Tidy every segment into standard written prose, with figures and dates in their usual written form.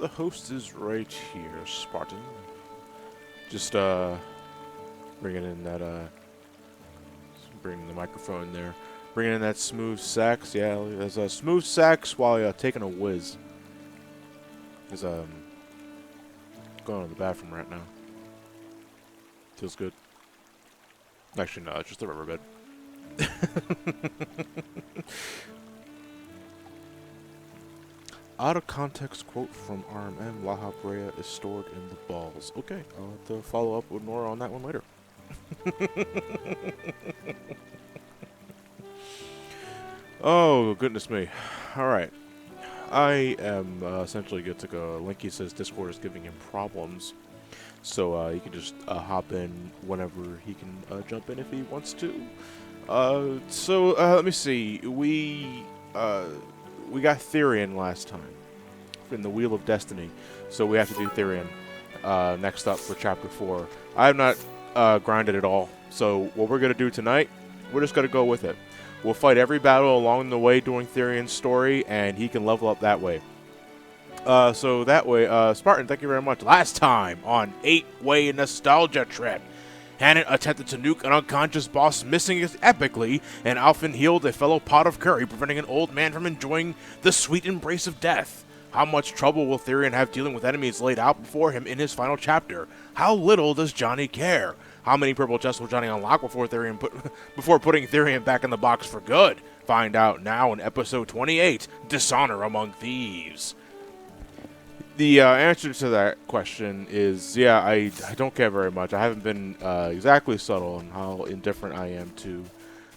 the host is right here, Spartan. Just bringing in that bringing the microphone there, bringing in that smooth sax. Yeah, there's a smooth sax while taking a whiz. Is going to the bathroom right now. Feels good. Actually, no, it's just a rubber bed. Out of context quote from RMM, La Habrea is stored in the balls. Okay, I'll have to follow up with Nora on that one later. Oh, goodness me. Alright. I am essentially good to go. Linky says Discord is giving him problems. So he can just hop in whenever he can jump in if he wants to. Let me see. We got Therian last time in the Wheel of Destiny, so we have to do Therian next up for Chapter 4. I have not grinded at all, so what we're going to do tonight, we're just going to go with it. We'll fight every battle along the way during Therian's story, and he can level up that way. So that way, Spartan, thank you very much. Last time on 8-Way Nostalgia Trip, Hannon attempted to nuke an unconscious boss, missing it epically, and Alphen healed a fellow pot of curry, preventing an old man from enjoying the sweet embrace of death. How much trouble will Therian have dealing with enemies laid out before him in his final chapter? How little does Johnny care? How many purple chests will Johnny unlock before putting Therian back in the box for good? Find out now in episode 28, Dishonor Among Thieves. The answer to that question is, yeah, I don't care very much. I haven't been exactly subtle on how indifferent I am to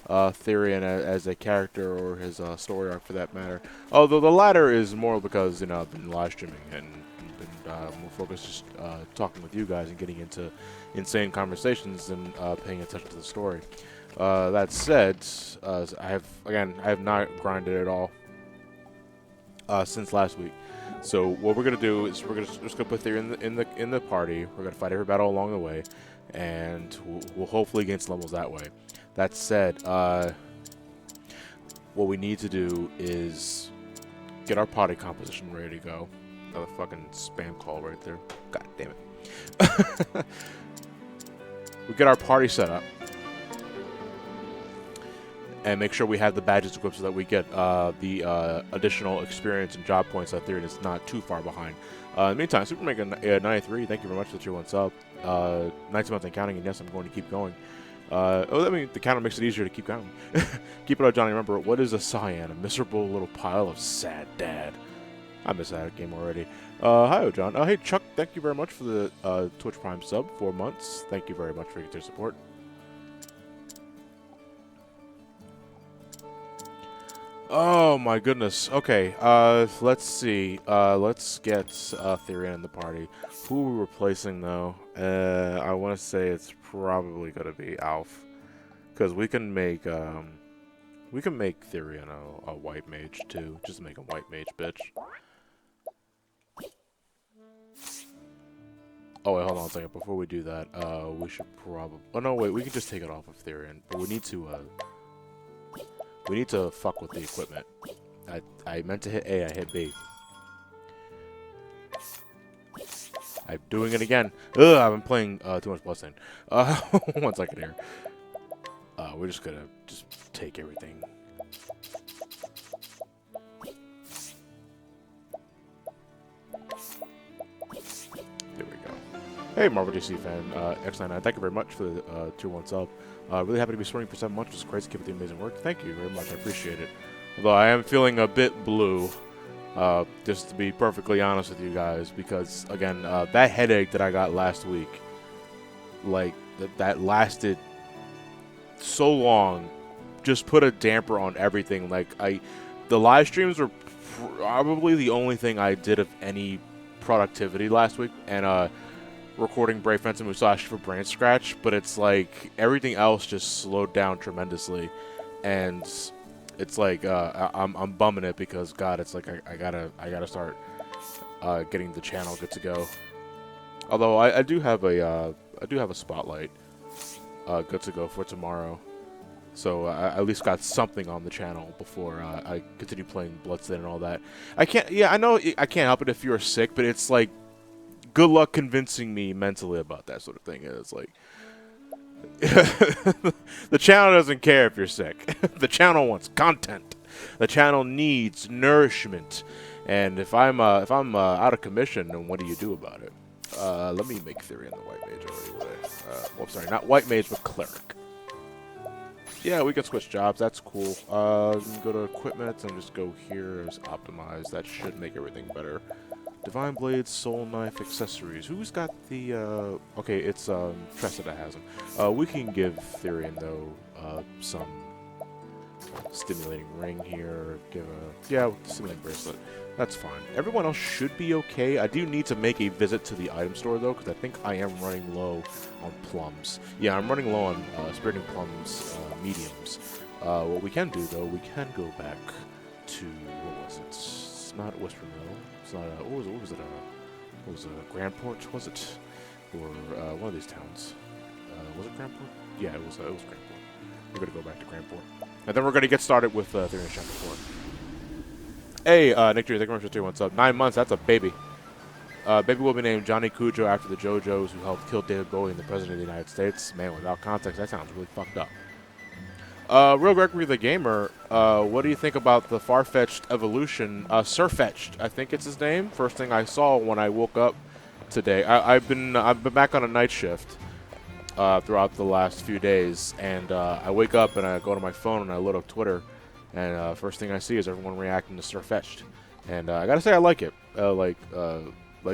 Therian as a character or his story arc for that matter. Although the latter is more because, I've been live streaming and been more focused just talking with you guys and getting into insane conversations and paying attention to the story. That said, I have not grinded at all since last week. So what we're gonna do is we're just gonna put Therian in the party. We're gonna fight every battle along the way, and we'll hopefully gain some levels that way. That said, what we need to do is get our party composition ready to go. Another fucking spam call right there. God damn it. We get our party set up. And make sure we have the badges equipped so that we get the additional experience and job points that Therian is not too far behind. In the meantime, Supermega 93, thank you very much for the tier 1 sub. 19 months and counting, and yes, I'm going to keep going. The counter makes it easier to keep counting. Keep it up, Johnny. Remember, what is a cyan? A miserable little pile of sad dad. I missed that game already. Hi, John. Hey, Chuck, thank you very much for the Twitch Prime sub, 4 months. Thank you very much for your support. Oh my goodness. Okay, let's see. Let's get Therian in the party. Who are we replacing though? I want to say it's probably gonna be Alf, because we can make Therian a white mage too. Just make a white mage, bitch. Oh wait, hold on a second. Before we do that, we should probably. Oh no, wait. We can just take it off of Therian, but we need to. We need to fuck with the equipment. I meant to hit A, I hit B. I'm doing it again. Ugh, I've been playing too much Bloodstained. 1 second here. We're just gonna take everything. There we go. Hey, Marvel DC fan, X99, thank you very much for the tier 1 sub. Really happy to be swimming for 7 months. It's crazy. Keep up the amazing work. Thank you very much. I appreciate it. Although I am feeling a bit blue, just to be perfectly honest with you guys, because again, that headache that I got last week, like that lasted so long, just put a damper on everything. Like the live streams were probably the only thing I did of any productivity last week, and recording Brave Fence and Musashi for Brain Scratch, but it's like everything else just slowed down tremendously, and it's like I'm bumming it because God, it's like I gotta start getting the channel good to go. Although I do have a spotlight good to go for tomorrow, So I at least got something on the channel before I continue playing Bloodstained and all that. I can't. Yeah, I know I can't help it if you're sick, but it's like, good luck convincing me mentally about that sort of thing. It's like, the channel doesn't care if you're sick. The channel wants content. The channel needs nourishment. And if I'm out of commission, then what do you do about it? Let me make Theory in the White Mage already. Well, sorry, not White Mage, but Cleric. Yeah, we can switch jobs. That's cool. We can go to equipment and just go here as optimized. That should make everything better. Divine Blades, Soul Knife, Accessories. Who's got the, okay, it's, Tressa that has them. We can give Therian, though, some stimulating ring here. Give a, yeah, stimulating bracelet. That's fine. Everyone else should be okay. I do need to make a visit to the item store, though, because I think I am running low on plums. Yeah, I'm running low on Spiriting Plums mediums. What we can do, though, we can go back to, what was it? It's not Western Mill. It's not, what was it, Grandport, was it? Or one of these towns. Was it Grandport? Yeah, it was Grandport. We're going to go back to Grandport. And then we're going to get started with Theory Chapter 4. Hey, Nick Drew, thank you very much for what's up. 9 months, that's a baby. Baby will be named Johnny Cujo after the JoJos who helped kill David Bowie and the President of the United States. Man, without context, that sounds really fucked up. Real Gregory the Gamer, what do you think about the far-fetched evolution? Surfetched, I think it's his name. First thing I saw when I woke up today. I've been back on a night shift throughout the last few days, and I wake up and I go to my phone and I load up Twitter. And first thing I see is everyone reacting to Surfetched, and I gotta say I like it. Like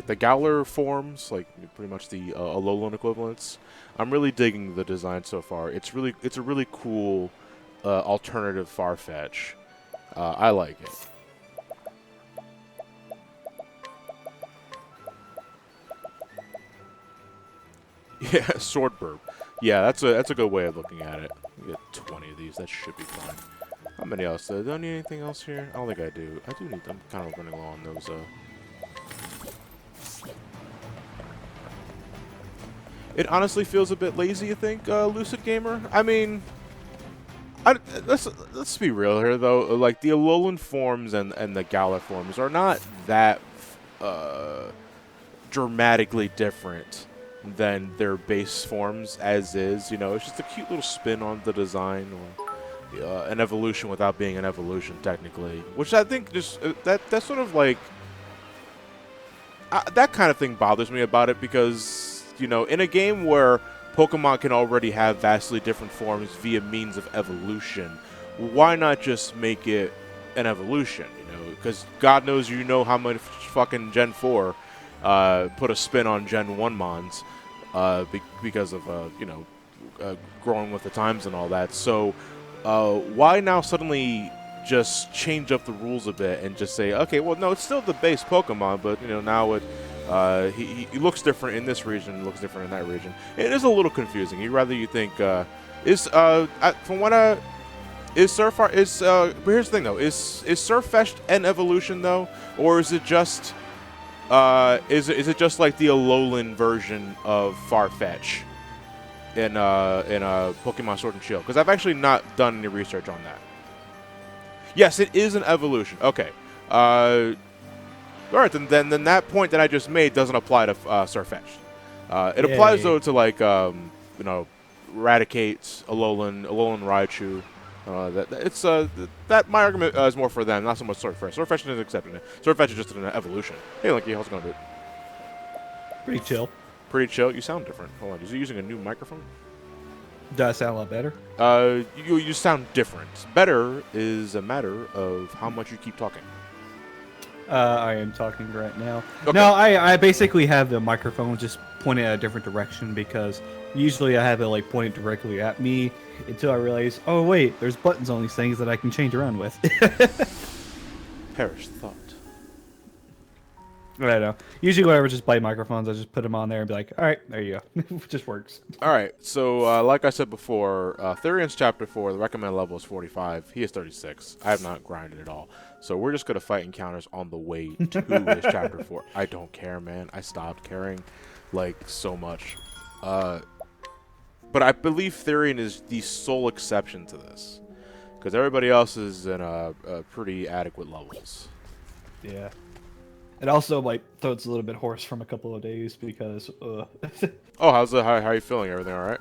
the Gowler forms, like pretty much the Alolan equivalents. I'm really digging the design so far. It's a really cool alternative Farfetch. I like it. Yeah, Swordburb. Yeah, that's a good way of looking at it. We get 20 of these. That should be fine. How many else? Do I need anything else here? I don't think I do. I do need. I'm kind of running low on those. It honestly feels a bit lazy, you think, Lucid Gamer? I mean, let's be real here, though. Like, the Alolan forms and the Gala forms are not that dramatically different than their base forms as is. You know, it's just a cute little spin on the design, or an evolution without being an evolution, technically. Which I think just, that's sort of like, that kind of thing bothers me about it, because, you know, in a game where Pokemon can already have vastly different forms via means of evolution, why not just make it an evolution, you know? Because God knows you know how much fucking Gen 4 put a spin on Gen 1 Mons because of, you know, growing with the times and all that. So, why now suddenly just change up the rules a bit and just say, okay, well, no, it's still the base Pokemon, but, you know, now it, he looks different in this region, looks different in that region. It is a little confusing. You think, but here's the thing, though, is Surfetched an evolution, though, or is it just, is it just like the Alolan version of Farfetch in Pokemon Sword and Shield? Because I've actually not done any research on that. Yes, it is an evolution. Okay. All right, then that point that I just made doesn't apply to Surfetched. It applies, though, to, like, you know, Raticate, Alolan Raichu. That my argument is more for them, not so much Surfetched. Surfetched is accepting it. Surfetched is just an evolution. Hey, Linky, how's it going, dude? Pretty chill. Pretty chill. You sound different. Hold on, is he using a new microphone? Does that sound a lot better? You sound different. Better is a matter of how much you keep talking. I am talking right now. Okay. No, I basically have the microphone just pointed at a different direction, because usually I have it like pointed directly at me until I realize, oh wait, there's buttons on these things that I can change around with. Perish thought. I don't know. Usually whenever I just buy microphones, I just put them on there and be like, all right, there you go. It just works. All right, so like I said before, Therian's Chapter 4, the recommended level is 45. He is 36. I have not grinded at all. So we're just going to fight encounters on the way to his Chapter 4. I don't care, man. I stopped caring, like, so much. But but I believe Therian is the sole exception to this, because everybody else is in pretty adequate levels. Yeah. It also my throat's a little bit hoarse from a couple of days because. Oh, how are you feeling? Everything all right?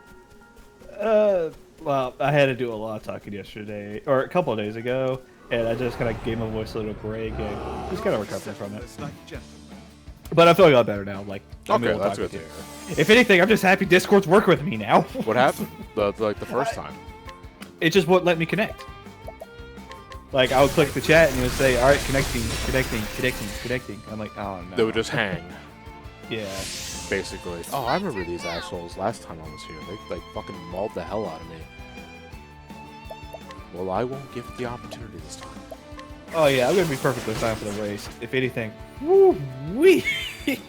Well, I had to do a lot of talking yesterday or a couple of days ago, and I just kind of gave my voice a little break and just kind of recovering from it. But I'm feeling a lot better now. Like, okay, that's good to hear. If anything, I'm just happy Discord's working with me now. What happened? The first time? It just wouldn't let me connect. Like, I would click the chat and it would say, "All right, connecting." I'm like, "Oh no." They would just hang. Yeah. Basically. Oh, I remember these assholes last time I was here. They like fucking mauled the hell out of me. Well, I won't give it the opportunity this time. Oh yeah, I'm gonna be perfectly fine for the race. If anything, woo wee.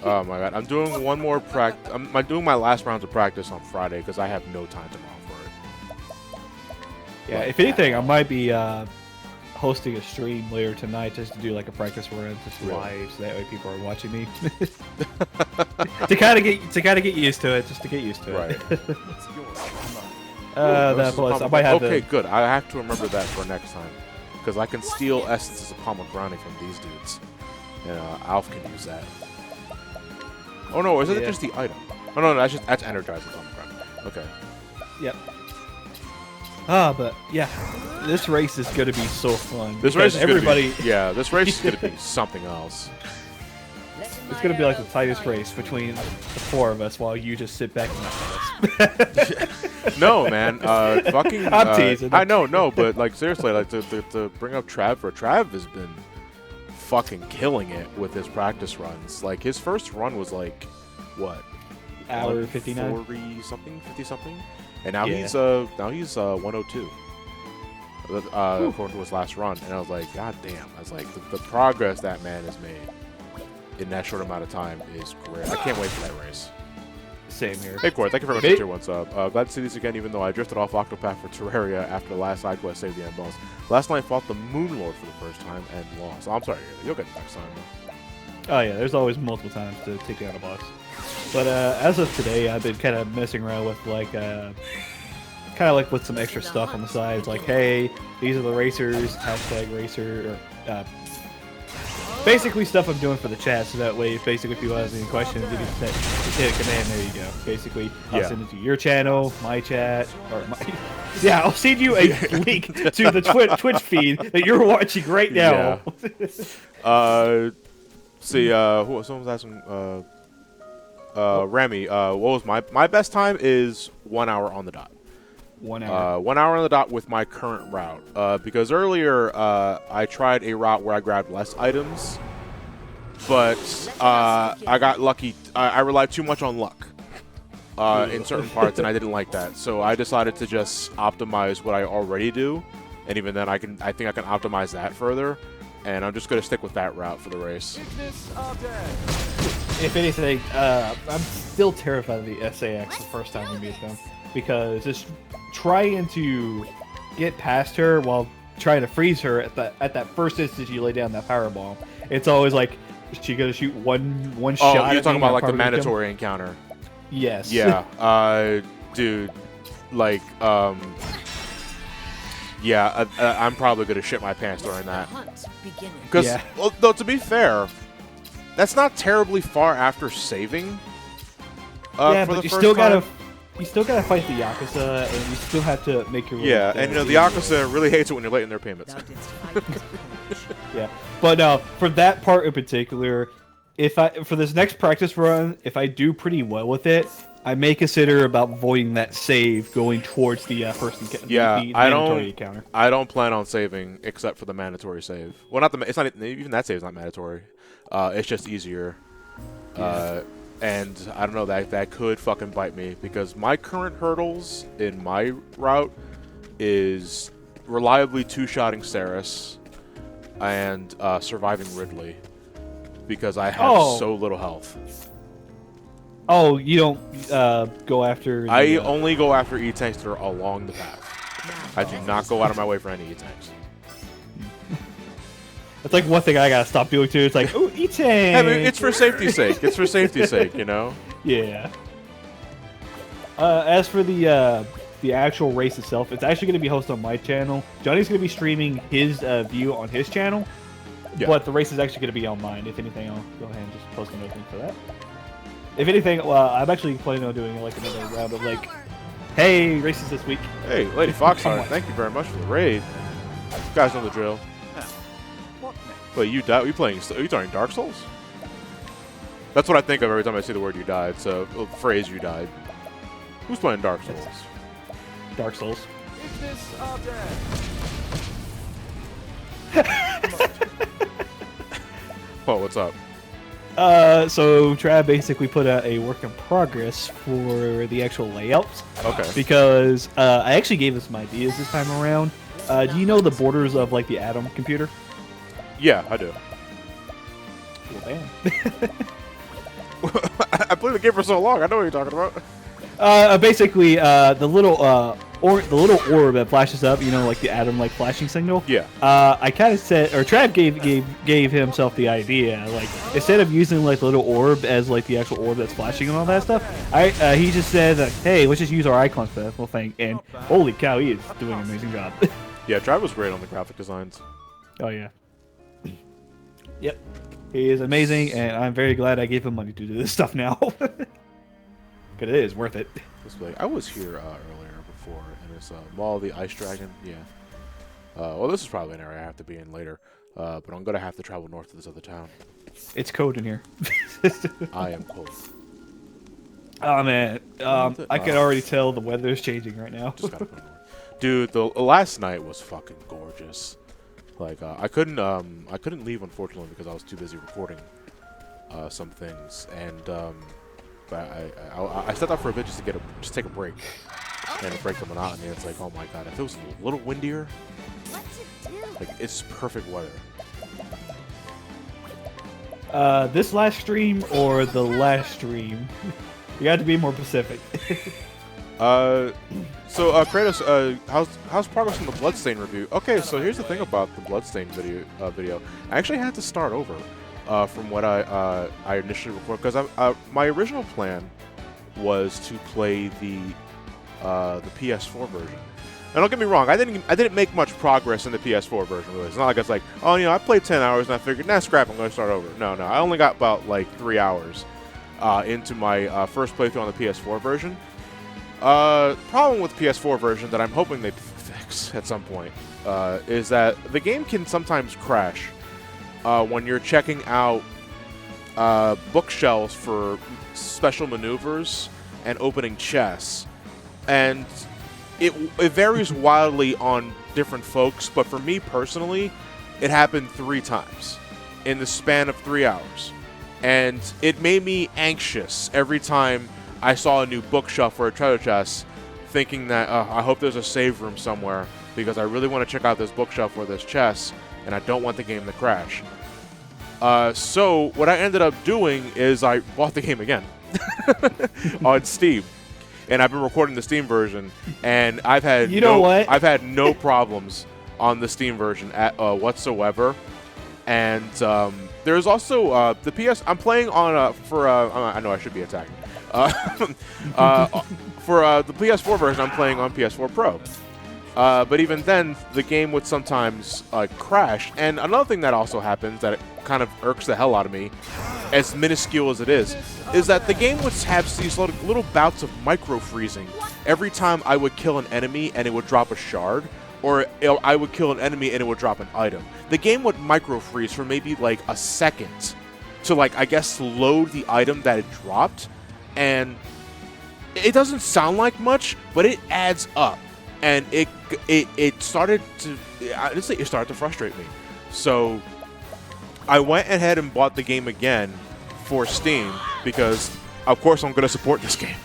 Oh my god, I'm doing one more practice. I'm doing my last rounds of practice on Friday because I have no time tomorrow for it. Yeah, if anything, I might be hosting a stream later tonight just to do like a practice run just live, so that way people are watching me to kind of get used to it, just to get used to it. That plus I might have. Okay, good. I have to remember that for next time because I can steal essences of pomegranate from these dudes, and Alf can use that. Oh no, isn't it just the item? Oh no, that's energizing pomegranate. Okay. Yep. But yeah, this race is gonna be so fun. This race is everybody. This race is gonna be something else. It's gonna be like the tightest race between the four of us, while you just sit back and us. No, man. Fucking. I'm teasing. I know, no, but like seriously, like to bring up Trav has been fucking killing it with his practice runs. Like his first run was like what? Hour 59. 50 something. And now he's 102. According to his last run, and I was like, God damn! I was like, the progress that man has made in that short amount of time is great. I can't wait for that race. Same here. Hey Corey, thank you very much for your one sub. Glad to see this again, even though I drifted off Octopath for Terraria after the last side quest saved the end boss. Last night fought the Moon Lord for the first time and lost. Oh, I'm sorry, you'll get it next time though. Oh yeah, there's always multiple times to take down a boss. But as of today, I've been kind of messing around with like, kind of like with some extra stuff on the sides. Like, hey, these are the racers, #racer, or basically stuff I'm doing for the chat. So that way, basically, if people have any questions, you can just hit a command. There you go. Basically, I'll send it to your channel, my chat, or my. Yeah, I'll send you a link to the Twitch feed that you're watching right now. Yeah. See, someone's asking. Remy, what was my best time is 1 hour on the dot. 1 hour. 1 hour on the dot with my current route. Because earlier I tried a route where I grabbed less items, but I got lucky. I relied too much on luck in certain parts, and I didn't like that. So I decided to just optimize what I already do, and even then I think I can optimize that further. And I'm just gonna stick with that route for the race. If anything, I'm still terrified of the SAX the first time we meet them, because just trying to get past her while trying to freeze her at that first instance you lay down that power bomb, it's always like, is she gonna shoot one shot? Oh, you're talking about like the mandatory encounter. Yes. Yeah. Dude, like yeah, I'm probably gonna shit my pants during that. Because, well, though, to be fair, that's not terribly far after saving. Yeah, for but the you first still time. gotta fight the Yakuza, and you still have to make your way. Yeah, and you know the Yakuza really hates it when you're late in their payments. Yeah, but for that part in particular, for this next practice run, if I do pretty well with it, I may consider about voiding that save going towards the first encounter. Yeah, the mandatory encounter. I don't plan on saving except for the mandatory save. Well, it's not even that save is not mandatory. It's just easier. Yeah. And I don't know, that could fucking bite me because my current hurdles in my route is reliably two-shotting Saris and surviving Ridley because I have so little health. Oh, you don't go after... I only go after E-tanks that are along the path. I do not go out of my way for any E-tanks. That's like one thing I gotta stop doing too. It's like, oh, E-tank! I mean, it's for safety's sake. It's for safety's sake, you know? Yeah. As for the actual race itself, it's actually going to be hosted on my channel. Johnny's going to be streaming his view on his channel, but the race is actually going to be on mine. If anything, I'll go ahead and just post a note for that. If anything, I'm actually planning on doing like another round of like, hey, races this week. Hey, Lady Foxheart, thank you very much for the raid. You guys know the drill. Wait, you died? Are you talking Dark Souls? That's what I think of every time I see the word "you died." So the phrase "you died." Who's playing Dark Souls? Dark Souls. Is this our Oh, what's up? So Trav basically put out a work in progress for the actual layouts. Okay. Because I actually gave him some ideas this time around. Do you know the borders of like the Atom computer? Yeah, I do. Well, damn. I played the game for so long. I know what you're talking about. Basically, the little orb that flashes up, you know, like the atom like flashing signal. Yeah. I kind of said, or Trav gave himself the idea, like instead of using like the little orb as like the actual orb that's flashing and all that stuff, he just said, like, hey, let's just use our icons for that whole thing. And holy cow, he is doing an amazing job. Yeah, Trav was great on the graphic designs. Oh yeah. Yep. He is amazing, and I'm very glad I gave him money to do this stuff now. Because it is worth it. I was here earlier before, and it's Maul the Ice Dragon. Yeah. Well, this is probably an area I have to be in later, but I'm going to have to travel north to this other town. It's cold in here. I am cold. Oh, man. I can already tell the weather is changing right now. Just gotta go north. Dude, the last night was fucking gorgeous. Like, I couldn't leave, unfortunately, because I was too busy recording some things, and but I stepped out for a bit just to take a break and break the monotony. It's like, oh my god, if it was a little windier, like it's perfect weather. This last stream or the last stream? You got to be more specific. So Kratos, how's progress on the Bloodstain review? Okay, so here's the thing about the Bloodstain video. I actually had to start over from what I initially recorded, because my original plan was to play the PS4 version. And don't get me wrong, I didn't make much progress in the PS4 version. Really. It's not like it's like, oh, I played 10 hours and I figured, nah, scrap, I'm going to start over. No, I only got about like 3 hours into my first playthrough on the PS4 version. Problem with the PS4 version that I'm hoping they fix at some point is that the game can sometimes crash when you're checking out bookshelves for special maneuvers and opening chests. And it varies wildly on different folks, but for me personally, it happened 3 times in the span of 3 hours. And it made me anxious every time I saw a new bookshelf or a treasure chest, thinking that I hope there's a save room somewhere, because I really want to check out this bookshelf or this chest, and I don't want the game to crash. So what I ended up doing is I bought the game again on Steam, and I've been recording the Steam version, and I've had I've had no problems on the Steam version whatsoever. And there's also the PS. I'm playing on I know I should be attacking. For the PS4 version, I'm playing on PS4 Pro. But even then, the game would sometimes crash. And another thing that also happens that it kind of irks the hell out of me, as minuscule as it is that the game would have these little bouts of micro-freezing every time I would kill an enemy and it would drop a shard, or I would kill an enemy and it would drop an item. The game would micro-freeze for maybe like a second to, like, I guess, load the item that it dropped. And it doesn't sound like much, but it adds up. And it started to, honestly, it started to frustrate me. So I went ahead and bought the game again for Steam, because of course I'm going to support this game.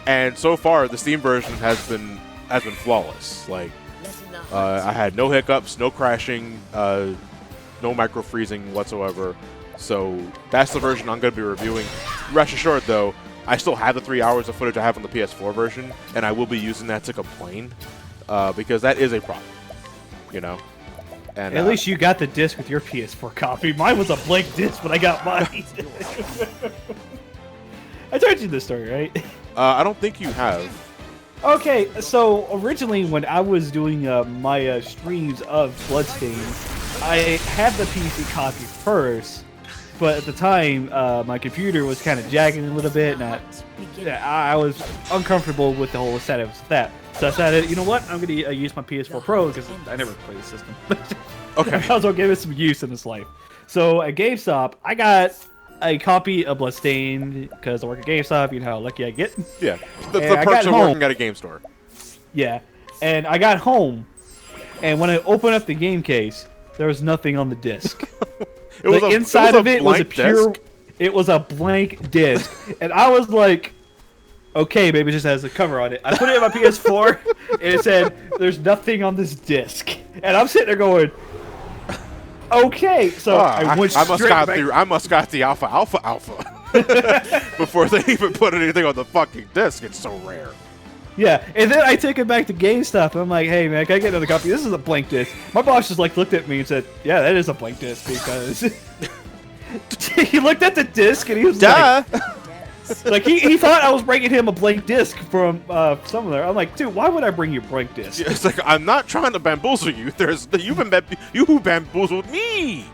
And so far the Steam version has been flawless. Like, I had no hiccups, no crashing, no micro freezing whatsoever. So that's the version I'm going to be reviewing. Rest assured, though, I still have the 3 hours of footage I have on the PS4 version, and I will be using that to complain, because that is a problem, you know. And at least you got the disc with your PS4 copy. Mine was a blank disc when I got mine. I told you this story, right? I don't think you have. Okay, so originally when I was doing my streams of Bloodstained, I had the PC copy first, but at the time my computer was kind of jagging a little bit, and I was uncomfortable with the whole setup of that. So I decided, you know what, I'm going to use my PS4 Pro because I never played the system. Okay. I might as well give it some use in this life. So at GameStop, I got a copy of Bloodstained because I work at GameStop. You know how lucky I get. Yeah, the perks of working at a game store. Yeah, and I got home, and when I opened up the game case, there was nothing on the disc. The inside of it was a pure. It was a blank disc, and I was like, "Okay, maybe it just has a cover on it." I put it in my PS4, and it said, "There's nothing on this disc," and I'm sitting there going, "Okay." So I went straight back. I must got the alpha before they even put anything on the fucking disc. It's so rare. Yeah, and then I take it back to GameStop, and I'm like, "Hey, man, can I get another copy? This is a blank disc." My boss just like looked at me and said, "Yeah, that is a blank disc," because he looked at the disc and he was like, he thought I was bringing him a blank disc from somewhere. I'm like, dude, why would I bring you a blank disc? Yeah, it's like, I'm not trying to bamboozle you. You bamboozled me.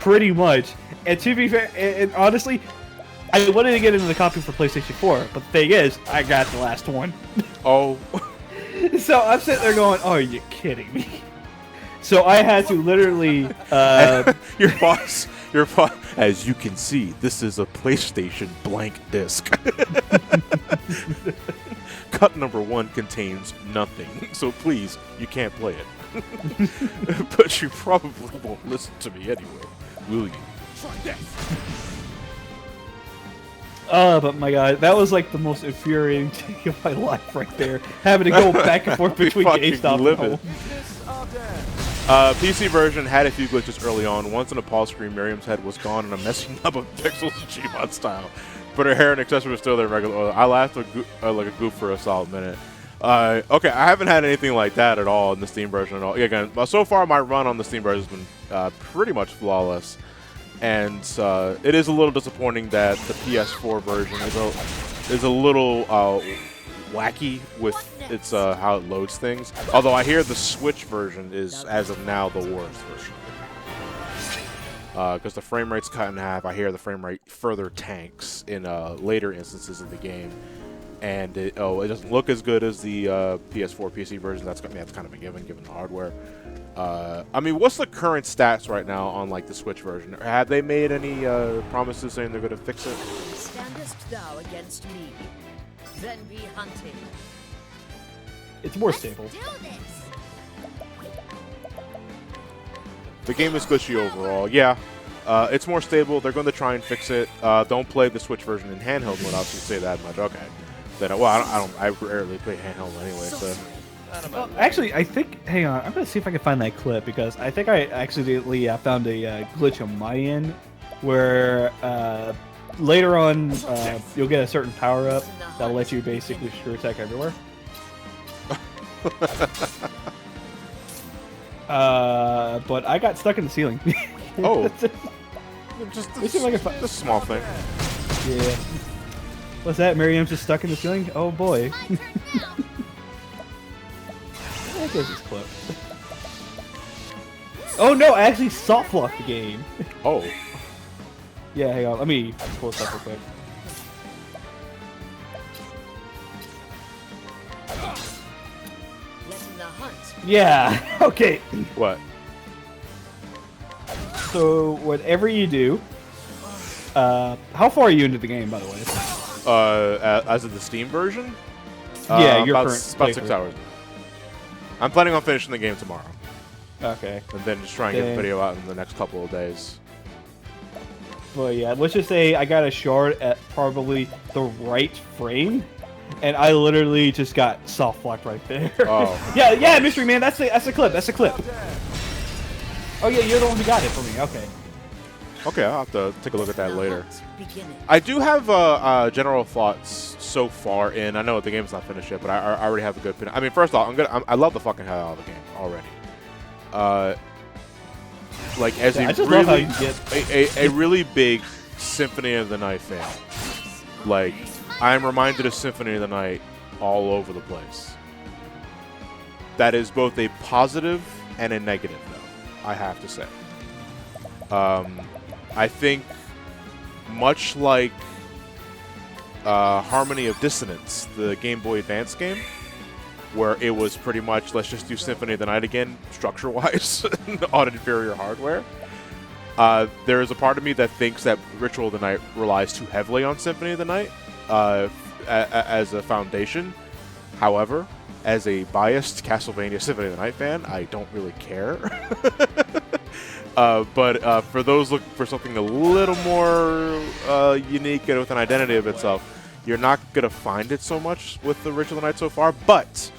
Pretty much. And to be fair, and honestly, I wanted to get into the copy for PlayStation 4, but the thing is, I got the last one. Oh. So I'm sitting there going, "Oh, are you kidding me?" So I had to literally. Your boss. As you can see, this is a PlayStation blank disc. Cut number 1 contains nothing, so please, you can't play it. But you probably won't listen to me anyway, will you? Try this. But my God, that was like the most infuriating thing of my life right there. Having to go back and forth between GameStop and home. PC version had a few glitches early on. Once in a pause screen, Miriam's head was gone and a messy nub of pixels Gmod style. But her hair and accessories were still there regular. I laughed like a goof for a solid minute. Okay, I haven't had anything like that at all in the Steam version at all. Yeah, again, so far my run on the Steam version has been pretty much flawless. And it is a little disappointing that the PS4 version is a little wacky with its how it loads things. Although I hear the Switch version is, as of now, the worst version. Because the frame rate's cut in half. I hear the frame rate further tanks in later instances of the game. And it doesn't look as good as the PS4 PC version. That's kind of a given the hardware. I mean, what's the current stats right now on like the Switch version? Have they made any promises saying they're going to fix it? Standest thou against me, then be hunted. It's more stable. The game is glitchy overall. Yeah, it's more stable. They're going to try and fix it. Don't play the Switch version in handheld mode. I'll just say that much. Okay. Then, well, I rarely play handheld anyway. So. Well, actually, I think. Hang on, I'm gonna see if I can find that clip because I think I accidentally found a glitch on my end where later on you'll get a certain power up that'll let you basically screw attack everywhere. But I got stuck in the ceiling. Oh, just a small thing. Yeah. What's that? Miriam's just stuck in the ceiling? Oh boy. There's this clip. Oh no, I actually soft locked the game. Oh. Yeah, hang on. Let me pull this up real quick. Yeah, okay. What? So, whatever you do... how far are you into the game, by the way? As of the Steam version? Yeah, about 6 hours. I'm planning on finishing the game tomorrow. Okay. And then just try and get the video out in the next couple of days. But yeah, let's just say I got a shard at probably the right frame, and I literally just got soft locked right there. Oh. yeah, Mystery Man, that's the clip. That's the clip. Oh yeah, you're the one who got it for me. Okay. Okay, I'll have to take a look at that later. I do have general thoughts so far in. I know the game's not finished yet, but I already have a good opinion. I mean, first off, I love the fucking hell out of the game already. Like as I just love how you get a really big Symphony of the Night fan. Like I am reminded of Symphony of the Night all over the place. That is both a positive and a negative, though, I have to say. I think, much like Harmony of Dissonance, the Game Boy Advance game, where it was pretty much, let's just do Symphony of the Night again, structure-wise, on inferior hardware. There is a part of me that thinks that Ritual of the Night relies too heavily on Symphony of the Night as a foundation. However, as a biased Castlevania Symphony of the Night fan, I don't really care. But for those looking for something a little more unique and with an identity of itself, you're not going to find it so much with the Ritual of the Night so far. But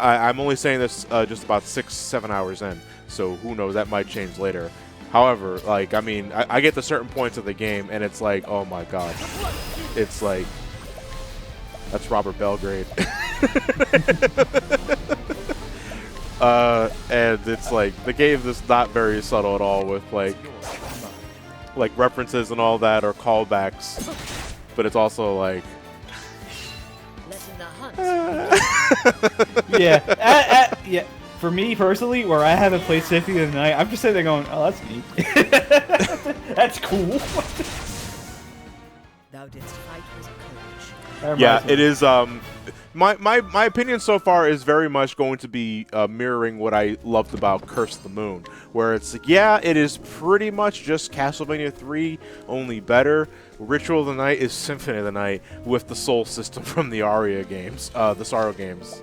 I'm only saying this just about 6-7 hours in, so who knows, that might change later. However, like, I mean, I get to certain points of the game, and it's like, oh my god. It's like, that's Robert Belgrade. And it's like, the game is not very subtle at all with, like references and all that, or callbacks. But it's also like, Letting the hunt. Yeah, yeah. For me personally, where I haven't played Symphony of the Night, I'm just sitting there going, "Oh, that's neat. That's cool." Thou didst fight with courage. yeah, it is. My opinion so far is very much going to be mirroring what I loved about Curse of the Moon, where it's like, yeah, it is pretty much just Castlevania 3, only better. Ritual of the Night is Symphony of the Night with the soul system from the Aria games, the Sorrow games,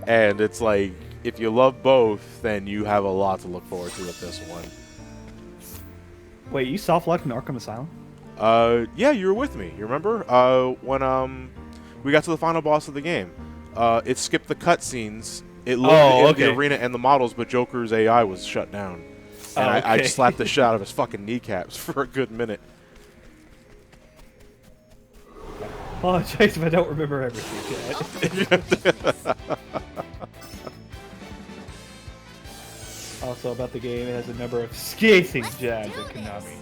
and it's like, if you love both, then you have a lot to look forward to with this one. Wait, you soft-locked in Arkham Asylum? Yeah, you were with me. You remember? When we got to the final boss of the game. It skipped the cutscenes. It loaded in the arena and the models, but Joker's AI was shut down. And I slapped the shit out of his fucking kneecaps for a good minute. Apologize if I don't remember everything yet. Also, about the game, it has a number of scathing jabs at Konami.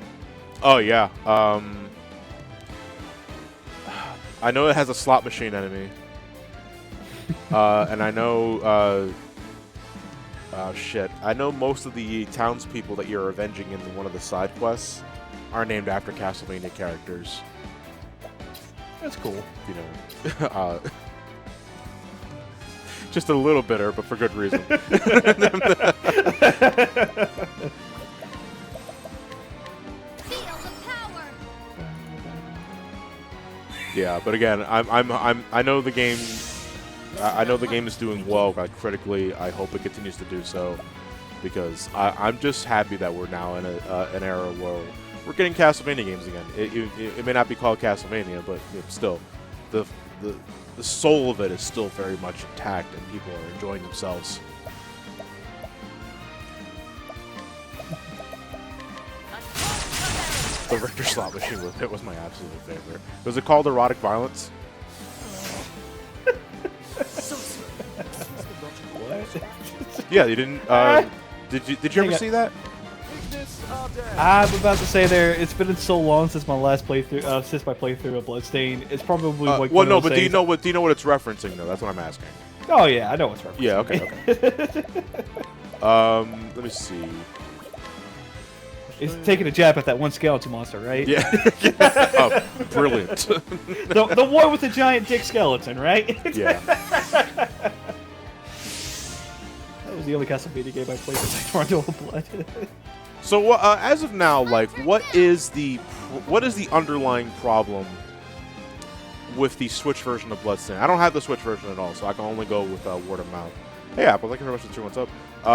Oh, yeah. I know it has a slot machine enemy. And I know... shit. I know most of the townspeople that you're avenging in one of the side quests are named after Castlevania characters. That's cool. You know... just a little bitter, but for good reason. Yeah, but again, I know the game. I know the game is doing well, critically. I hope it continues to do so, because I'm just happy that we're now in an era where we're getting Castlevania games again. It may not be called Castlevania, but still, the soul of it is still very much intact, and people are enjoying themselves. The Richter slot machine with it was my absolute favorite. Was it called Erotic Violence? What? Yeah, you didn't. Did you ever see that? I'm about to say it's been so long since my last playthrough, since my playthrough of Bloodstained. It's probably like well, no, but do you know what it's referencing though? That's what I'm asking. Oh yeah, I know what's referencing. Yeah, okay. Let me see. It's taking a jab at that one skeleton monster, right? Yeah. Oh, brilliant. the one with the giant dick skeleton, right? Yeah. That was the only Castlevania game I played besides Rondo of Blood. So, as of now, like, what is the underlying problem with the Switch version of Bloodstained? I don't have the Switch version at all, so I can only go with word of mouth. Hey, Apple, thank you very much for the 2 months up.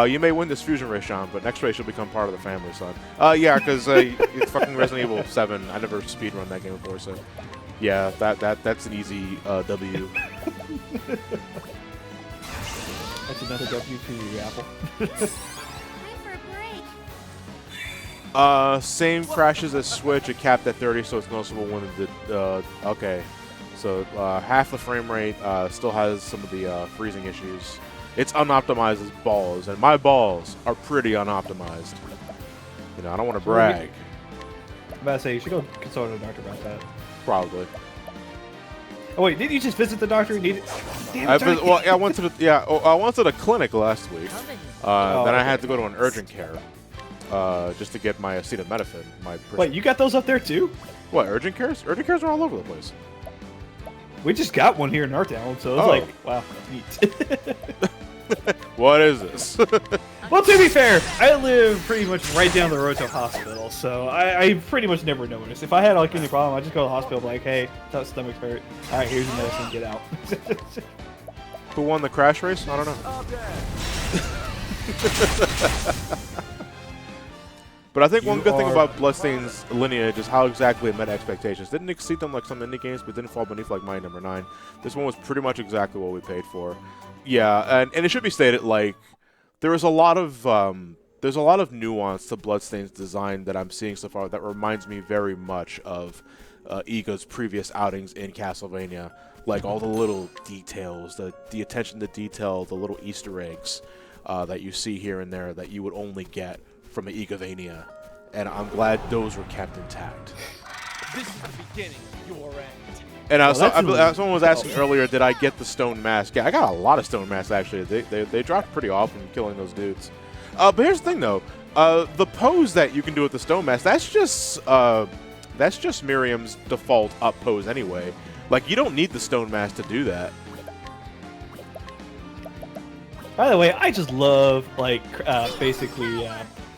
You may win this fusion race, Sean, but next race you'll become part of the family, son. Yeah, because it's fucking Resident Evil 7. I never speedrun that game before, so yeah, that's an easy W. That's another W for you, Apple. Same crashes as Switch. It capped at 30, so it's noticeable when it did. Okay, so half the frame rate. Still has some of the freezing issues. It's unoptimized as balls, and my balls are pretty unoptimized. You know, I don't want to brag. I'm about to say, you should go consult a doctor about that. Probably. Oh wait, didn't you just visit the doctor? You needed. Damn it, Johnny. Well, I went to the I went to the clinic last week. Then I had to go to an urgent care, just to get my acetaminophen. Wait, you got those up there too? What, urgent cares? Urgent cares are all over the place. We just got one here in our town, so it's like, wow, neat. What is this? Well, to be fair, I live pretty much right down the road to a hospital, so I pretty much never notice. If I had like any problem, I just go to the hospital, like, hey, that stomach's hurt. All right, here's your medicine, get out. Who won the crash race? I don't know. But I think one good thing about Bloodstained's lineage is how exactly it met expectations. Didn't exceed them like some indie games, but didn't fall beneath like Mighty Number 9. This one was pretty much exactly what we paid for. Yeah, and it should be stated, like, there's a lot of nuance to Bloodstained's design that I'm seeing so far that reminds me very much of Iga's previous outings in Castlevania. Like all the little details, the attention to detail, the little Easter eggs that you see here and there that you would only get from an Igavania, and I'm glad those were kept intact. This is the beginning of your end. And someone was asking earlier, did I get the stone mask? Yeah, I got a lot of stone masks actually. They dropped pretty often killing those dudes. But here's the thing though, the pose that you can do with the stone mask, that's just Miriam's default up pose anyway. Like you don't need the stone mask to do that. By the way, I just love like basically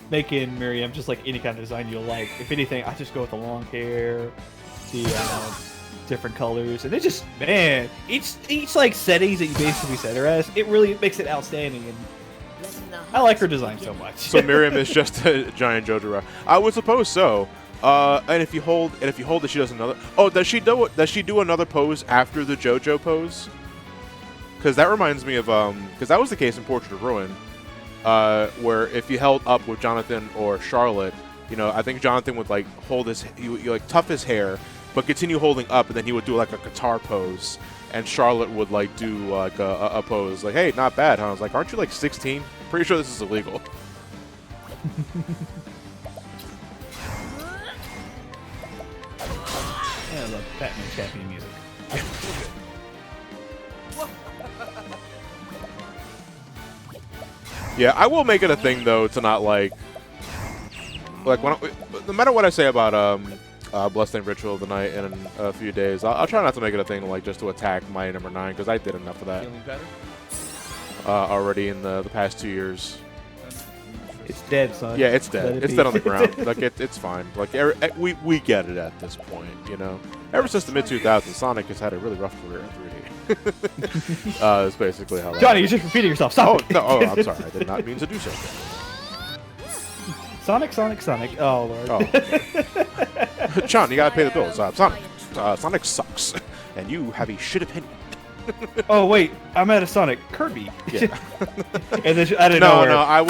making Miriam just like any kind of design you like. If anything, I just go with the long hair, the different colors, and it just, man, each like settings that you basically set her as, it really makes it outstanding, and I like her design so much. So Miriam is just a giant Jotaro. I would suppose so. And if you hold, that she does another. Oh, does she do another pose after the JoJo pose? Because that reminds me of because that was the case in Portrait of Ruin, where if you held up with Jonathan or Charlotte, you know, I think Jonathan would like hold his, you like tuff his hair, but continue holding up, and then he would do like a guitar pose, and Charlotte would like do like a pose like, hey, not bad, huh? I was like, aren't you like 16? Pretty sure this is illegal. I love Batman champion music. Yeah, I will make it a thing though to not like when no matter what I say about Bloodstained Ritual of the Night in a few days, I'll try not to make it a thing like just to attack Mighty Number 9 because I did enough of that already in the past 2 years. It's dead, son. Yeah, it's dead. It's dead on the ground. Like it's fine. Like we get it at this point, you know. Ever since the mid 2000s, Sonic has had a really rough career in 3D. That's basically how. Johnny, you're just repeating yourself. Stop. Oh no! Oh, I'm sorry. I did not mean to do so. Sonic. Oh lord. Oh. John, you gotta pay the bills. Sonic sucks, and you have a shit opinion. Oh wait, I'm at a Sonic Kirby. Yeah. And then I didn't know. No, I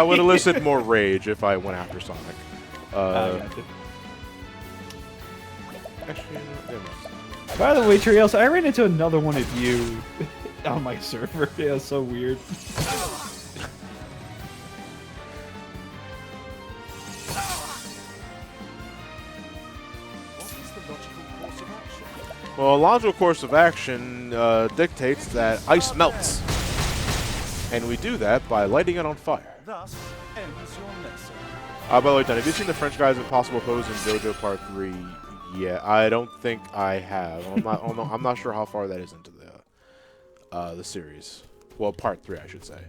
would elicit more rage if I went after Sonic. Actually, by the way, Trios, I ran into another one of you on my server. Yeah, it's so weird. Well, a logical course of action dictates that ice melts. And we do that by lighting it on fire. Thus ends your lesson. By the way, John, have you seen the French guy's impossible pose in JoJo Part 3? Yeah, I don't think I have. I'm not sure how far that is into the series. Well, Part 3, I should say.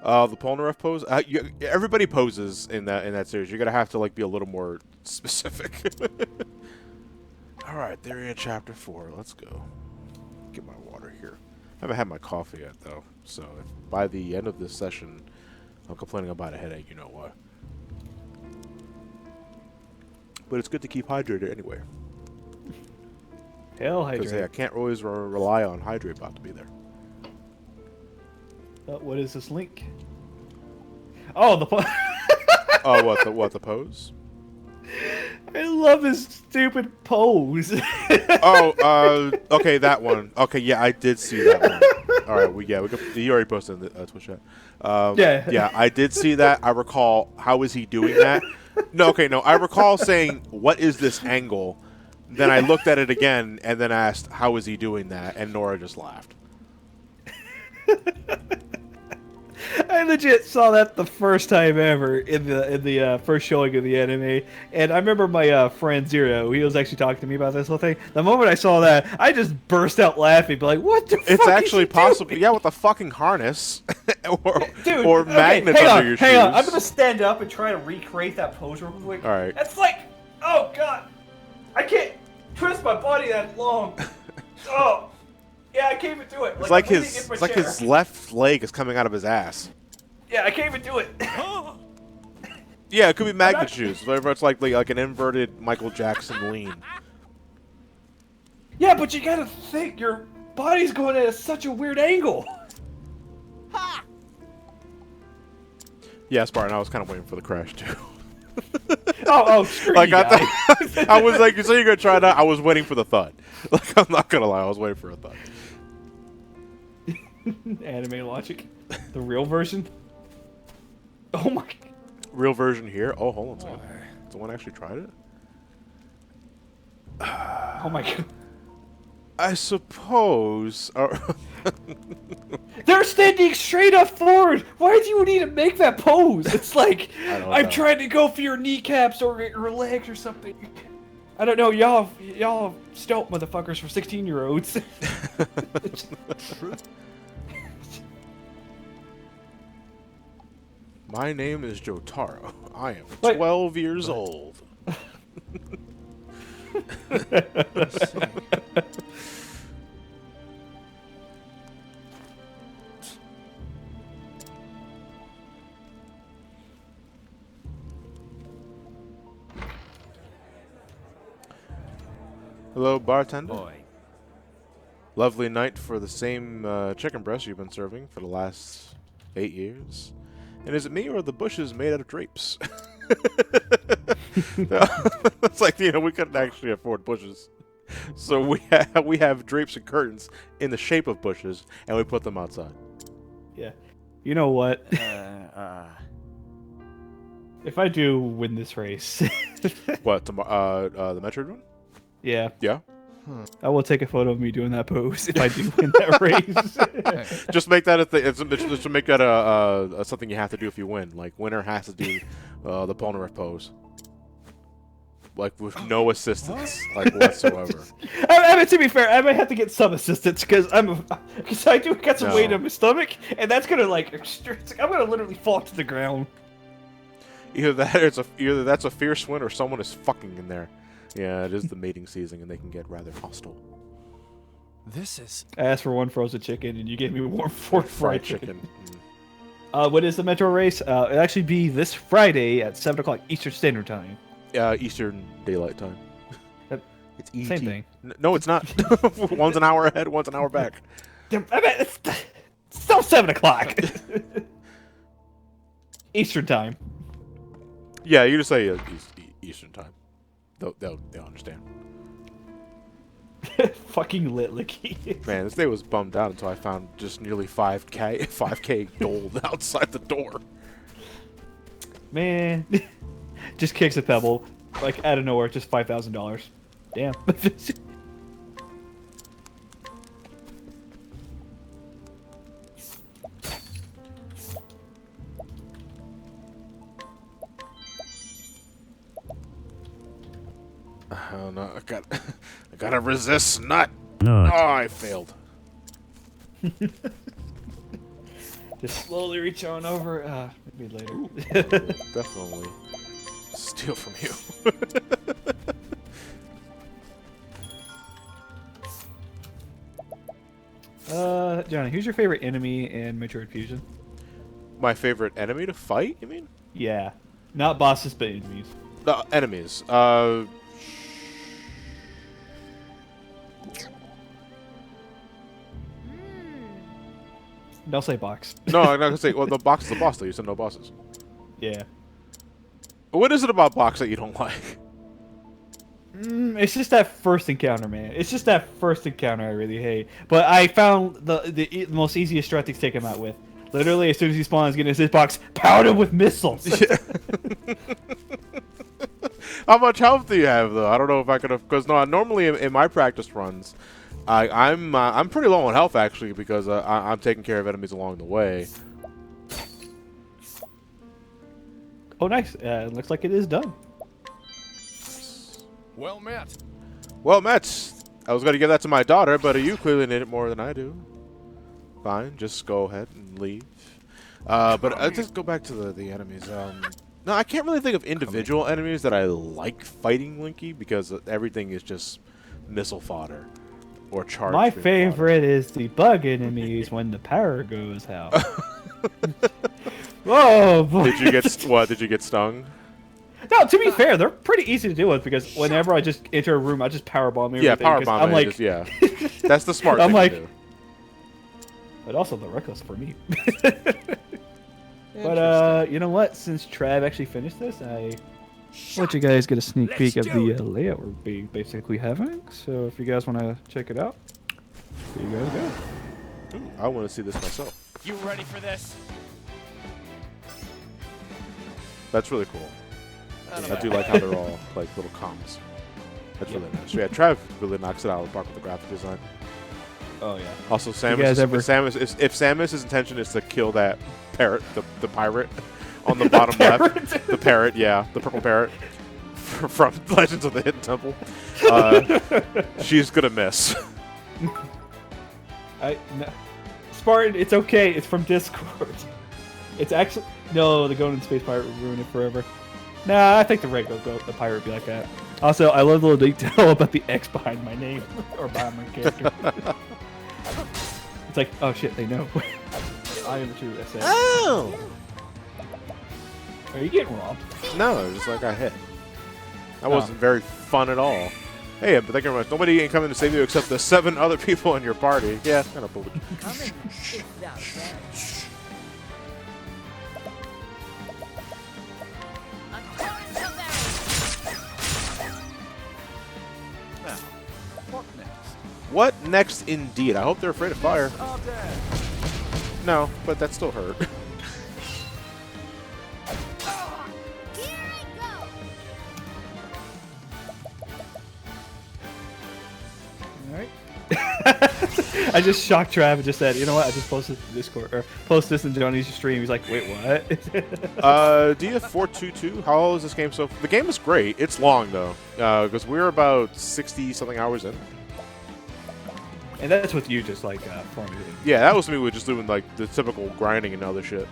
The Polnareff pose. Everybody poses in that series. You're gonna have to like be a little more specific. All right, they're in Chapter 4. Let's go. Get my water here. I haven't had my coffee yet though, so if by the end of this session I'm complaining about a headache, you know why. But it's good to keep hydrated anyway. Hell, hydrate. Because hey, I can't always rely on Hydrate Bot to be there. What is this link? Oh, the Oh, what the pose? I love his stupid pose. Oh, okay, that one. Okay, yeah, I did see that one. All right, you already posted in the Twitch chat. Yeah. Yeah, I did see that. I recall. How is he doing that? No, okay, no. I recall saying, "What is this angle?" Then I looked at it again and then asked, "How is he doing that?" And Nora just laughed. I legit saw that the first time ever in the first showing of the anime, and I remember my friend Zero. He was actually talking to me about this whole thing. The moment I saw that, I just burst out laughing, but like, "What the fuck?" It's actually is he possible. doing? Yeah, with a fucking harness Dude, or okay, magnets under your shoes. hang on. I'm gonna stand up and try to recreate that pose real quick. All right. That's like, oh god, I can't twist my body that long. Oh, yeah, I can't even do it. It's like I'm leaning against my chair. his left leg is coming out of his ass. Yeah, I can't even do it. Yeah, it could be magnet shoes. Whatever, it's like an inverted Michael Jackson lean. Yeah, but you gotta think your body's going at such a weird angle. Yeah, Spartan. I was kind of waiting for the crash too. Screw Like you guys. I was like, you say you're gonna try that. I was waiting for the thud. Like, I'm not gonna lie, I was waiting for a thud. Anime logic, the real version. Oh my. Real version here. Oh, hold on a second. Someone actually tried it. Oh my god. I suppose. They're standing straight up forward. Why do you need to make that pose? It's like I'm trying to go for your kneecaps or legs or something. I don't know, y'all stealth motherfuckers for 16-year-olds. My name is Jotaro. I am 12 years old. Hello, bartender. Boy. Lovely night for the same chicken breast you've been serving for the last 8 years. And is it me or are the bushes made out of drapes? It's like, we couldn't actually afford bushes. So we have drapes and curtains in the shape of bushes, and we put them outside. Yeah. You know what? If I do win this race, What, the Metroid one? yeah, Yeah. I will take a photo of me doing that pose if I do win that race. Just make that a thing. Just to make that a something you have to do if you win. Like, winner has to do the Polnareff pose. Like, with no assistance, like, whatsoever. I mean, to be fair, I might have to get some assistance because I do got some weight on my stomach, and that's gonna I'm gonna literally fall to the ground. Either that's a fierce win or someone is fucking in there. Yeah, it is the mating season, and they can get rather hostile. This is. I asked for one frozen chicken, and you gave me one fried Fried chicken. chicken. What is the Metro race? It'll actually be this Friday at 7 o'clock Eastern Standard Time. Eastern Daylight Time. It's ET. Same thing. No, it's not. One's an hour ahead, one's an hour back. I mean, it's still 7 o'clock. Eastern Time. Yeah, you just say Eastern Time. They'll understand. Fucking Litlicky. Man, this day was bummed out until I found just nearly 5k gold outside the door. Man. Just kicks a pebble. Like, out of nowhere, just $5,000. Damn. Oh no, I gotta resist nut. Oh, I failed. Just slowly reach on over. Maybe later. Ooh, definitely steal from you. Johnny, who's your favorite enemy in Metroid Fusion? My favorite enemy to fight, you mean? Yeah. Not bosses, but enemies. Enemies. Don't say box. No, I'm not gonna say. Well, the box is the boss, though. You said no bosses. Yeah. What is it about box that you don't like? It's just that first encounter, man. It's just that first encounter I really hate. But I found the most easiest strat to take him out with. Literally, as soon as he spawns, get in his box, pound him with missiles. How much health do you have, though? I don't know if I could have, because no, normally in my practice runs, I'm pretty low on health actually because I'm taking care of enemies along the way. Oh, nice. Looks like it is done. Well met. Well, met. I was going to give that to my daughter, but you clearly need it more than I do. Fine, just go ahead and leave. But just go back to the enemies. No, I can't really think of individual enemies that I like fighting Linky because everything is just missile fodder or charge. My beam favorite is the bug enemies when the power goes out. Whoa, boy. Did you get what? Did you get stung? No, to be fair, they're pretty easy to deal with because whenever I just enter a room, I just power bomb everything. Yeah, power bomb. I'm like, yeah, that's the smart I'm thing like, to do. But also the reckless for me. But you know what? Since Trav actually finished this, I let you guys get a sneak peek of the layout we're basically having. So if you guys want to check it out, here you guys go. Ooh, I want to see this myself. You ready for this? That's really cool. I do like how they're all like little comms. That's really nice. Yeah, Trav really knocks it out of the park with the graphic design. Oh yeah. Also, if Samus's intention is to kill that parrot, the pirate, on the bottom left, the parrot, yeah, the purple parrot from Legends of the Hidden Temple, she's gonna miss. No. Spartan, it's okay. It's from Discord. It's actually no. The Going in Space Pirate would ruin it forever. Nah, I think the regular the pirate would be like that. Also, I love the little detail about the X behind my name or behind my character. It's like, oh shit, they know. I am the true SA. Oh! Are you getting robbed? No, just like I hit. That wasn't very fun at all. Hey, but thank you very much. Nobody ain't coming to save you except the 7 other people in your party. Yeah, kind of believe. Come and if thou canst. Now, what next? What next, indeed? I hope they're afraid of fire. All dead. No, but that still hurt. Alright. I just shocked Trav and just said, you know what, I just posted this Discord or post this in Johnny's stream. He's like, wait, what? DF422, how old is this game? So the game is great. It's long though, because we're about 60 something hours in. And that's with you just like farming. Yeah, that was me with just doing like the typical grinding and other shit,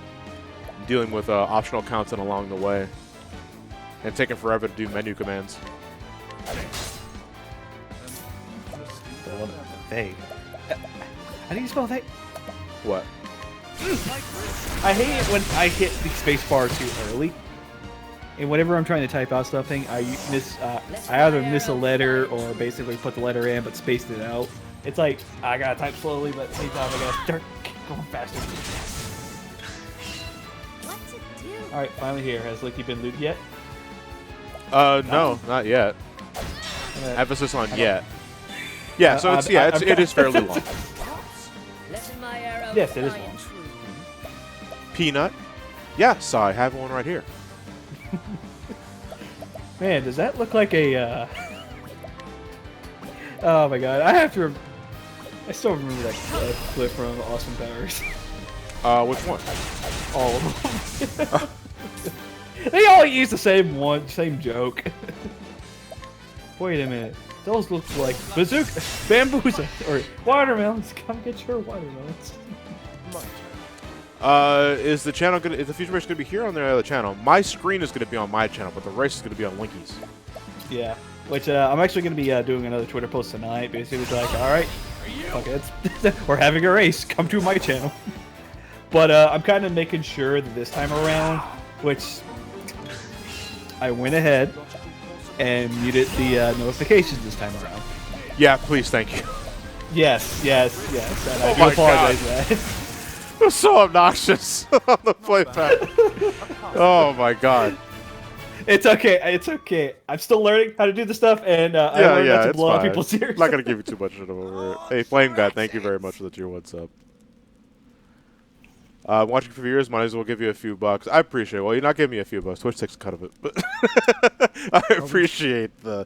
dealing with optional content along the way, and taking forever to do menu commands. They. How do you spell they? What? I hate it when I hit the space bar too early. And whenever I'm trying to type out something, I either miss a letter or basically put the letter in but spaced it out. It's like I gotta type slowly, but at the same time I gotta start going faster. What to do? All right, finally here. Has Licky been looted yet? No, not yet. Emphasis on yet. Yeah, so it's it is fairly long. Let my arrow Yes, it is fly long. true. Peanut? Yes, I have one right here. Man, does that look like a? Oh my god, I have to. I still remember that clip from Austin Powers. Which one? All of them. They all use the same joke. Wait a minute. Those look like bazooka, bamboozle, or watermelons. Come get your watermelons. Is the channel gonna? Is the future race gonna be here on the other channel? My screen is gonna be on my channel, but the race is gonna be on Linky's. Yeah. Which I'm actually going to be doing another Twitter post tonight. Basically, it's like, all right, fuckheads, we're having a race. Come to my channel. But I'm kind of making sure that this time around, which I went ahead and muted the notifications this time around. Yeah, please, thank you. Yes. And I Oh do my apologize for that. It was so obnoxious on the playpad. Oh my god. It's okay. It's okay. I'm still learning how to do the stuff, and I Yeah, learned yeah, not to it's blow up fine. people's ears. I'm not gonna give you too much shit over it. Hey, Flame God, thank you very much for the tier 1 sub. Watching for viewers, might as well give you a few bucks. I appreciate it. Well, you're not giving me a few bucks. Twitch takes a cut of it, but I appreciate the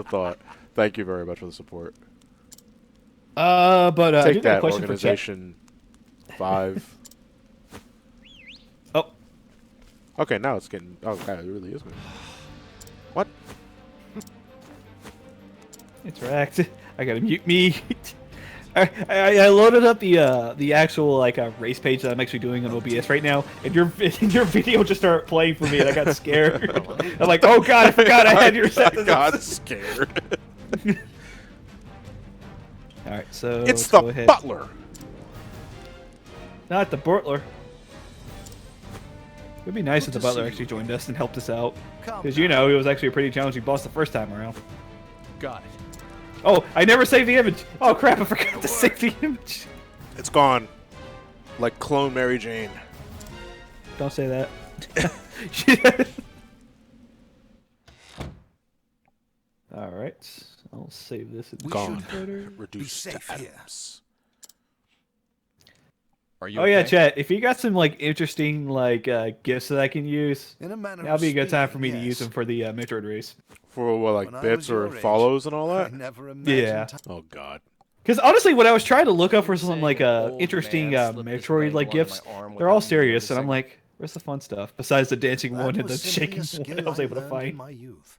thought. Thank you very much for the support. But I do Take got a that, question for chat. Organization 5. Oh, Okay, now it's getting. Oh, God, it really is good. What? interact. I gotta mute me. I loaded up the actual like race page that I'm actually doing on OBS right now, and your video just started playing for me, and I got scared. I'm like, oh god, I forgot I had your set. I got scared. All right, so It's let's go the ahead. butler. Not the butler. It'd be nice Good if the to butler see actually you. joined us and helped us out, Come because you now. know he was actually a pretty challenging boss the first time around. Got it. Oh, I never saved the image. Oh crap, I forgot to save the image. It's gone. Like clone Mary Jane. Don't say that. All right, I'll save this. In the Gone. folder. Reduced to safe here. atoms. Are you Oh yeah, okay? chat. If you got some like interesting like gifts that I can use, In a manner that'll of be a good time for speaking, me to use yes. them for the Metroid race. For what, like When I bits was or your age, follows and all I that? never imagined Yeah. Oh God. Because honestly, when I was trying to look up for some Saying like an old interesting man slipped his Metroid like mangle onto gifts, my arm they're all without me serious, and I'm noticing. like, where's the fun stuff besides the dancing That one and the was simply shaking a one skill I was able to learned in find. my youth.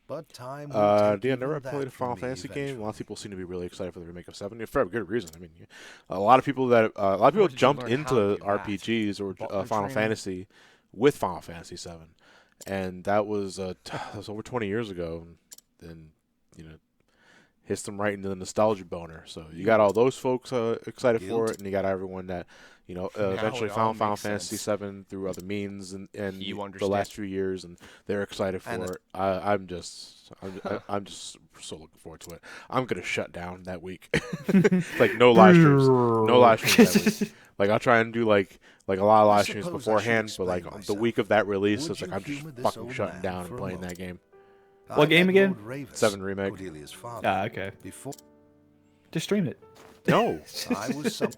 But time will take Yeah, even never that played a from Final me Fantasy game. A lot of eventually. people seem to be really excited for the remake of 7 for good reason. I mean, a lot of people that a lot of people did you jumped learn how into to do that? RPGs or Butler Final training? Fantasy with Final Fantasy 7, and that was that was over 20 years ago. And you know, hits them right into the nostalgia boner. So you got all those folks excited for Guilt. it, and you got everyone that eventually it all found Final makes Fantasy sense. 7 through other means and You the understand. last few years, and they're excited for And it. I'm just so looking forward to it. I'm gonna shut down that week, like no live streams, no live streams that week. Like I'll try and do like a lot of I live streams suppose I should beforehand, but like explain the myself. week of that release, Would it's like you I'm just humor this fucking old shutting man down and for a playing moment? that game. What game met again? Lord Ravis, 7 remake. Cordelia's father, Ah, okay. Before Just stream it. No, I was some,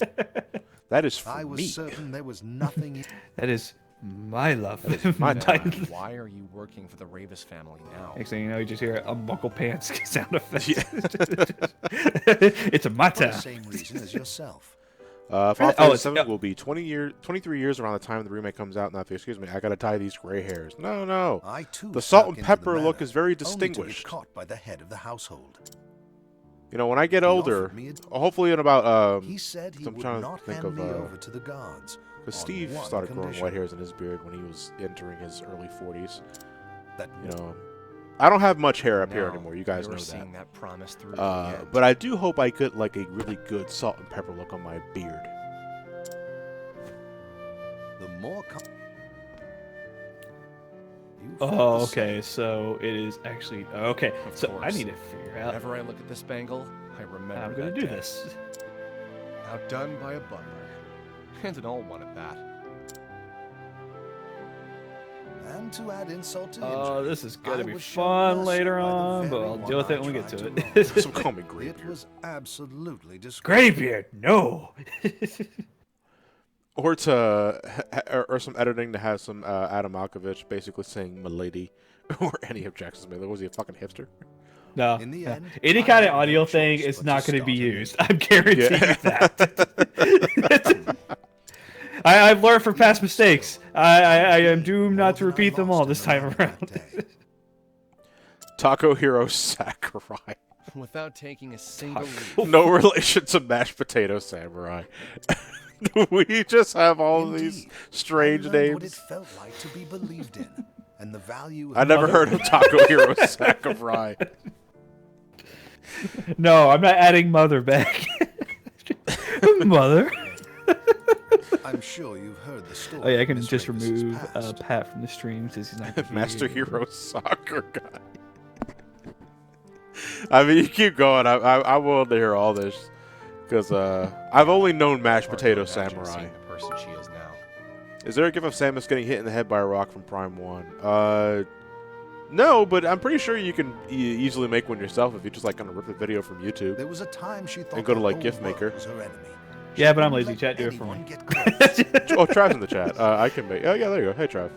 that is for I was me. certain there was nothing. That is my love. my Then why are you working for the Ravis family now? Next thing you know, you just hear a buckle pants sound effect. Yeah. It's a For the mata. same reason as yourself. Final Oh, Fantasy it's- 7 will be 23 years around the time the remake comes out. Now, excuse me, I gotta dye these gray hairs. No. I too The salt snuck and into pepper the look manor, is very only to be distinguished. caught by the head of the household. You know, when I get He older, offered me hopefully in about He said he I'm would trying to not think hand of me over to the guards. because on Steve one started growing condition. white hairs in his beard when he was entering his early 40s. That You know, I don't have much hair up here Now, anymore. You guys you're know seeing that. that promise through to the end. But I do hope I get like a really good salt and pepper look on my beard. the more. You Oh, felt the okay. So it is actually okay. Of So I course. need to figure out Whenever I look at this bangle, I remember how I'm gonna that do day. this. Outdone by a butler. And an old one at that. And to add insult to Oh, injury, this is gonna I be was shown fun mercy later by the on, but very I'll one deal with I it when we get tried to wrong. it. So call me It Graybeard. was absolutely disgraceful. Graybeard, no. Or some editing to have some Adam Malkovich basically saying "milady" or any objections made. Was he a fucking hipster? No. In the no. end, Any I kind of had no audio choice thing but is to not going to start be anew. used. I'm guaranteeing Yeah. that. I've learned from past mistakes. I am doomed not to More than I repeat them all lost this in the time round that around. day. Taco Hero Sakurai. Without taking a single Taco. leaf. No relation to mashed potato samurai. We just have all these Indeed, strange I learned what it names. felt like to be believed in, and the value of I never Mother. heard of Taco Hero Sakurai. No, I'm not adding mother back. Mother. I'm sure you've heard the story. Oh yeah, I of can Miss just Ravis's remove past. Pat from the stream since he's not gonna be Master here. Hero Soccer Guy. I mean, you keep going. I willing to hear all this because I've only known mashed Hard to potato imagine samurai. seeing the person she is now. Is there a gif of Samus getting hit in the head by a rock from Prime 1? No, but I'm pretty sure you can easily make one yourself if you just like kind of rip the video from YouTube. There was a time she thought And go to, the like, whole GIF world Maker. was her enemy. Yeah, but I'm She lazy. wouldn't Chat, let do it for anyone me. get close. Oh, Trav's in the chat. I can make. Oh yeah, there you go. Hey, Trav.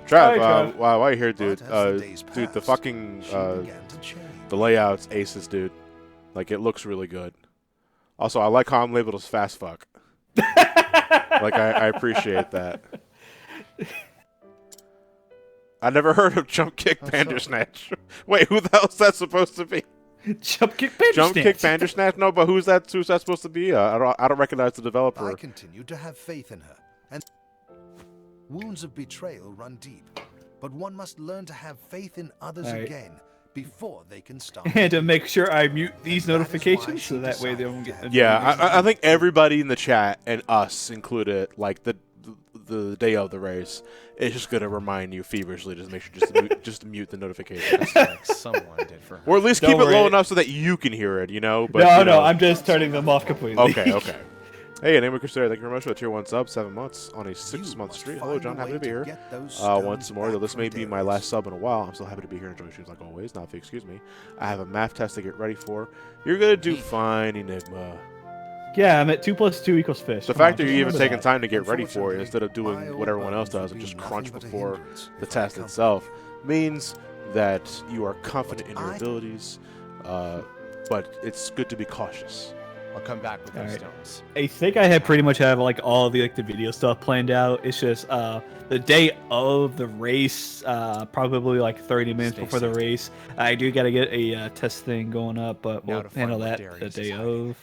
Trav, Hi, Trav. while you're here, dude. But as the days Dude, the passed, fucking she began to change. the layout's aces, dude. Like it looks really good. Also, I like how I'm labeled as fast fuck. Like I appreciate that. I never heard of jump kick bandersnatch. Wait, who the hell is that supposed to be? Jump kick bandersnatch. Jump kick bandersnatch? No, but who's that supposed to be? I don't recognize the developer. I continued to have faith in her, and wounds of betrayal run deep. But one must learn to have faith in others All right. again before they can start. And to make sure I mute these And that is why notifications she so that way they decided don't get. that- Yeah, I think everybody in the chat and us included, like the day of the race, is just gonna remind you feverishly to make sure just mute the notifications, Like someone did for her. or at least Don't keep it low worry. enough so that you can hear it. You know. But No, you know, I'm just turning them off completely. Okay. Hey, name of Crusader, thank you very much for the tier 1 sub, 7 months on a You 6-month must streak. Hello, find John, a happy way to be here. get those Once stones more, though back this from may be my Darius. last sub in a while, I'm still happy to be here and enjoy streams like always. Not if you excuse me. I have a math test to get ready for. You're gonna do fine, Enigma. Yeah, I'm at 2 + 2 = fish. The Come on, fact that just you're even remember taking that. time to get ready for it Unfortunately, instead of my doing old what everyone else buttons does and would just be crunch nothing but a before hindrance the if I test come. itself means that you are confident in your I- abilities, but it's good to be cautious. I'll come back with those Alright. stones. I think I had pretty much have like all the video stuff planned out. It's just the day of the race, probably like 30 minutes Stay before the safe. race. I do got to get a test thing going up, but Now we'll to find handle what that the Darius day is hiding. of.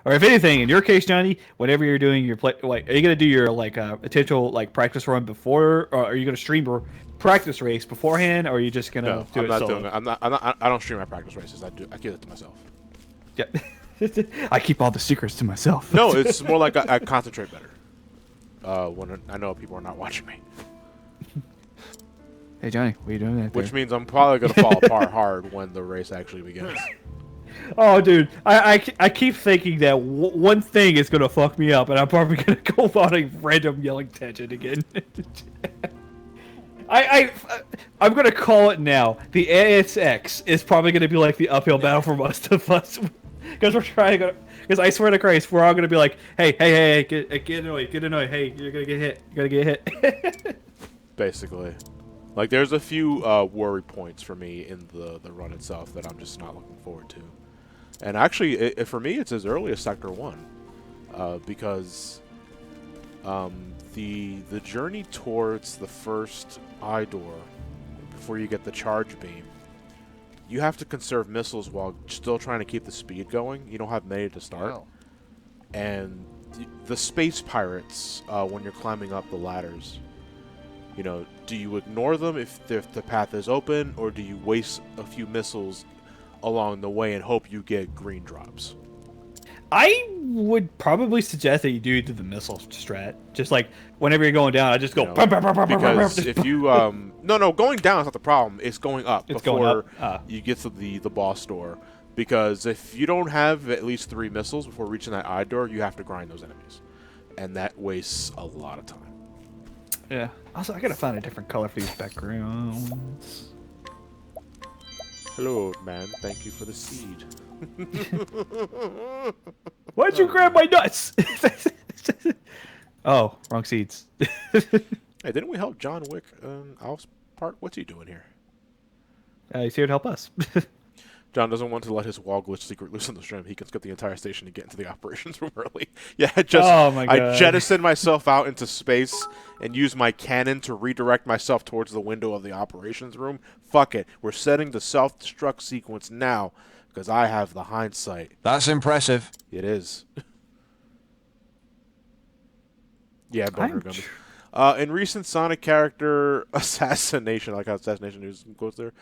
Or if anything, in your case, Johnny, whenever you're doing your play, like, are you gonna do your like potential like practice run before, or are you gonna stream your practice race beforehand, or are you just gonna No, do I'm it not solo? doing it. I don't stream my practice races. I keep it to myself. Yeah. I keep all the secrets to myself. No, it's more like I concentrate better when I know people are not watching me. Hey Johnny, what are you doing out there? Which means I'm probably going to fall apart hard when the race actually begins. Oh, dude, I keep thinking that one thing is gonna fuck me up, and I'm probably gonna go on a random yelling tangent again. I'm gonna call it now. The ASX is probably gonna be like the uphill battle for most of us, because we're trying to go. Because I swear to Christ, we're all gonna be like, hey, get annoyed, hey, you're gonna get hit, Basically. Like, there's a few worry points for me in the run itself that I'm just not looking forward to. And actually, for me, it's as early as Sector 1. Because the journey towards the first eye door, before you get the charge beam, you have to conserve missiles while still trying to keep the speed going. You don't have many to start. Wow. And the space pirates, when you're climbing up the ladders, you know, do you ignore them if the path is open, or do you waste a few missiles along the way and hope you get green drops? I would probably suggest that you do the missile strat. Just like whenever you're going down, I just go. You know, because if you no, going down is not the problem. It's going up It's before going up. you get to the boss door. Because if you don't have at least 3 missiles before reaching that eye door, you have to grind those enemies, and that wastes a lot of time. Yeah. Also, I gotta find a different color for these backgrounds. Hello, old man. Thank you for the seed. Why'd you grab my nuts? Oh, wrong seeds. Hey, didn't we help John Wick Alf's part? What's he doing here? He's here to help us. John doesn't want to let his wall glitch secret loose on the stream. He can skip the entire station to get into the operations room early. Yeah, Oh my I God. jettisoned myself out into space and used my cannon to redirect myself towards the window of the operations room. Fuck it. We're setting the self-destruct sequence now because I have the hindsight. That's impressive. It is. Yeah, boner I'm gummy. In recent Sonic character assassination, I like how assassination news goes there,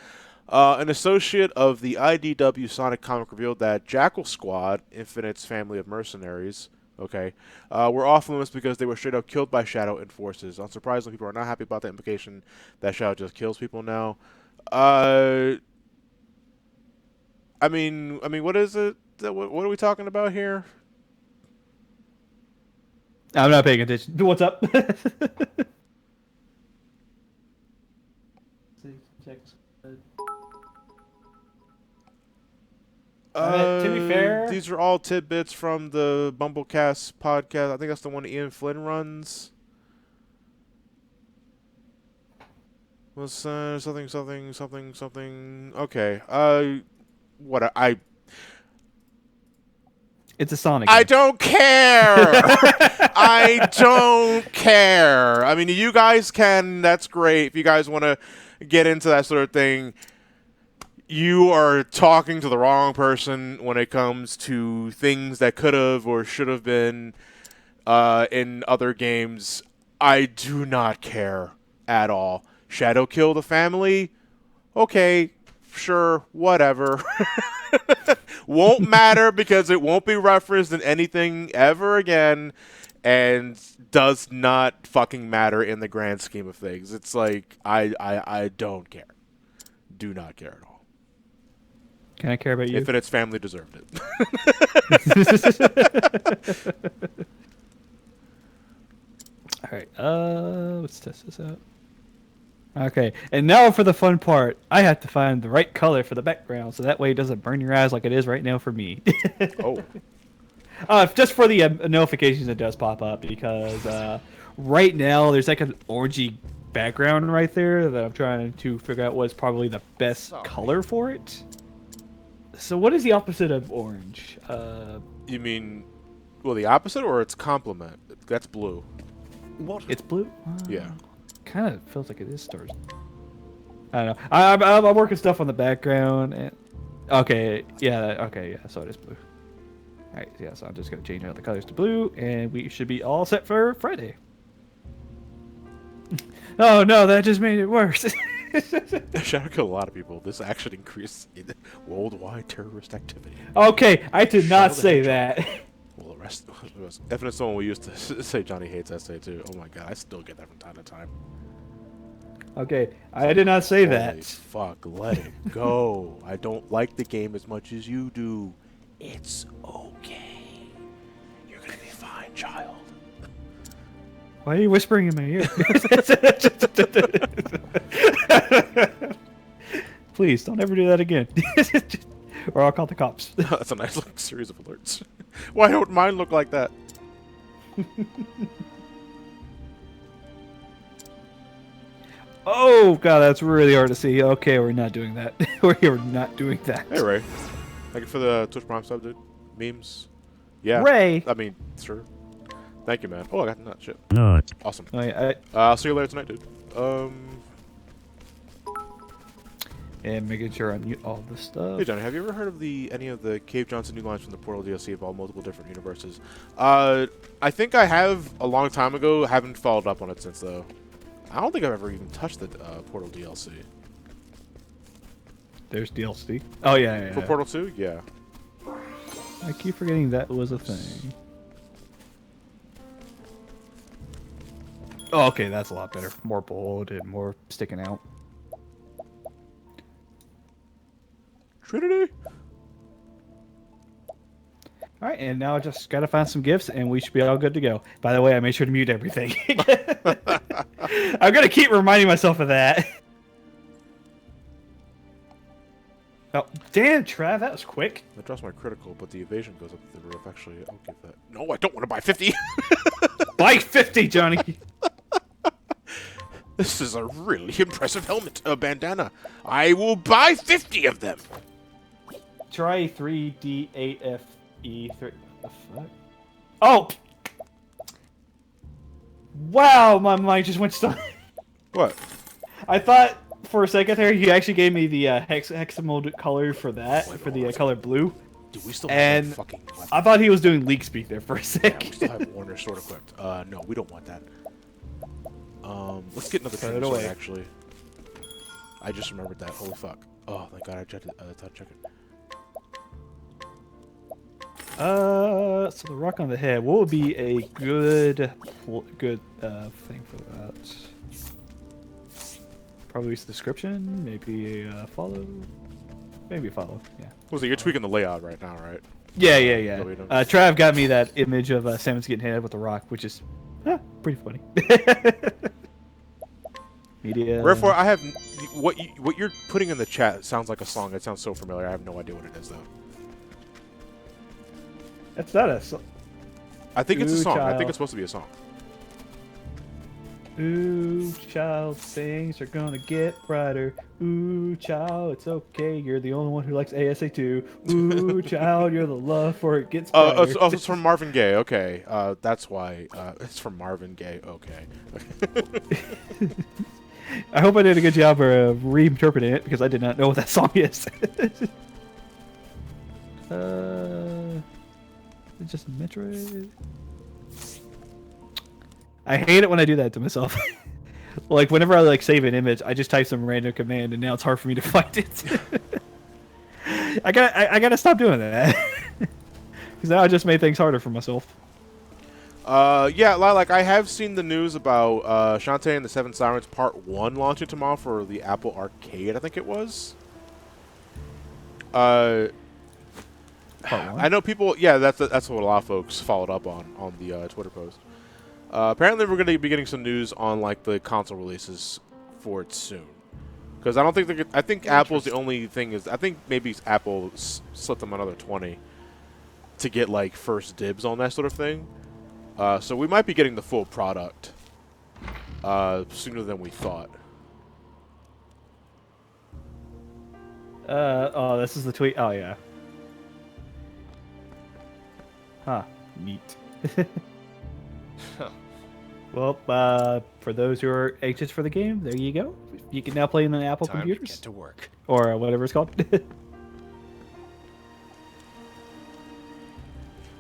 an associate of the IDW Sonic comic revealed that Jackal Squad, Infinite's family of mercenaries, were off limits because they were straight up killed by Shadow Enforcers. Unsurprisingly, people are not happy about the implication that Shadow just kills people now. I mean, what is it? What are we talking about here? I'm not paying attention. What's up? To be fair, These are all tidbits from the Bumblecast podcast. I think that's the one Ian Flynn runs. Was something. Okay. What it's a Sonic. I game. don't care. I don't care. I mean, you guys can. That's great. If you guys want to get into that sort of thing, you are talking to the wrong person when it comes to things that could have or should have been in other games. I do not care at all. Shadow kill the family? Okay, sure, whatever. Won't matter because it won't be referenced in anything ever again, and does not fucking matter in the grand scheme of things. It's like, I don't care. Do not care at all. Can I care about you? If its family deserved it. All right, let's test this out. Okay, and now for the fun part. I have to find the right color for the background, so that way it doesn't burn your eyes like it is right now for me. Oh. Just for the notifications that does pop up, because right now there's like an orangey background right there that I'm trying to figure out what's probably the best color for it. So what is the opposite of orange? You mean, well, the opposite or its complement? That's blue. What? It's blue? Yeah. Kind of feels like it is stars. I don't know. I'm working stuff on the background. And... Okay, yeah, so it is blue. Alright, yeah, so I'm just going to change out the colors to blue, and we should be all set for Friday. Oh no, that just made it worse. Shadow killed a lot of people. This actually increased in worldwide terrorist activity. Okay, I did not Shadow the say Hedgehog. that. Well, the rest if it's someone we used to say Johnny hates essay too. Oh my god, I still get that from time to time. Okay, I did not say Holy that. fuck, let it go. I don't like the game as much as you do. It's okay. You're gonna be fine, child. Why are you whispering in my ear? Please, don't ever do that again. Or I'll call the cops. That's a nice like, series of alerts. Why don't mine look like that? Oh god, that's really hard to see. Okay, we're not doing that. We're not doing that. Hey Ray. Thank you for the Twitch Prime sub, dude. Memes. Yeah. Ray. I mean, sure. Thank you, man. Oh, I got that shit. No. Awesome. Oh, yeah, I'll see you later tonight, dude. and making sure I mute all this stuff. Hey Johnny, have you ever heard of any of the Cave Johnson new lines from the Portal DLC of all multiple different universes? I think I have a long time ago. Haven't followed up on it since though. I don't think I've ever even touched the Portal DLC. There's DLC. Oh yeah. For Portal 2, yeah. I keep forgetting that was a thing. Oh, okay, that's a lot better. More bold and more sticking out. Trinity. All right, and now I just gotta find some gifts, and we should be all good to go. By the way, I made sure to mute everything. I'm gonna keep reminding myself of that. Oh, damn, Trav, that was quick. That drops my critical, but the evasion goes up the roof. Actually, I'll give that. No, I don't want to buy 50. Buy 50, Johnny. This is a really impressive helmet, bandana. I will buy 50 of them. Try 3D8FE3. What the fuck? Oh! Wow, my mind just went stuck. What? I thought for a second there you actually gave me the hexamal color for that, for the color blue. Do we still And have that fucking weapon? I thought he was doing leak speak there for a Yeah, second. we still have Warner's sword equipped. No, we don't want that. Let's get another Throw it training sword, away. actually. I just remembered that. Holy fuck. Oh, thank god I checked it. Check it. So the rock on the head. What would be a good thing for that? Probably its description. Maybe a follow. Maybe a follow. Yeah. Was it? You're tweaking the layout right now, right? Yeah. No, we don't. Trav got me that image of Samus getting hit with a rock, which is pretty funny. Media. Wherefore, I have what you're putting in the chat sounds like a song. It sounds so familiar. I have no idea what it is though. That's not a song. I think it's a Ooh, song. I think child. it's supposed to be a song. Ooh, child, things are gonna get brighter. Ooh, child, it's okay. You're the only one who likes ASA too. Ooh, child, you're the love for it gets brighter. It's from Marvin Gaye. Okay, that's why. It's from Marvin Gaye. Okay. I hope I did a good job of reinterpreting it because I did not know what that song is. It's just Metroid. I hate it when I do that to myself. Like whenever I like save an image, I just type some random command, and now it's hard for me to find it. I gotta stop doing that because now I just made things harder for myself. Yeah, like I have seen the news about Shantae and the Seven Sirens Part 1 launching tomorrow for the Apple Arcade, I think it was. Part 1? I know people, yeah, that's what a lot of folks followed up on the Twitter post. Apparently we're going to be getting some news on like the console releases for it soon. Because I don't think I think Apple's the only thing I think maybe Apple slipped them another 20 to get like first dibs on that sort of thing. So we might be getting the full product sooner than we thought. Oh, this is the tweet. Oh yeah. Huh. Neat. Well, for those who are anxious for the game, there you go. You can now play in the Apple Time to computers get to work. or whatever it's called.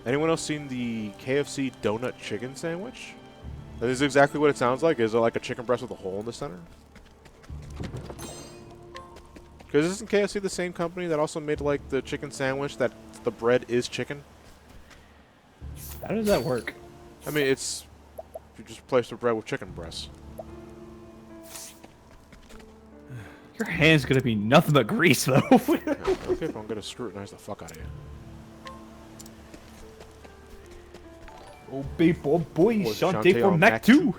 Anyone else seen the KFC donut chicken sandwich? This is exactly what it sounds like. Is it like a chicken breast with a hole in the center? Because isn't KFC the same company that also made like the chicken sandwich that the bread is chicken? How does that work? I mean, it's you just replace the bread with chicken breasts. Your hand's gonna be nothing but grease, though. Yeah, okay, if I'm gonna scrutinize the fuck out of you. Oh, babe, oh boy, Or Shantae Shantae from on Mac Mac 2.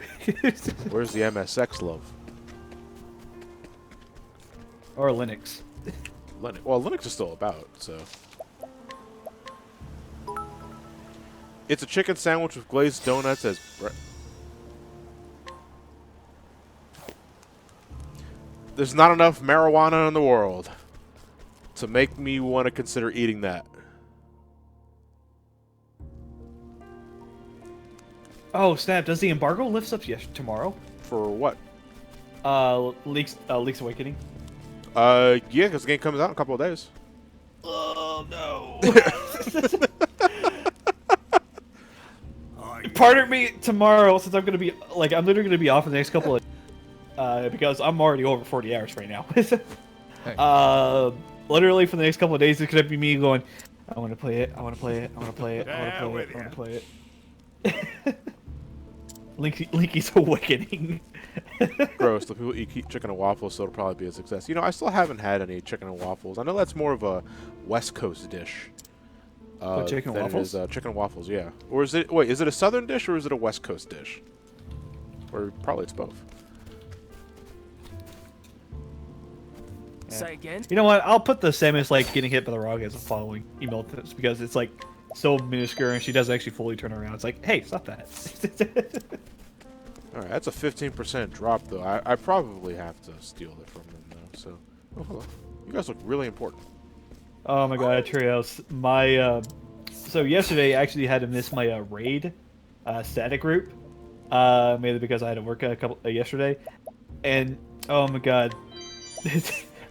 Where's the MSX love? Or Linux. Linux. Well, Linux is still about, so. It's a chicken sandwich with glazed donuts as bread. There's not enough marijuana in the world to make me want to consider eating that. Oh snap! Does the embargo lift up tomorrow? For what? Leaks Awakening. Yeah, because the game comes out in a couple of days. Oh no! Pardon me tomorrow, since I'm gonna be like I'm literally gonna be off for the next couple of because I'm already over 40 hours right now. Hey. Literally for the next couple of days, it's gonna be me going. I want to play it. I want to play it. I want to play it. I want to play it. I want to play it. Linky's Awakening. Gross. The people eat chicken and waffles, so it'll probably be a success. You know, I still haven't had any chicken and waffles. I know that's more of a West Coast dish. Chicken than waffles? It is, chicken and waffles, yeah. Or is it? Wait, is it a Southern dish or is it a West Coast dish? Or probably it's both. Say again? You know what? I'll put the same as like getting hit by the rock as a following email tips because it's like so minuscule and she doesn't actually fully turn around. It's like, hey, stop that. All right, that's a 15% drop, though. I probably have to steal it from them, though. So, oh, hello. You guys look really important. Oh my god, Trios. My so yesterday I actually had to miss my raid static group, mainly because I had to work a couple yesterday, and oh my god,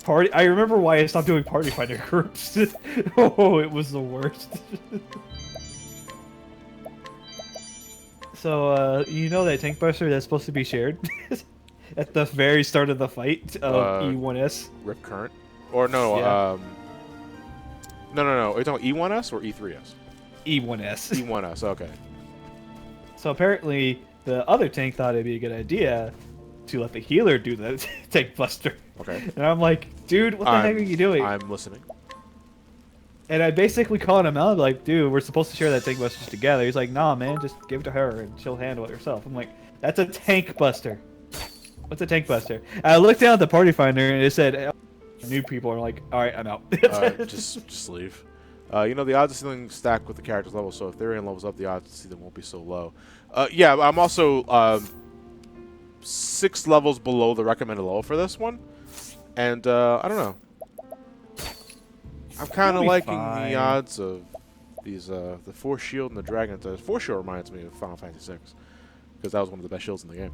party. I remember why I stopped doing party finder groups. Oh, it was the worst. So you know that tank buster that's supposed to be shared at the very start of the fight of E1S. Rip Current? Or no, Yeah. No. Are you talking E1S or E3S? E1S. E1S, okay. So apparently, the other tank thought it'd be a good idea to let the healer do the tank buster. Okay. And I'm like, dude, what the heck are you doing? I'm listening. And I basically called him out, like, dude, we're supposed to share that tank buster together. He's like, nah, man, just give it to her and she'll handle it herself. I'm like, that's a tank buster. What's a tank buster? And I looked down at the party finder and it said, new people are like, all right, I'm out. Just leave. You know, the odds of seeing stack with the character's level, so if Therian levels up, the odds to see them won't be so low. Yeah, I'm also 6 levels below the recommended level for this one. And, I don't know. I'm kind of liking the odds of these, the Force Shield and the Dragon. The Force Shield reminds me of Final Fantasy VI, because that was one of the best shields in the game.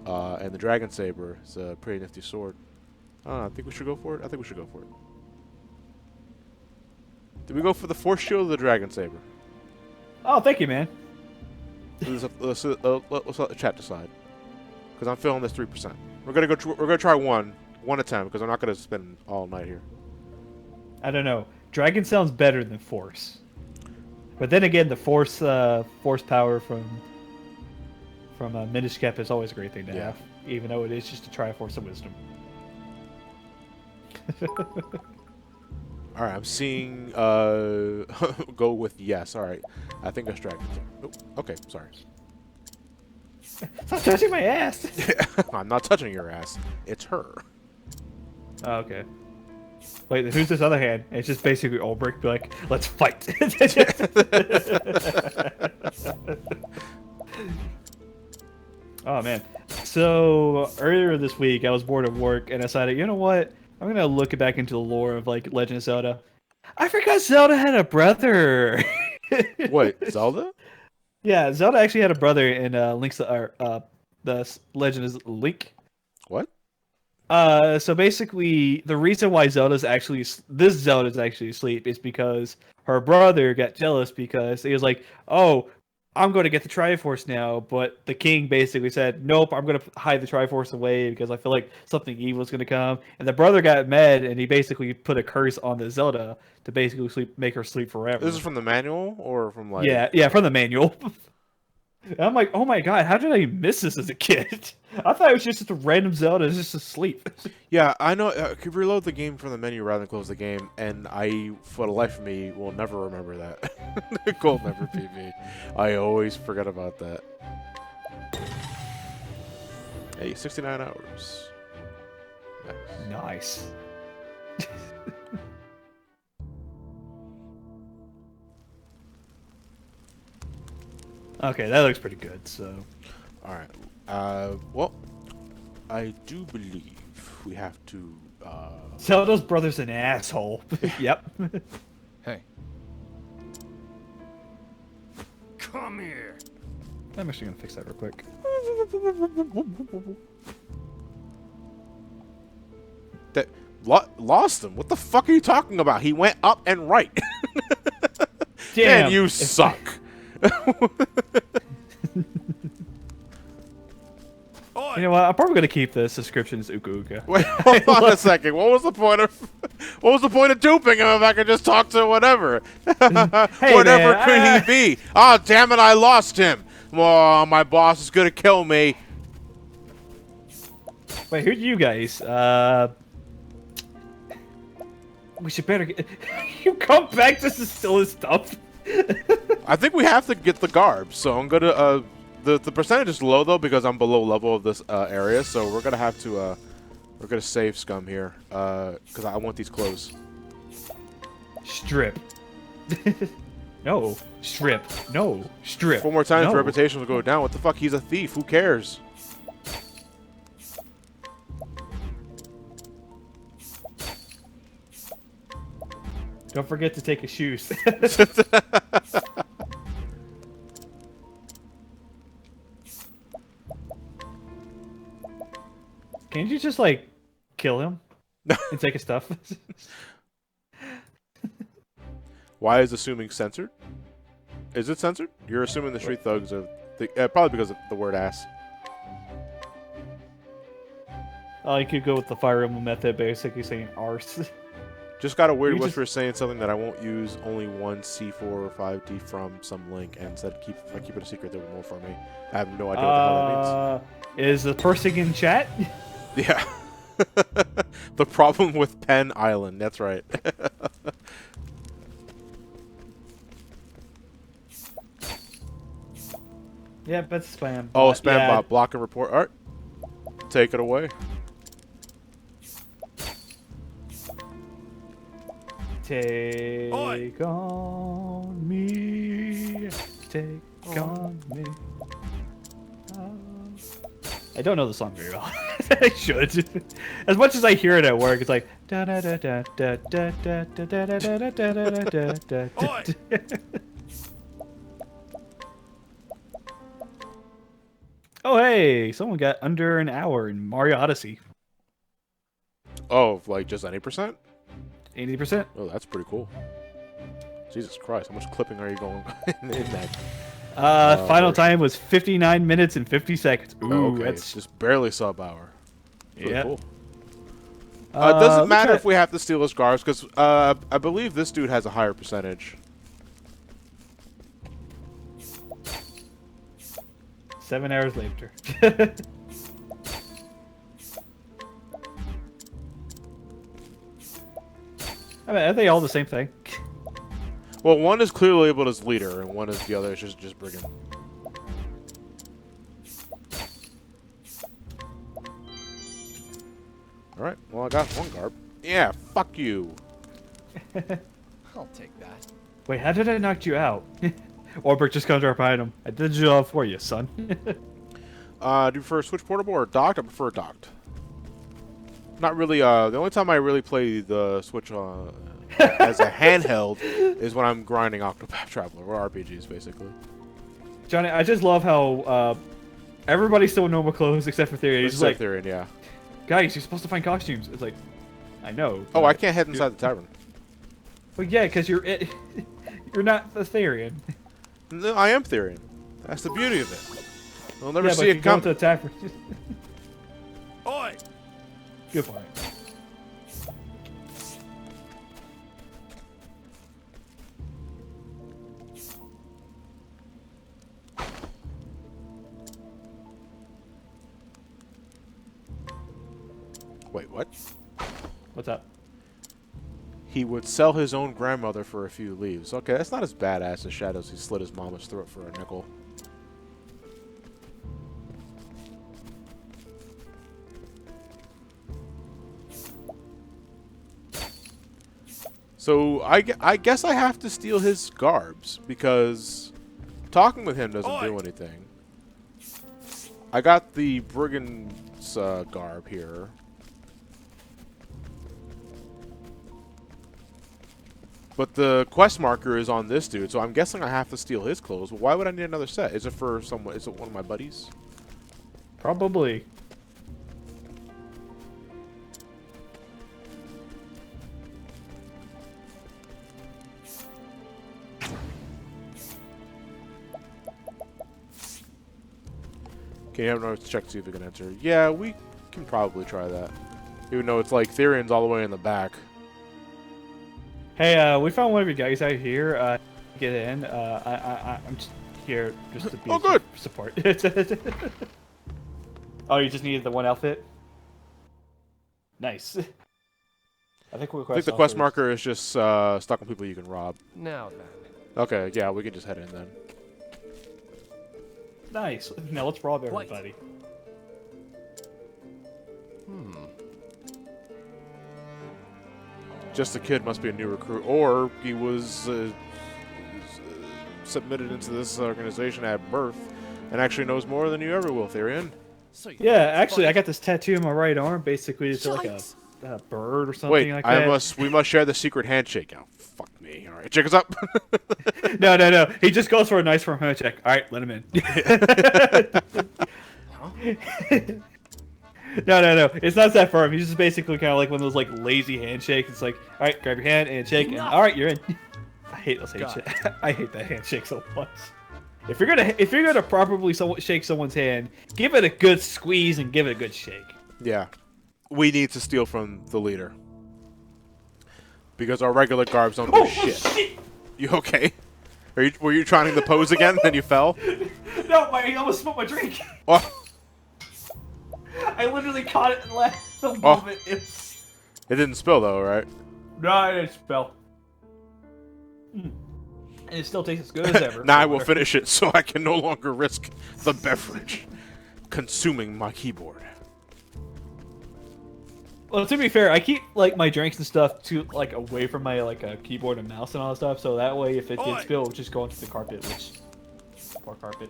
And the Dragon Saber is a pretty nifty sword. I think we should go for it. I think we should go for it. Did we go for the Force Shield or the Dragon Saber? Oh, thank you, man. Let's let the chat decide, because I'm feeling this 3%. We're gonna try one attempt, because I'm not gonna spend all night here. I don't know. Dragon sounds better than Force, but then again, the Force power from Minish Cap is always a great thing to have, even though it is just a Triforce of Wisdom. All right, I'm seeing go with yes. All right, I think that's Dragon. Oh, okay, sorry. Stop touching my ass. I'm not touching your ass. It's her. Oh, okay. Wait, who's this other hand? It's just basically Ulbrich be like, let's fight. Oh man. So earlier this week I was bored of work and I decided, you know what? I'm gonna look back into the lore of like Legend of Zelda. I forgot Zelda had a brother. Wait, Zelda? Yeah, Zelda actually had a brother in the Legend of Link. What? So basically, the reason why Zelda's actually asleep is because her brother got jealous because he was like, "Oh, I'm going to get the Triforce now," but the king basically said, "Nope, I'm going to hide the Triforce away because I feel like something evil is going to come." And the brother got mad, and he basically put a curse on the Zelda to basically make her sleep forever. This is from the manual or from like? Yeah, from the manual. And I'm like, oh my god, how did I miss this as a kid? I thought it was just a random Zelda just asleep. Yeah, I know. I could reload the game from the menu rather than close the game, and I, for the life of me, will never remember that. Gold never PV. I always forget about that. Hey, 69 hours. Nice. Okay, that looks pretty good, so... Alright. Well, I do believe we have to, Zelda's brother's an asshole. Yep. Hey. Come here. I'm actually gonna fix that real quick. That lost him. What the fuck are you talking about? He went up and right. Damn. Man, you suck. You know what? I'm probably gonna keep the subscription as Uka Uka. Wait, hold on a second. What was the point of duping him if I could just talk to whatever? Hey, whatever man, could he be? Oh, damn it! I lost him. Oh, my boss is gonna kill me. Wait, who are you guys? We should better get... You come back just to steal his stuff? I think we have to get the garb, so I'm gonna the percentage is low though because I'm below level of this area, so we're gonna have to we're gonna save scum here because I want these clothes. Strip. No, strip. No, strip. 4 more times, no. reputation will go down. What the fuck? He's a thief. Who cares? Don't forget to take his shoes. Can't you just like kill him and take his stuff? Why is assuming censored? Is it censored? You're assuming the street thugs are probably because of the word ass. Oh, you could go with the Fire Emblem method, basically saying arse. Just got a weird whisper saying something that I won't use only one C4 or 5D from some link, and said if I keep it a secret, there will be more for me. I have no idea what the hell that means. Is the person in chat? Yeah. The problem with Penn Island. That's right. Yeah, that's spam. Oh, spam bot. Block and report. All right. Take it away. Take on me. Take on me. I don't know the song very well. I should. As much as I hear it at work, it's like da da da da da da da da da da da da da da da. Oh hey, someone got under an hour in Mario Odyssey. Oh, like just any percent? 80%. Oh, that's pretty cool. Jesus Christ, how much clipping are you going in that? Final time was 59 minutes and 50 seconds. Ooh, Oh, okay, that's it's just barely sub-hour. Really yeah. cool. It doesn't matter try- if we have to steal his guards, because I believe this dude has a higher percentage. 7 hours later. I mean, are they all the same thing? Well, one is clearly labeled as leader, and one is the other is just brigand. Alright, well I got one garb. Yeah, fuck you. I'll take that. Wait, how did I knock you out? Orbrick just comes right behind him. I did the job for you, son. Do you prefer switch portable or docked? I prefer docked. Not really, the only time I really play the Switch as a handheld is when I'm grinding Octopath Traveler, or RPGs, basically. Johnny, I just love how everybody's still in normal clothes except for Theory. He's just like, Theory, yeah. guys, you're supposed to find costumes. It's like, I know. Oh, I can't head inside the tavern. Well, yeah, because you're not the Therian. No, I am Therian. That's the beauty of it. We'll never Yeah, see but it you go come. to the tavern. Oi! Good point. Wait, what? What's up? He would sell his own grandmother for a few leaves. Okay, that's not as badass as Shadows. He slit his mama's throat for a nickel. So I guess I have to steal his garbs because talking with him doesn't do anything. I got the brigand's garb here. But the quest marker is on this dude, so I'm guessing I have to steal his clothes. Why would I need another set? Is it for someone? Is it one of my buddies? Probably. Okay, you have no check to see if we can enter. Yeah, we can probably try that. Even though it's like Therian's all the way in the back. Hey, we found one of your guys out here. Get in. I'm just here just to be Oh, good. support. Oh, you just needed the one outfit? Nice. I think the quest marker is just stuck on people you can rob. Now then. Okay, yeah, we can just head in then. Nice. Now let's rob everybody. Just the kid must be a new recruit, or he was submitted into this organization at birth and actually knows more than you ever will, Therian. So you Yeah, actually, I got this tattoo on my right arm. Basically, it's like a bird or something Wait, like that. we must share the secret handshake. Oh, fuck me. All right, check us up. No. He just goes for a nice firm handshake. All right, let him in. No. It's not that firm. He's just basically kind of like one of those like lazy handshakes. It's like, all right, grab your hand and shake, and all right, you're in. I hate those handshakes. I hate that handshake so much. If you're gonna properly shake someone's hand, give it a good squeeze and give it a good shake. Yeah, we need to steal from the leader because our regular garbs don't do shit. You okay? Were you trying to pose again? Then you fell. No, I almost spilled my drink. Oh. I literally caught it and left the moment. It didn't spill though, right? No, it didn't spill. And it still tastes as good as ever. Now I will finish it so I can no longer risk the beverage consuming my keyboard. Well, to be fair, I keep like my drinks and stuff to like away from my like keyboard and mouse and all that stuff, so that way if it did spill, it would just go onto the carpet, which poor carpet.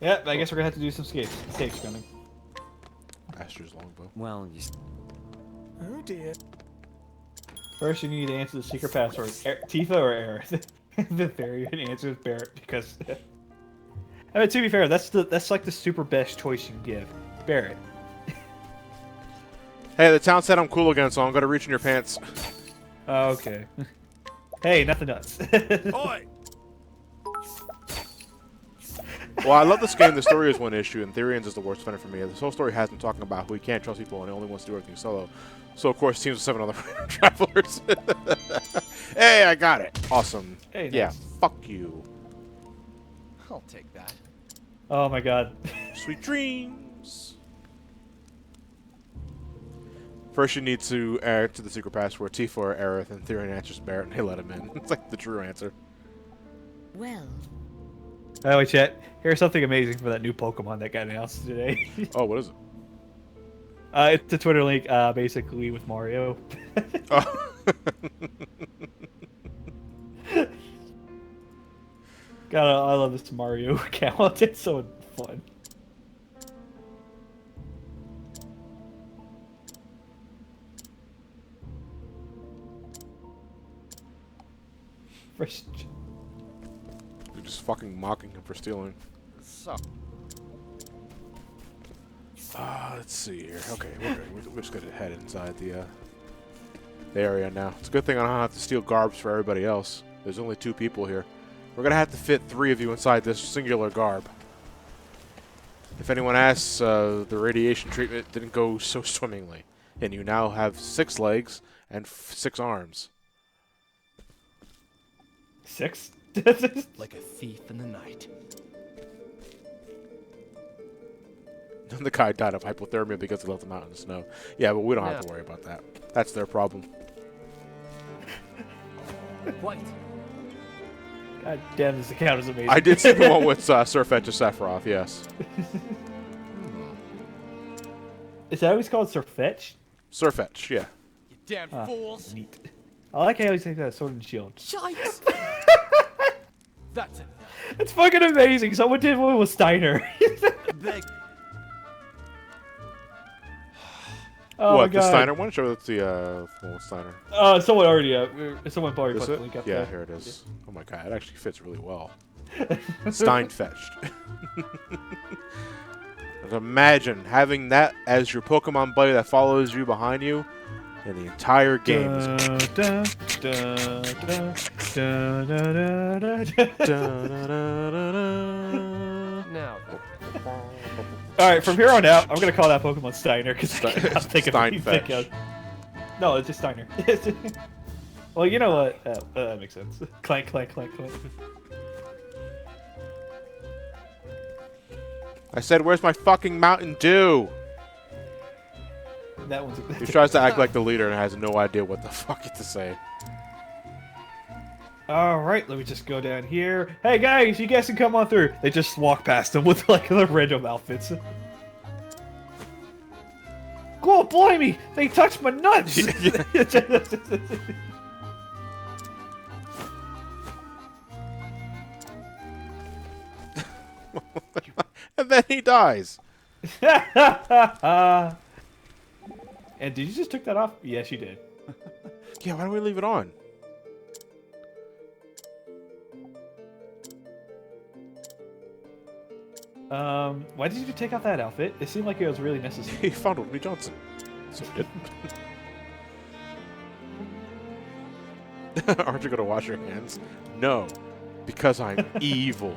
Yeah, I guess we're gonna have to do some safe gunning. Asher's longbow. Well, you... Oh dear. First, you need to answer the secret password: Tifa or Aerith. The variant answer is Barrett because. I mean, to be fair, that's like the super best choice you can give. Barrett. Hey, the town said I'm cool again, so I'm gonna reach in your pants. Okay. Hey, nothing nuts. Oi! Well, I love this game. The story is one issue, and Therians is the worst offender for me. This whole story has been talking about who he can't trust people and he only wants to do everything solo. So, of course, teams of 7 other travelers. Hey, I got it. Awesome. Hey, nice. Yeah, fuck you. I'll take that. Oh my god. Sweet dreams. First, you need to add to the secret password Tifa or Aerith, and Therian answers Barrett, and they let him in. It's like the true answer. Well, By the way, chat, here's something amazing for that new Pokemon that got announced today. Oh, what is it? It's a Twitter link, basically with Mario. Oh. God, I love this Mario account. It's so fun. First. You're just fucking mocking him for stealing. So, Let's see here. Okay, we're good. We're just gonna head inside the area now. It's a good thing I don't have to steal garbs for everybody else. There's only 2 people here. We're gonna have to fit 3 of you inside this singular garb. If anyone asks, the radiation treatment didn't go so swimmingly, and you now have 6 legs and 6 arms. 6? like a thief in the night. The guy died of hypothermia because he left him out in the snow. Yeah, but we don't have Yeah. to worry about that. That's their problem. What? God damn, this account is amazing. I did see the one with Surfetch of Sephiroth, yes. Is that what he's called, Surfetch? Surfetch, yeah. You damn Ah, fools! neat. I like how he's like that sword and shield. Shite! That's it. It's fucking amazing. Someone did one with Steiner. Beg. Oh What, my the god. Steiner one? Show us the one with Steiner. Someone already, someone probably Is put the it? link up Yeah, there. here it is. Oh my god, it actually fits really well. Steinfetched. Imagine having that as your Pokemon buddy that follows you behind you, and the entire game is. Now then. Alright, from here on out, I'm gonna call that Pokemon Steiner because I cannot think of anything Steinfetch. else. No, it's just Steiner. Well, you know what? That makes sense. Clank, clank, clank, clank. I said, where's my fucking Mountain Dew? That one's. He tries to act like the leader and has no idea what the fuck to say. Alright, let me just go down here. Hey guys, you guys can come on through. They just walk past them with like the random outfits. Oh, blimey! They touched my nuts! And then he dies. And did you just took that off? Yes, you did. Yeah, why don't we leave it on? Why did you take off that outfit? It seemed like it was really necessary. He fondled me Johnson. So he did. Aren't you gonna wash your hands? No, because I'm evil.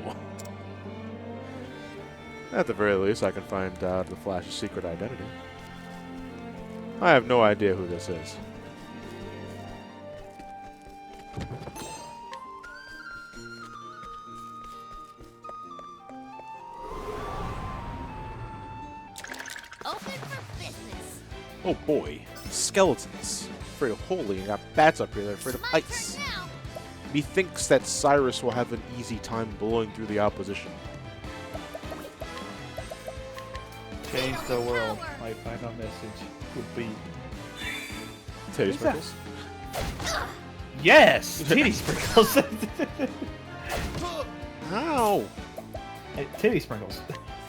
At the very least, I can find out the Flash's secret identity. I have no idea who this is. open for business. Oh boy, skeletons. Afraid of holy, and got bats up here that are afraid of My ice. turn now. Methinks that Cyrus will have an easy time blowing through the opposition. Change the world. My final message would be. Titty Who's that? sprinkles. Yes! Titty sprinkles! Ow! Hey, titty sprinkles.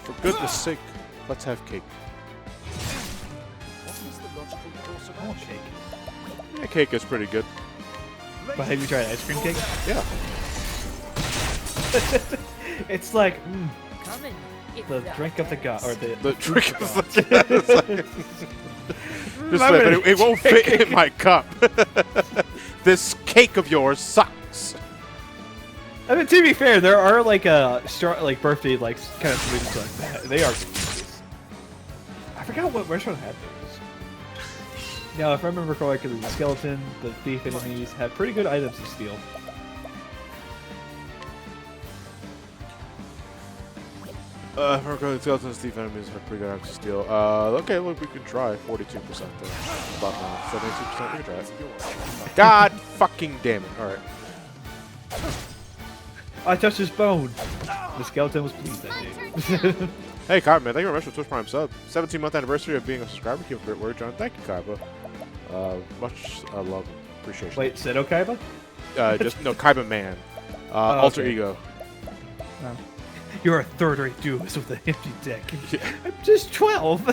For goodness sake, let's have cake. What is the logical course of I want action? cake. Yeah, cake is pretty good. But have you tried ice cream cake? Yeah. It's like, Coming. If the thou drink of the god, or the The drink of god. the It's like- Just I'm wait, but gonna it won't drink fit in my cup. This cake of yours sucks. I mean, to be fair, there are like like birthday like kind of sweets like that. They are delicious. I forgot what restaurant had those. Now, if I remember correctly, the skeleton, the thief enemies have pretty good items to steal. Remember, skeletons, thief enemies have pretty good access to steel. Okay, look, we can try 42% then. About 72%. We can try it. God fucking damn it! All right. I touched his bone. The skeleton was pleased that day. Hey, Kaiba, man, thank you very much for Twitch Prime sub. 17-month anniversary of being a subscriber. Keep up the great work, John. Thank you, Kaiba. Much love, appreciation. Wait, Seto Kaiba? Just no, Kaiba man. Alter okay. ego. No. You're a third-rate duelist with an empty deck. Yeah. I'm just 12.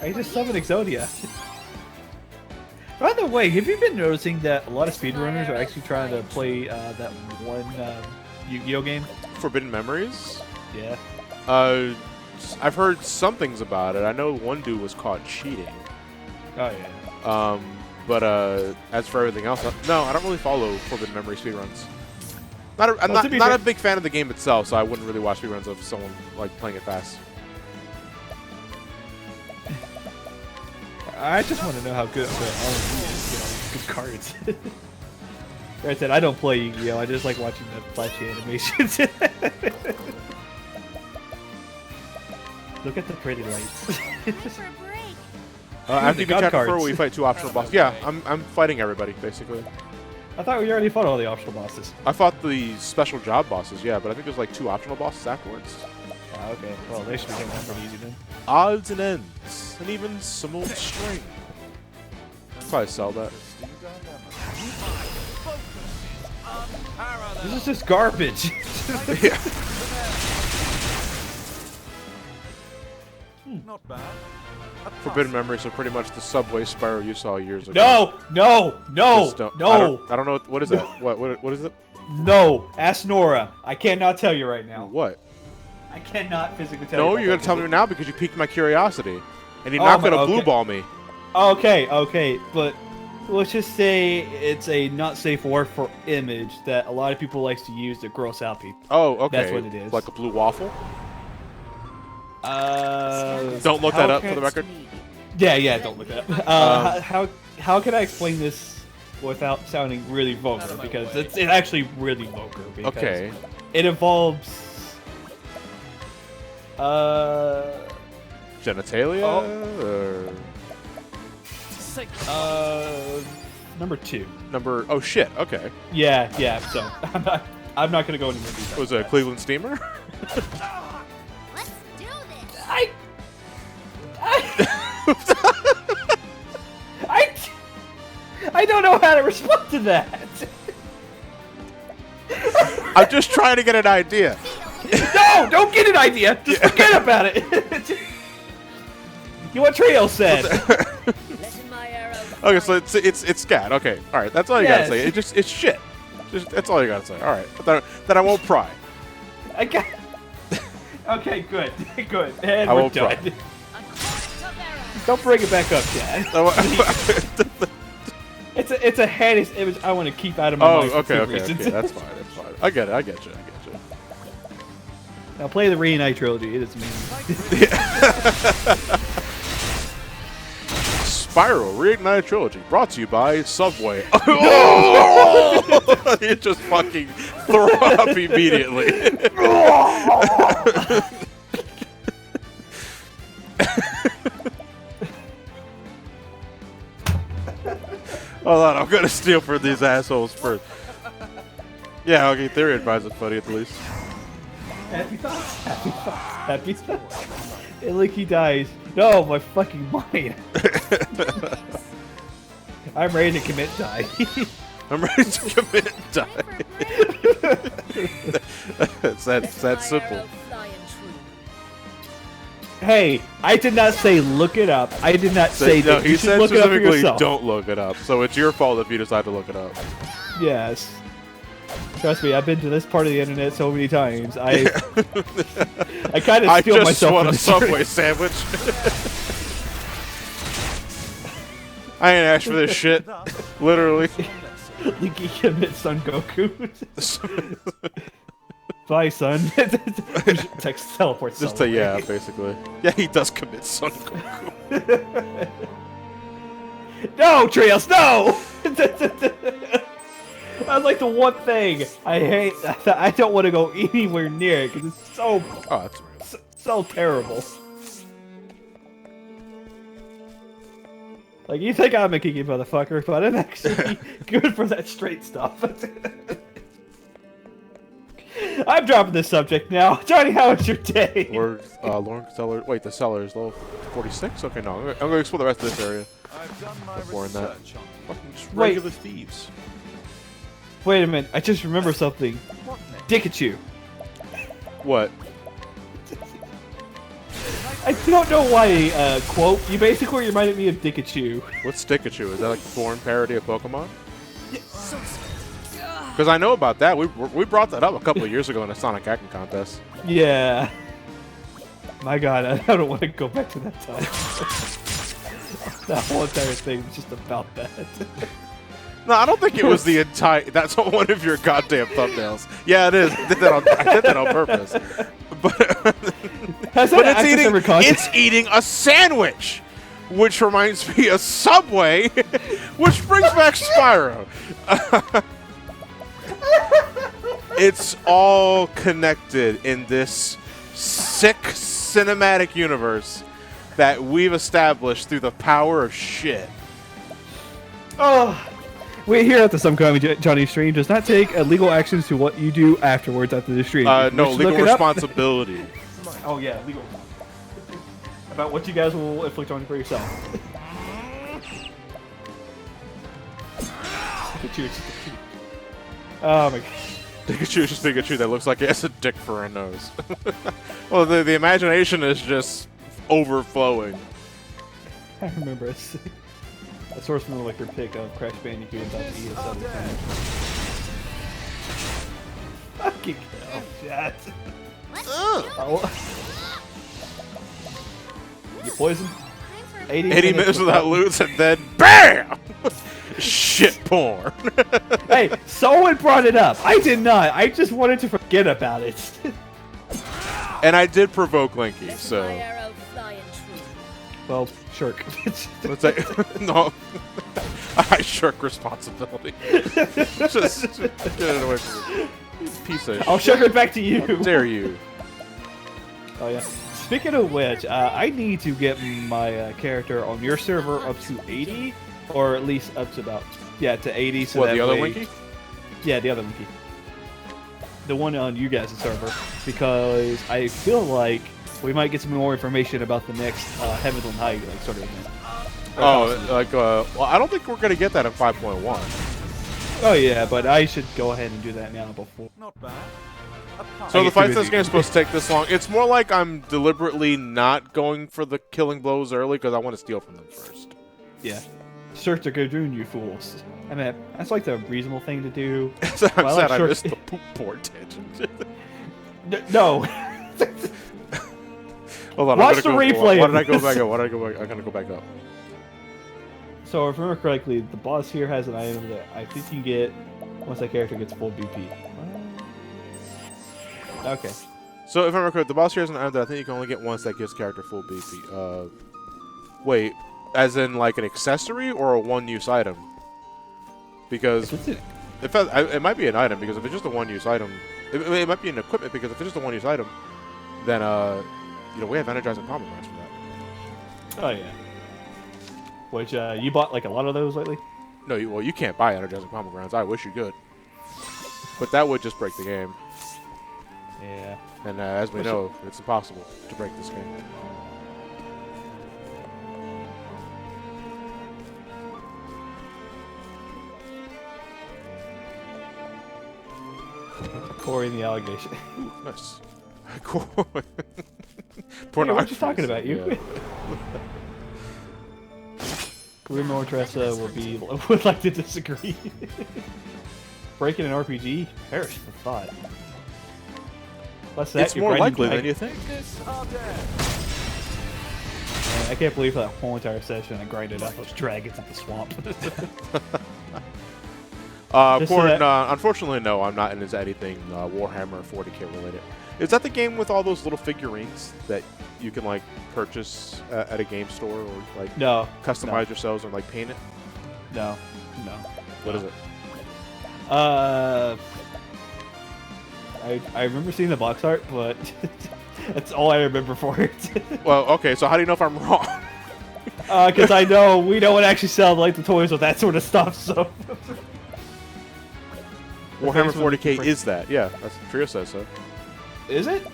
I just summoned Exodia. By the way, have you been noticing that a lot of speedrunners are actually trying to play that one Yu-Gi-Oh game? Forbidden Memories? Yeah. I've heard some things about it. I know one dude was caught cheating. Oh yeah. But as for everything else, no, I don't really follow Forbidden Memory speedruns. I'm Well, not to be not fair- a big fan of the game itself, so I wouldn't really watch speedruns of someone like playing it fast. I just want to know how good RNG is, good cards. Like I said, I don't play Yu-Gi-Oh! I just like watching the flashy animations. Look at the pretty lights. After the you god chat cards. for, we fight 2 optional bosses. Yeah, I'm fighting everybody basically. I thought we already fought all the optional bosses. I fought the special job bosses, yeah, but I think there's like 2 optional bosses afterwards. Oh, okay. Well, they should be getting one pretty easy then. Odds and ends, and even some old string. Probably sell that. This is just garbage. Yeah. Not bad. Forbidden Memory, so pretty much the subway spiral you saw years ago. No! Just don't- No! I don't know what is that. What is it? No! Ask Nora. I cannot tell you right now. What? I cannot physically tell you. No, about you're gonna that tell me because now because you piqued my curiosity, and you're Oh, not gonna okay. blue ball me. Okay, but let's just say it's a not safe word for image that a lot of people likes to use to gross out people. Oh, okay. That's what it is. Like a blue waffle. Don't look that up for the record. Yeah, don't look that up. How can I explain this without sounding really vulgar? Because it's actually really vulgar. Because Okay. It involves Genitalia. number 2. Oh shit. Okay. Yeah. So I'm not gonna go into more detail. Was it a Cleveland Steamer? Let's do this. I don't know how to respond to that. I'm just trying to get an idea. No, don't get an idea. Just forget about it. You what Trio said. letting my arrow Okay, so it's scat. Okay, all right. That's all you Yes. gotta say. It's shit. That's all you gotta say. All right. Then I won't pry. I got. Okay, good. And I we're won't done. pry. a course of arrows. Don't bring it back up, Chad. It's a heinous image I want to keep out of my Oh, mind for okay. two reasons. That's fine. I get it. I get you. Now play the Reunite trilogy. It is amazing. Spiral Reignite Trilogy brought to you by Subway. You just fucking throw up immediately. Hold on, I'm gonna steal for these assholes first. Yeah, okay, Theory advised it's funny at the least. Happy thoughts. Happy thoughts. Happy thoughts. And like he dies. No, my fucking mind. I'm ready to commit die. I'm ready to commit die. it's that simple. Hey, I did not say look it up. I did not say no, that. he You should said look it up for specifically yourself. don't look it up. So it's your fault if you decide to look it up. Yes. Trust me, I've been to this part of the internet so many times. I kind of steal myself. I just want a from Subway this sandwich. I ain't asked for this shit. Literally. Linky commits Son Goku. Bye, son. Text teleports. Just to, yeah, basically. Yeah, he does commit Son Goku. No, Trios, no! That's like the one thing I hate. I don't want to go anywhere near it because it's so, Oh, that's real. so terrible. Like, you think I'm a geeky motherfucker, but I'm actually good for that straight stuff. I'm dropping this subject now. Johnny, how was your day? Lauren Seller. Wait, the cellar is level 46? Okay, no. I'm going to explore the rest of this area. I've done my Before in that. research on Fucking just Wait. regular thieves. Wait a minute, I just remember something. Pikachu. What? I don't know why, quote, you basically reminded me of Pikachu. What's Stikachu? Is that like a foreign parody of Pokemon? Because I know about that. We brought that up a couple of years ago in a Sonic Acting contest. Yeah. My god, I don't want to go back to that time. That whole entire thing was just about that. No, I don't think it was the entire. That's one of your goddamn thumbnails. Yeah, it is. I did that on purpose. But, Has that but actress ever it's eating a sandwich, which reminds me of Subway, which brings back Spyro. It's all connected in this sick cinematic universe that we've established through the power of shit. Oh, we here at the Some Comedy Johnny stream does not take legal actions to what you do afterwards after the stream. No, If you wish to legal look it up- responsibility. Oh yeah, legal. About what you guys will inflict on for yourself. Pikachu. Oh my god. Pikachu is just Pikachu that looks like it has a dick for a nose. Well, the imagination is just overflowing. I remember a source from the liquor pick of Crash Bandicoot about to eat a sudden sandwich. Fucking hell, chat. Oh. You poison? 80 minutes without loot and then BAM! Shit porn. Hey, someone brought it up. I did not. I just wanted to forget about it. And I did provoke Linky, so. Well, shirk. Let's say, no. I shirk responsibility. just get it away from me. Piece of I'll shit. shirk it back to you. How dare you? Oh yeah. Speaking of which, I need to get my character on your server up to 80, or at least up to about to 80. So What, that the other way, Linky? Yeah, the other Linky. The one on you guys' server, because I feel like we might get some more information about the next Heavens on High like sort of event. Well, I don't think we're gonna get that in 5.1. Oh yeah, but I should go ahead and do that now before. Not bad. So I the get fights too in this busy. game are supposed to take this long. It's more like I'm deliberately not going for the killing blows early because I want to steal from them first. Yeah. Search the Gadoon, you fools. I mean, that's like the reasonable thing to do. So I'm Well, sad I sure. missed the poop porn tangent. No. Hold on, Watch I'm gonna the go, replay Why of did I go this. back up? Why did I go back? I'm gonna go back up. So if I remember correctly, the boss here has an item that I think you get once that character gets full BP. Okay. So if I remember correctly, the boss here has an item that I think you can only get once that gives character full BP. Wait, as in like an accessory or a one-use item? Because it might be an item, because if it's just a one-use item, it might be an equipment, because if it's just a one-use item, then we have energizing pomegranates for that. Oh yeah. Which you bought like a lot of those lately? No, you can't buy energizing pomegranates. I wish you could, but that would just break the game. Yeah. And as we know, it's impossible to break this game. Corey and the allegation. Ooh, nice. Cool. Hey, we're just talking about you. Career Nortressa would like to disagree. Breaking an RPG? Perish the thought. What's that? It's more likely than you think. Man, I can't believe that whole entire session I grinded out those dragons in the swamp. Just so Corin, that- unfortunately, no, I'm not into anything Warhammer 40k related. Is that the game with all those little figurines that you can like purchase at a game store or like No. customize yourselves or like paint it? No. What is it? I remember seeing the box art, but that's all I remember for it. Well, okay, so how do you know if I'm wrong? Because I know we don't actually sell like the toys with that sort of stuff, so. Warhammer Facebook 40k is that? Yeah, that's Trio says so. Is it?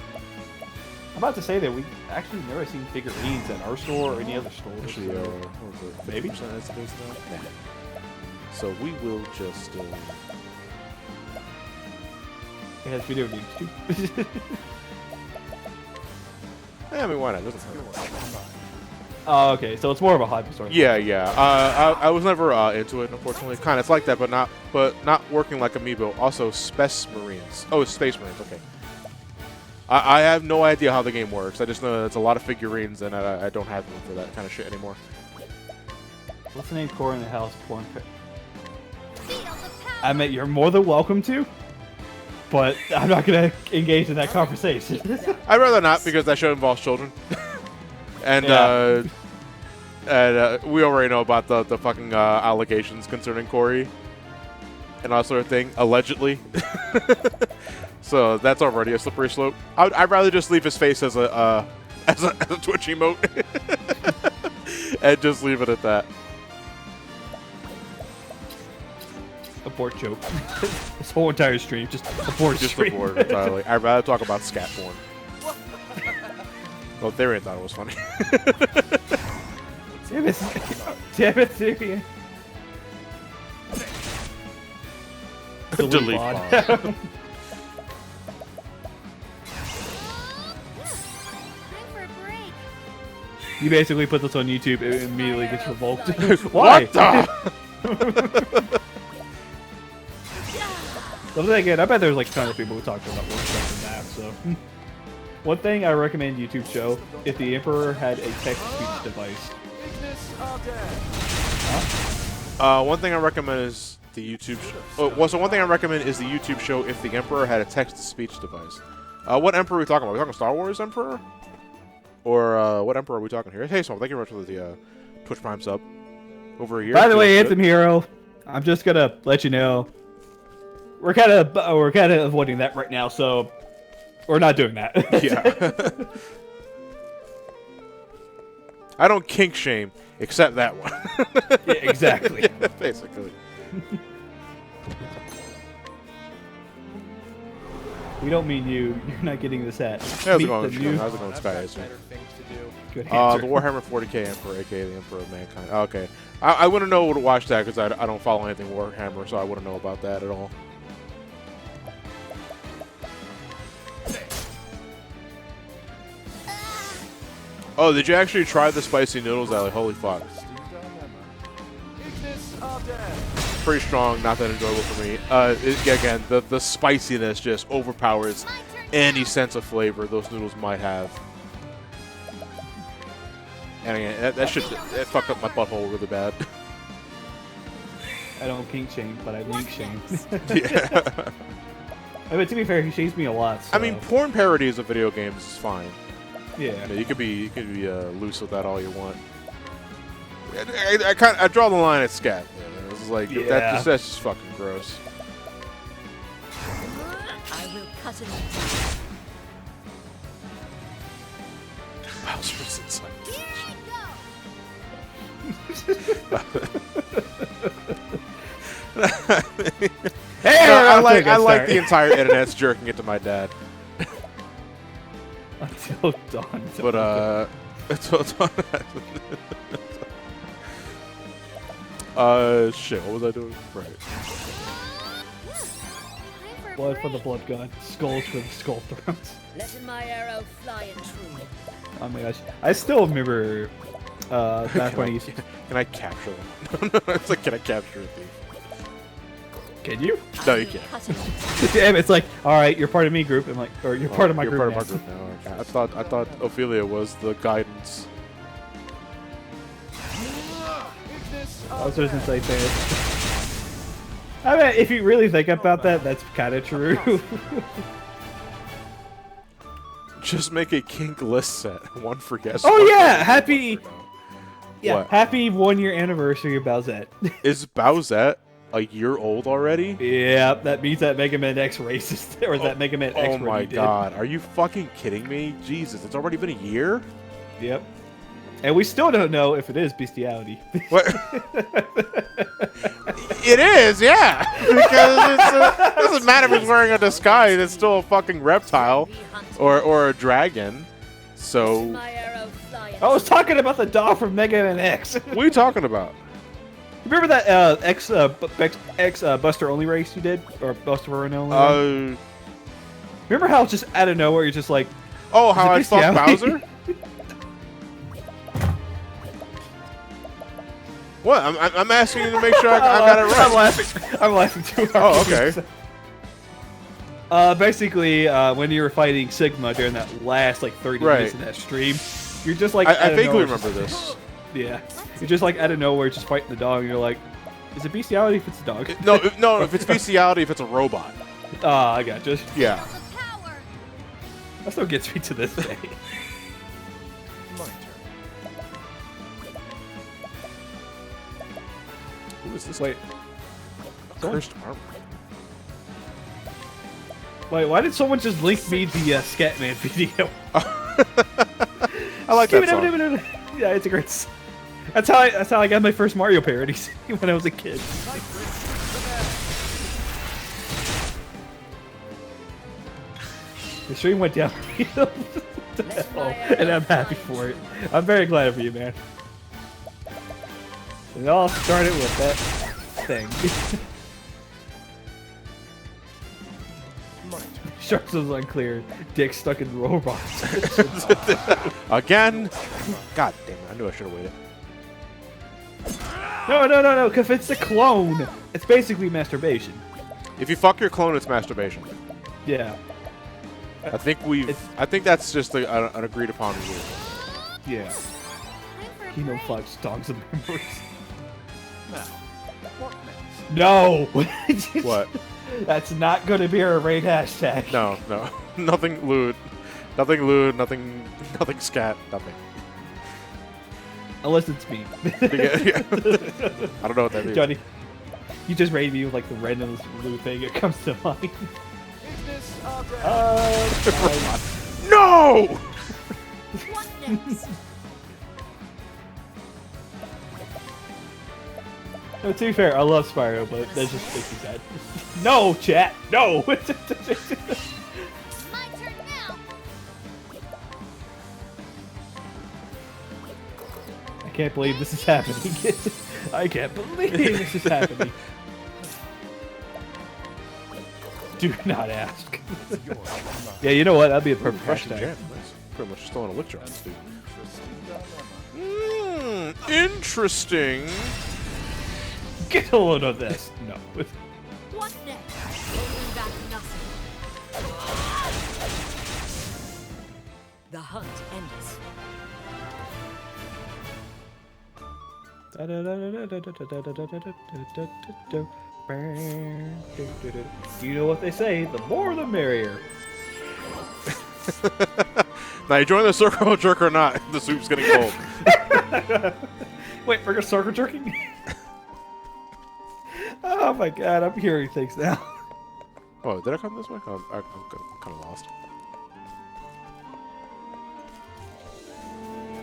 I'm about to say that we actually never seen figurines at our store or any other store. Actually, what was it? Maybe? 50% as it is now? So we will just. It has video games too. I mean, why not? It doesn't hurt. Oh, okay. So it's more of a hobby store. Yeah. I was never into it, unfortunately. Kind of, it's like that, but not working like Amiibo. Also, Space Marines. Oh, it's Space Marines. Okay. I have no idea how the game works. I just know that it's a lot of figurines, and I don't have them for that kind of shit anymore. What's the name? Core in the house. Porn. Feel the power. I mean, you're more than welcome to, but I'm not gonna engage in that conversation. I'd rather not because that show involves children, and Yeah. we already know about the fucking allegations concerning Corey and all that sort of thing, allegedly. So that's already a slippery slope. I'd rather just leave his face as a Twitch emote and just leave it at that. Abort joke. This whole entire stream just abort Just stream. abort entirely. I'd rather talk about scat porn. Well, Therian thought it was funny. Damn it! Damn it, Tyrion. Delete mod. Bring for a break. You basically put this on YouTube, it immediately gets revoked. Why? What the? But then again, I bet there's like tons of people who talk about worse stuff than that. So, one thing I recommend YouTube show: if the Emperor had a text-to-speech device. One thing I recommend is the YouTube. So one thing I recommend is the YouTube show if the Emperor had a text-to-speech device. What Emperor are we talking about? Are we talking Star Wars Emperor, or what Emperor are we talking here? Hey, Smoke, thank you very much for the Twitch Prime sub. Over a year. By the way, Feels Anthem good. Hero, I'm just gonna let you know we're kind of avoiding that right now, so we're not doing that. Yeah. I don't kink shame, except that one. Yeah, exactly. Yeah, basically. We don't mean you. You're not getting this hat. How's Meet it going, the new- How's it going, Sky Acer? Better things to do. Good The answer. Warhammer 40k Emperor, aka the Emperor of Mankind. Oh, okay. I wouldn't know to watch that because I don't follow anything Warhammer, so I wouldn't know about that at all. Oh, did you actually try the spicy noodles, Ellie? Holy fuck. Pretty strong, not that enjoyable for me. Again, the spiciness just overpowers any sense of flavor those noodles might have. And again, that fucked up my butthole really bad. I don't kink shame, but I link shame. Yeah. I mean, to be fair, he shames me a lot. So. I mean, porn parodies of video games is fine. yeah. Yeah, you could be loose with that all you want. I draw the line at scat. This is like Yeah. that's just fucking gross. I will cut it. Bowser's inside. Here I go. Hey, No, I I'll like take a the start. entire internet's jerking it to my dad. Until dawn. But until dawn. Shit. What was I doing? Right. Time for Blood for the break. blood gun. Skulls for the skull thrones. Letting my arrow fly and true. Oh my gosh. I still remember back when I used to... Can I capture them? It's like, can I capture a thief? Can you? No, you can't. Cutting. Damn, it's like, alright, you're part of me group. I'm like, or you're part of my You're group part now. of my group now. Okay. I thought Ophelia was the guidance. I was just gonna say that. I mean, if you really think about that, that's kind of true. Just make a kink list set. One for guest. Oh, one yeah, for happy- no. Yeah, What? happy 1 year anniversary of Bowsette. Is Bowsette a year old already? Yeah, that means that Mega Man X racist, or that Mega Man X Oh my run did. god, are you fucking kidding me? Jesus, it's already been a year? Yep. And we still don't know if it is bestiality. What? It is, yeah! Because it doesn't matter if he's wearing a disguise, it's still a fucking reptile. Or a dragon. So, My arrow fly and I was talking about the doll from Mega Man X. what are you talking about? Remember that X Buster Only race you did? Or Buster Run Only run? Remember how just out of nowhere you're just like, Oh, how I Is it fucked bestiality? Bowser? What? I'm asking you to make sure I got it I'm right. laughing too hard. Oh, okay. Basically, when you were fighting Sigma during that last like 30 Right. minutes of that stream, you're just like I out of vaguely nowhere, remember just- this. Yeah, you're just like out of nowhere, just fighting the dog, and you're like, is it bestiality if it's a dog? No, if it's bestiality, if it's a robot. Ah, I got just Yeah. The power. that still gets me to this day. My turn. Who is this? Wait, Cursed armor. why did someone just link me the Scatman video? I like that song. Yeah, it's a great. That's how I got my first Mario parodies when I was a kid. The stream went downhill, and I'm happy for it. I'm very glad for you, man. It all started with that thing. My turn. Sharks was unclear. Dick stuck in robots. Again? God damn it, I knew I should have waited. No, because it's a clone. It's basically masturbation. If you fuck your clone, it's masturbation. Yeah, I think It's- I think that's just an agreed upon rule. yeah. Time for Kingdom break. fucks dogs and members. Now, what next? No! What? That's not going to be our raid hashtag. No. Nothing lewd. Nothing scat, nothing. Unless it's me. Yeah. I don't know what that means. Johnny, you just raid me with like the random blue thing. It comes to mind. Ignis Auga. No! What next? No, to be fair, I love Spyro, but that just makes me sad. No, chat! No! My turn now. I can't believe this is happening. I can't believe this is happening. Do not ask. Yeah, you know what? That'd be a perfect Russian hashtag. jam. Nice. Pretty much still an elixir on this dude. Interesting dilemma. Interesting. Get a load of this. No. What next? Holding back nothing. The hunt ends. You know what they say, the more the merrier. Now you join the circle jerk or not, the soup's getting cold. Wait, we're gonna circle jerking? Oh my god, I'm hearing things now. Oh, did I come this way? I'm kind of lost.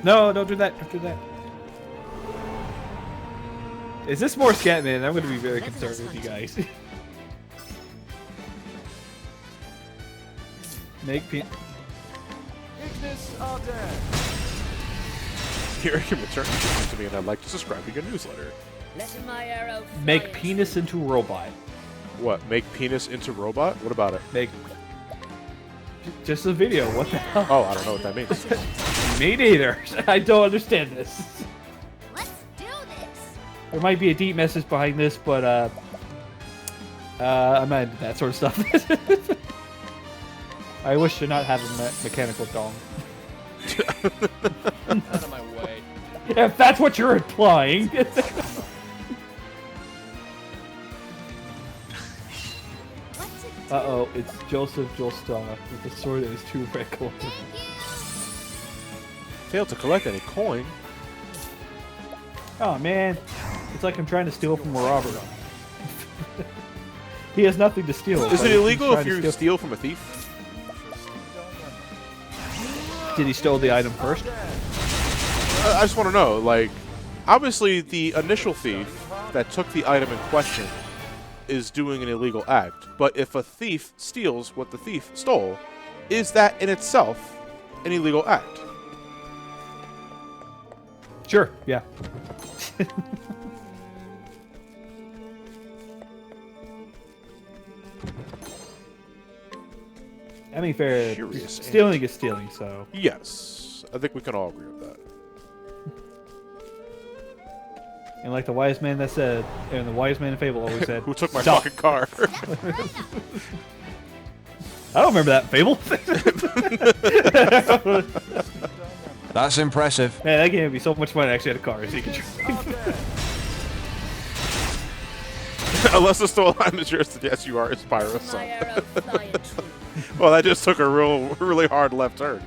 No, don't do that. Don't do that. Is this more Scatman? I'm gonna be very concerned with you guys. Make Ignis Arden. Here I can return to me, and I'd like to subscribe to your newsletter. Let my arrow fly Make at penis into robot. What? Make penis into robot? What about it? Make just a video. What the hell? Oh, I don't know what that means. Me neither. I don't understand this. Let's do this. There might be a deep message behind this, but I'm not into that sort of stuff. I wish to not have a mechanical dong. Out of my way. If that's what you're implying. What's it do? Uh-oh, it's Joseph Joestar with the sword that is too red colored. Thank you. Failed to collect any coin. Oh man, it's like I'm trying to steal from a robber. He has nothing to steal. Is but it he's illegal if trying to you steal from a thief? Did he steal the item first? I just want to know, like, obviously the initial thief that took the item in question is doing an illegal act, but if a thief steals what the thief stole, is that in itself an illegal act? Sure, yeah. I mean, fair. Curious Stealing is stealing, so. Yes, I think we can all agree with that. And like the wise man that said, and the wise man in Fable always said, Who took my "Stop." fucking car? I don't remember that Fable. That's impressive. Man, that game would be so much fun. I actually had a car, so you could drive. Unless the stolen item is yours, yes, you are. It's Pyro's my son. arrow fly at true. Well, that just took a really hard left turn.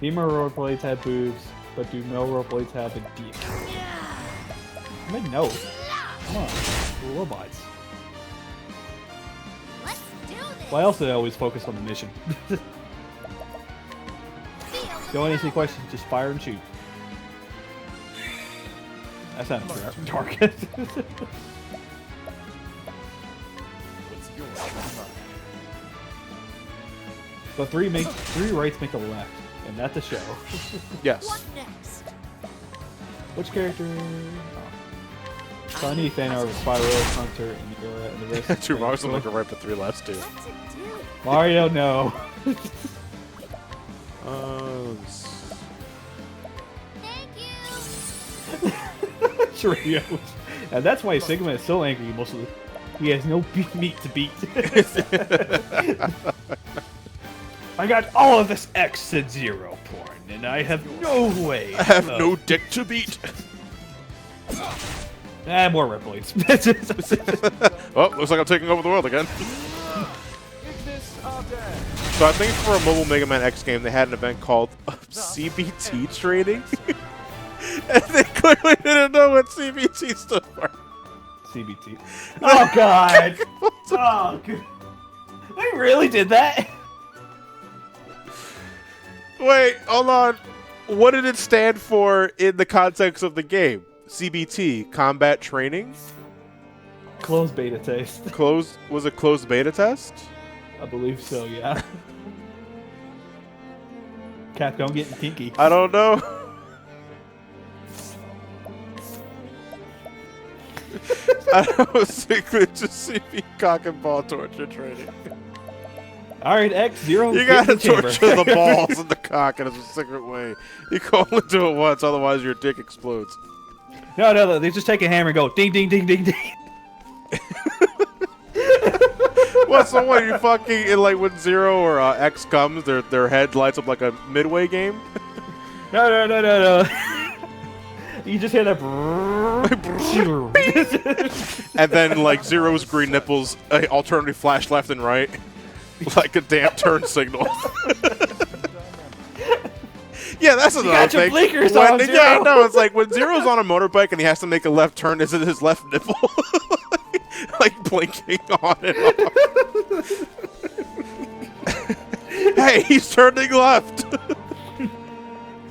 Female roleplays have boobs, but do male roleplays have a dick? I mean, no. Come on, we're robots. Let's do this. Why else do they always focus on the mission? Feel Don't answer any questions, just fire and shoot. That's not a target. What's yours? So three rights make a left, and that's a show. Yes. what next? Which character? Oh. So I need fan art of Spyro, Hunter, and Yura, and the rest. Two Mario's looking right but three last two. What's it do? Mario, no. Let's- Thank you. Cheerios. And that's why Sigma is so angry most of the. He has no meat to beat. I got all of this X and Zero porn, and I have no way. I have no dick to beat. More Ripley's. Oh, looks like I'm taking over the world again. Ignis Arden. So I think for a mobile Mega Man X game, they had an event called CBT Trading. And they clearly didn't know what CBT stood for. CBT. Oh God! Oh God! They really did that? Wait, hold on. What did it stand for in the context of the game? CBT, combat training? Closed beta test. Was it closed beta test? I believe so. Yeah. Capcom getting kinky. I don't know. I was thinking just CB cock and ball torture training. All right, X Zero. You get gotta in the chamber. torture the balls and the cock in a secret way. You can only do it once, otherwise your dick explodes. No. They just take a hammer and go ding, ding, ding, ding, ding. What? So what? You fucking in like when Zero or X comes, their head lights up like a Midway game. No. You just hear that. And then like Zero's green nipples alternately flash left and right, like a damn turn signal. Yeah, that's another got your thing. blinkers When- on, Yeah, Zero. no, it's like when Zero's on a motorbike and he has to make a left turn, is it his left nipple? Like blinking on and off. Hey, he's turning left.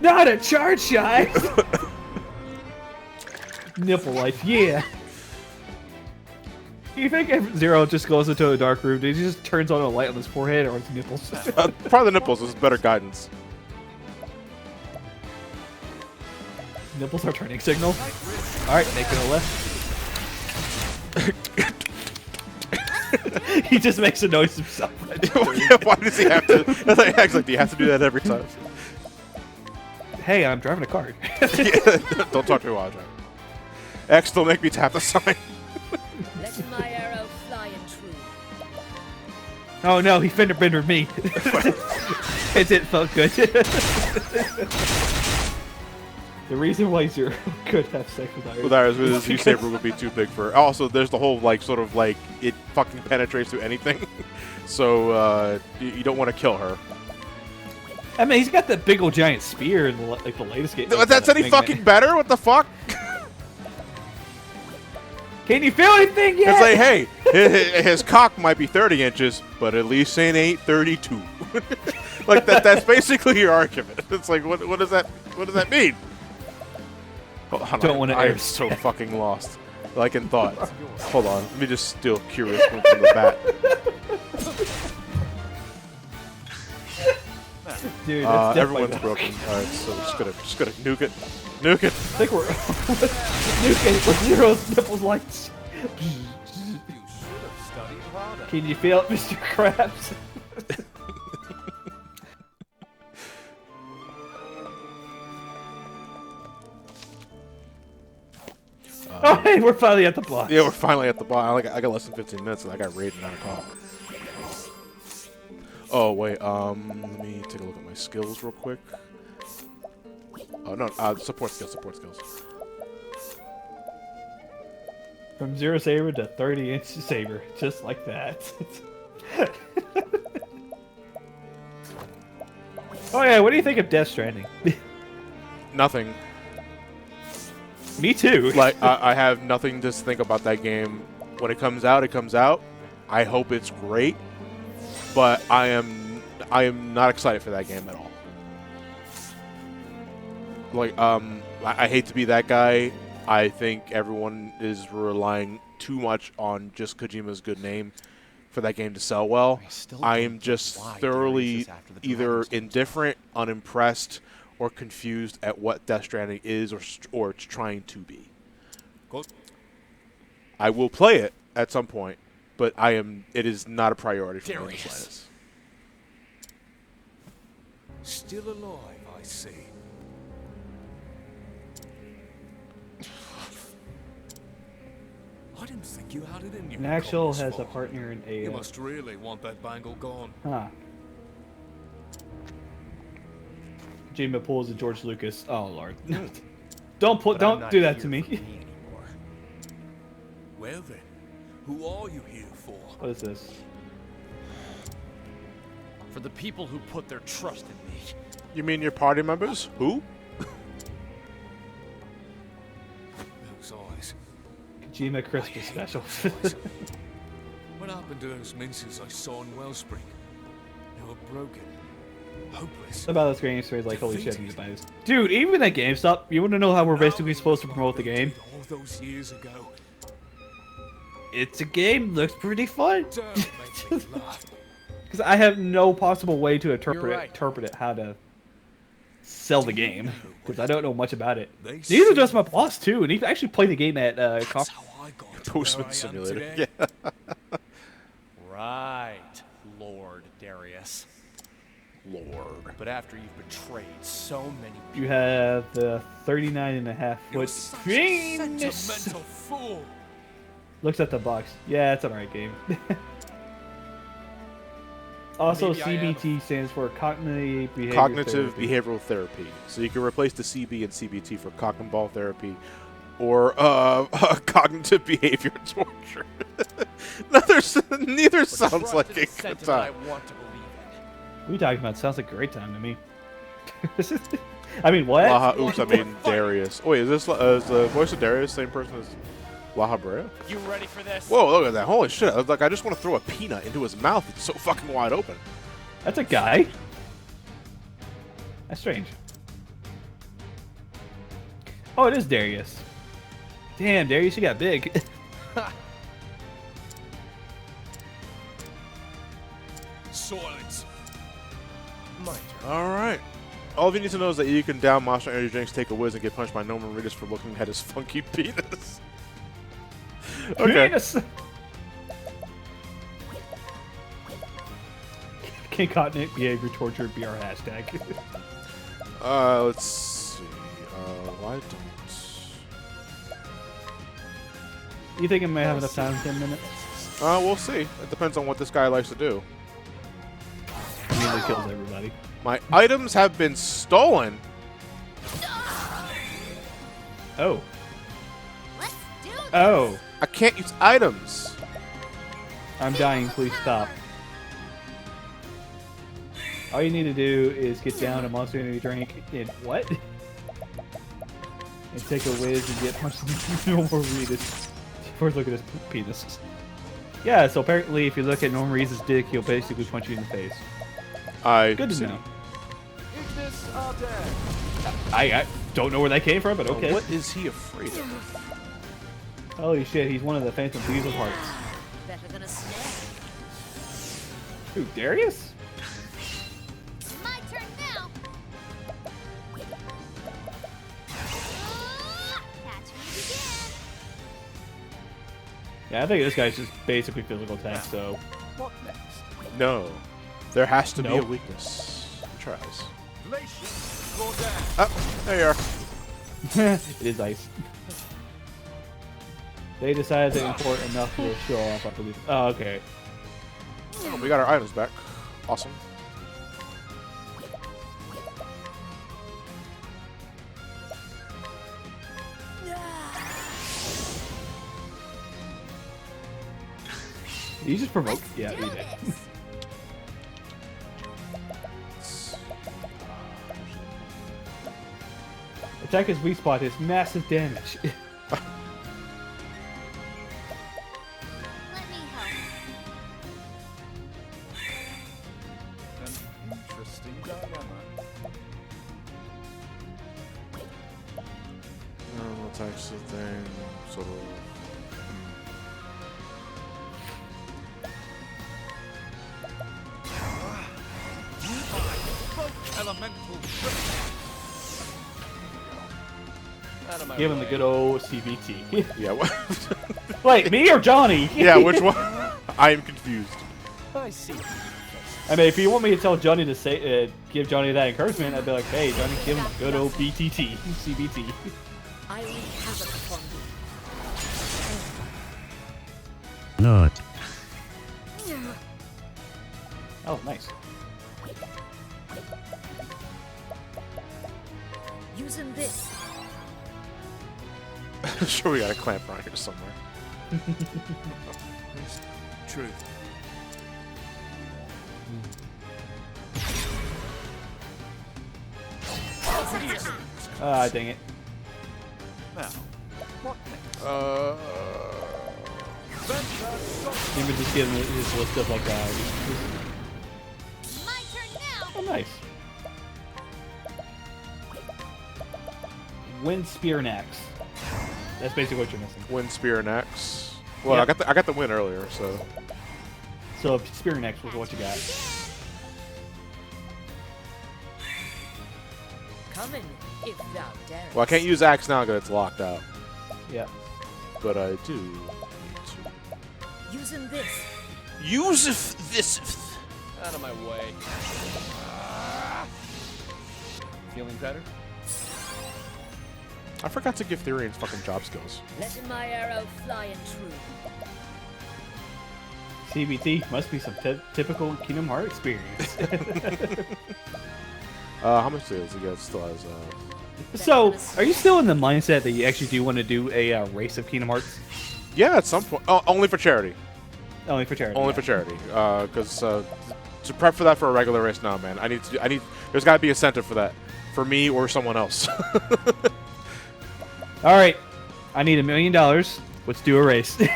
Not a charge shot. Nipple life, yeah. You think if Zero just goes into a dark room, he just turns on a light on his forehead or on his nipples? Probably the nipples is better guidance. Nipples are turning signal. Alright, make it a left. He just makes a noise himself. Why does he have to? That's like, actually, do you have to do that every time? Hey, I'm driving a cart. Don't talk to me while I drive. X, don't make me tap the sign. Let my arrow fly and true. Oh no, he fender bendered me. It felt good. The reason why Zero could have sex with Iris. Well, that is his Z-Saber would be too big for. Also, there's the whole like sort of like it fucking penetrates through anything, so you don't want to kill her. I mean, he's got that big old giant spear in the, like the latest game. That's any fucking better? What the fuck? Can you feel anything yet? It's like, hey, his cock might be 30 inches, but at least it ain't 32. Like that's basically your argument. It's like, what does that mean? Don't want to. I am so fucking lost. Like in thought. Hold on, let me just steal curious one from the bat. Dude, that's everyone's broken. Alright, so just gonna nuke it. Nuke it. I think we're nuke it with Zero's nipples lights. Can you feel it, Mr. Krabs? Oh, hey, we're finally at the boss. Yeah, we're finally at the boss. I got less than 15 minutes and I got raided 9 o'clock. Oh, wait, let me take a look at my skills real quick. Oh, no, support skills. From Zero Saber to 30-inch Saber, just like that. Oh yeah, what do you think of Death Stranding? Nothing. Me too. Like, I have nothing to think about that game. When it comes out, it comes out. I hope it's great, but I am not excited for that game at all. Like, I hate to be that guy. I think everyone is relying too much on just Kojima's good name for that game to sell well. I am just thoroughly either indifferent, unimpressed, or confused at what Death Stranding is or it's trying to be. I will play it at some point, but it is not a priority for me in the slightest. Still alive, I see. I didn't think you had it in you. Naxxel has a partner in a. You must really want that bangle gone. Huh. Kojima pulls a George Lucas. Oh lord. Don't do that to me. Well then, who are you here for? What is this? For the people who put their trust in me. You mean your party members? Who? Those eyes. Kojima Christmas special. What happened to those minces I saw in Wellspring? They were broken. Hopeless. About this game experience, like holy shit, I need to buy this. Dude, even at GameStop, you want to know how we're basically supposed to promote the game? All those years ago. It's a game, looks pretty fun. Don't make me laugh. Because I have no possible way to interpret it, how to sell the game. Because I don't know much about it. Neither does my boss too, and he actually played the game at That's how I got to Postman where I am Simulator. today. Yeah. Right, Lord Darius. Lord. But after you've betrayed so many people, You have the 39.5 You're foot such a penis. sentimental fool. Looks at the box. Yeah, it's an alright game. Also, Maybe I am. CBT stands for Cognitive Behavior Cognitive Therapy. Behavioral Therapy. So you can replace the CB and CBT for cock and ball therapy or cognitive behavior torture. Neither sounds like a good sentiment I time. want to believe What are you talking about? Sounds like a great time to me. I mean, what? Oops, I mean Darius. Oh, wait, is the voice of Darius the same person as Laha Brea? in. You ready for this? Whoa, look at that. Holy shit. I was like, I just want to throw a peanut into his mouth. It's so fucking wide open. That's a guy. That's strange. Oh, it is Darius. Damn, Darius, you got big. Alright. All you need to know is that you can down Monster Energy drinks, take a whiz, and get punched by Norman Reedus for looking at his funky penis. Okay. Penis! Can continent behavior torture be our hashtag? Let's see. Why don't... You think I may have enough time in 10 minutes? We'll see. It depends on what this guy likes to do. He usually kills everybody. My items have been stolen. Oh. Let's do this. Oh. I can't use items. I'm dying, please stop. All you need to do is get down a Monster Energy drink and what? And take a whiz and get punched in Normal Reedus. First look at his penis. Yeah, so apparently if you look at Norman Reedus' dick, he'll basically punch you in the face. Good to know. I don't know where that came from, but okay. What is he afraid of? Holy shit, he's one of the Phantom Diesel parts. Better than a snake. Who, Darius? My turn now. Catch me again. Yeah, I think this guy's just basically physical attack, so... What next? No. There has to be a Nope. weakness. He tries. Glacier, go down. Oh, there you are. It is ice. They decided they import enough to show off, I believe. Oh, okay. Oh, we got our items back. Awesome. Did you just provoke? Yeah, Do you did. this. Attack his weak spot is massive damage. Let me help. An interesting dilemma. Attacks the thing, sort of. Elemental. Out of my Give him the way. good old CBT. Yeah, what? Wait, me or Johnny? Yeah, which one? I am confused. I see. I mean, if you want me to tell Johnny to say, give Johnny that encouragement, I'd be like, hey, Johnny, give him the good old BTT, CBT. I wreak havoc upon thee. Not. Oh, nice. Using this. Sure, we got a clamp around here somewhere. True. Ah, dang it. Now, what next? He would just give him his list of, like, My turn now. oh, nice. Wind Spear and Axe. That's basically what you're missing. Wind, spear, and axe. Well, Yep. I got the win earlier, so. So, Spear and Axe was what you got. Come in, if thou darest. Well, I can't use axe now because it's locked out. Yeah. But I do need to Using this. use this. Out of my way. Feeling better? I forgot to give Therians fucking job skills. Letting my arrow fly and true. CBT must be some typical Kingdom Hearts experience. How much does he get? Still has. So, are you still in the mindset that you actually do want to do a race of Kingdom Hearts? Yeah, at some point. Oh, only for charity. Only for charity. Only yeah. for charity. Because to prep for that for a regular race, no, man. I need. There's got to be a center for that, for me or someone else. All right, I need $1 million. Let's do a race. We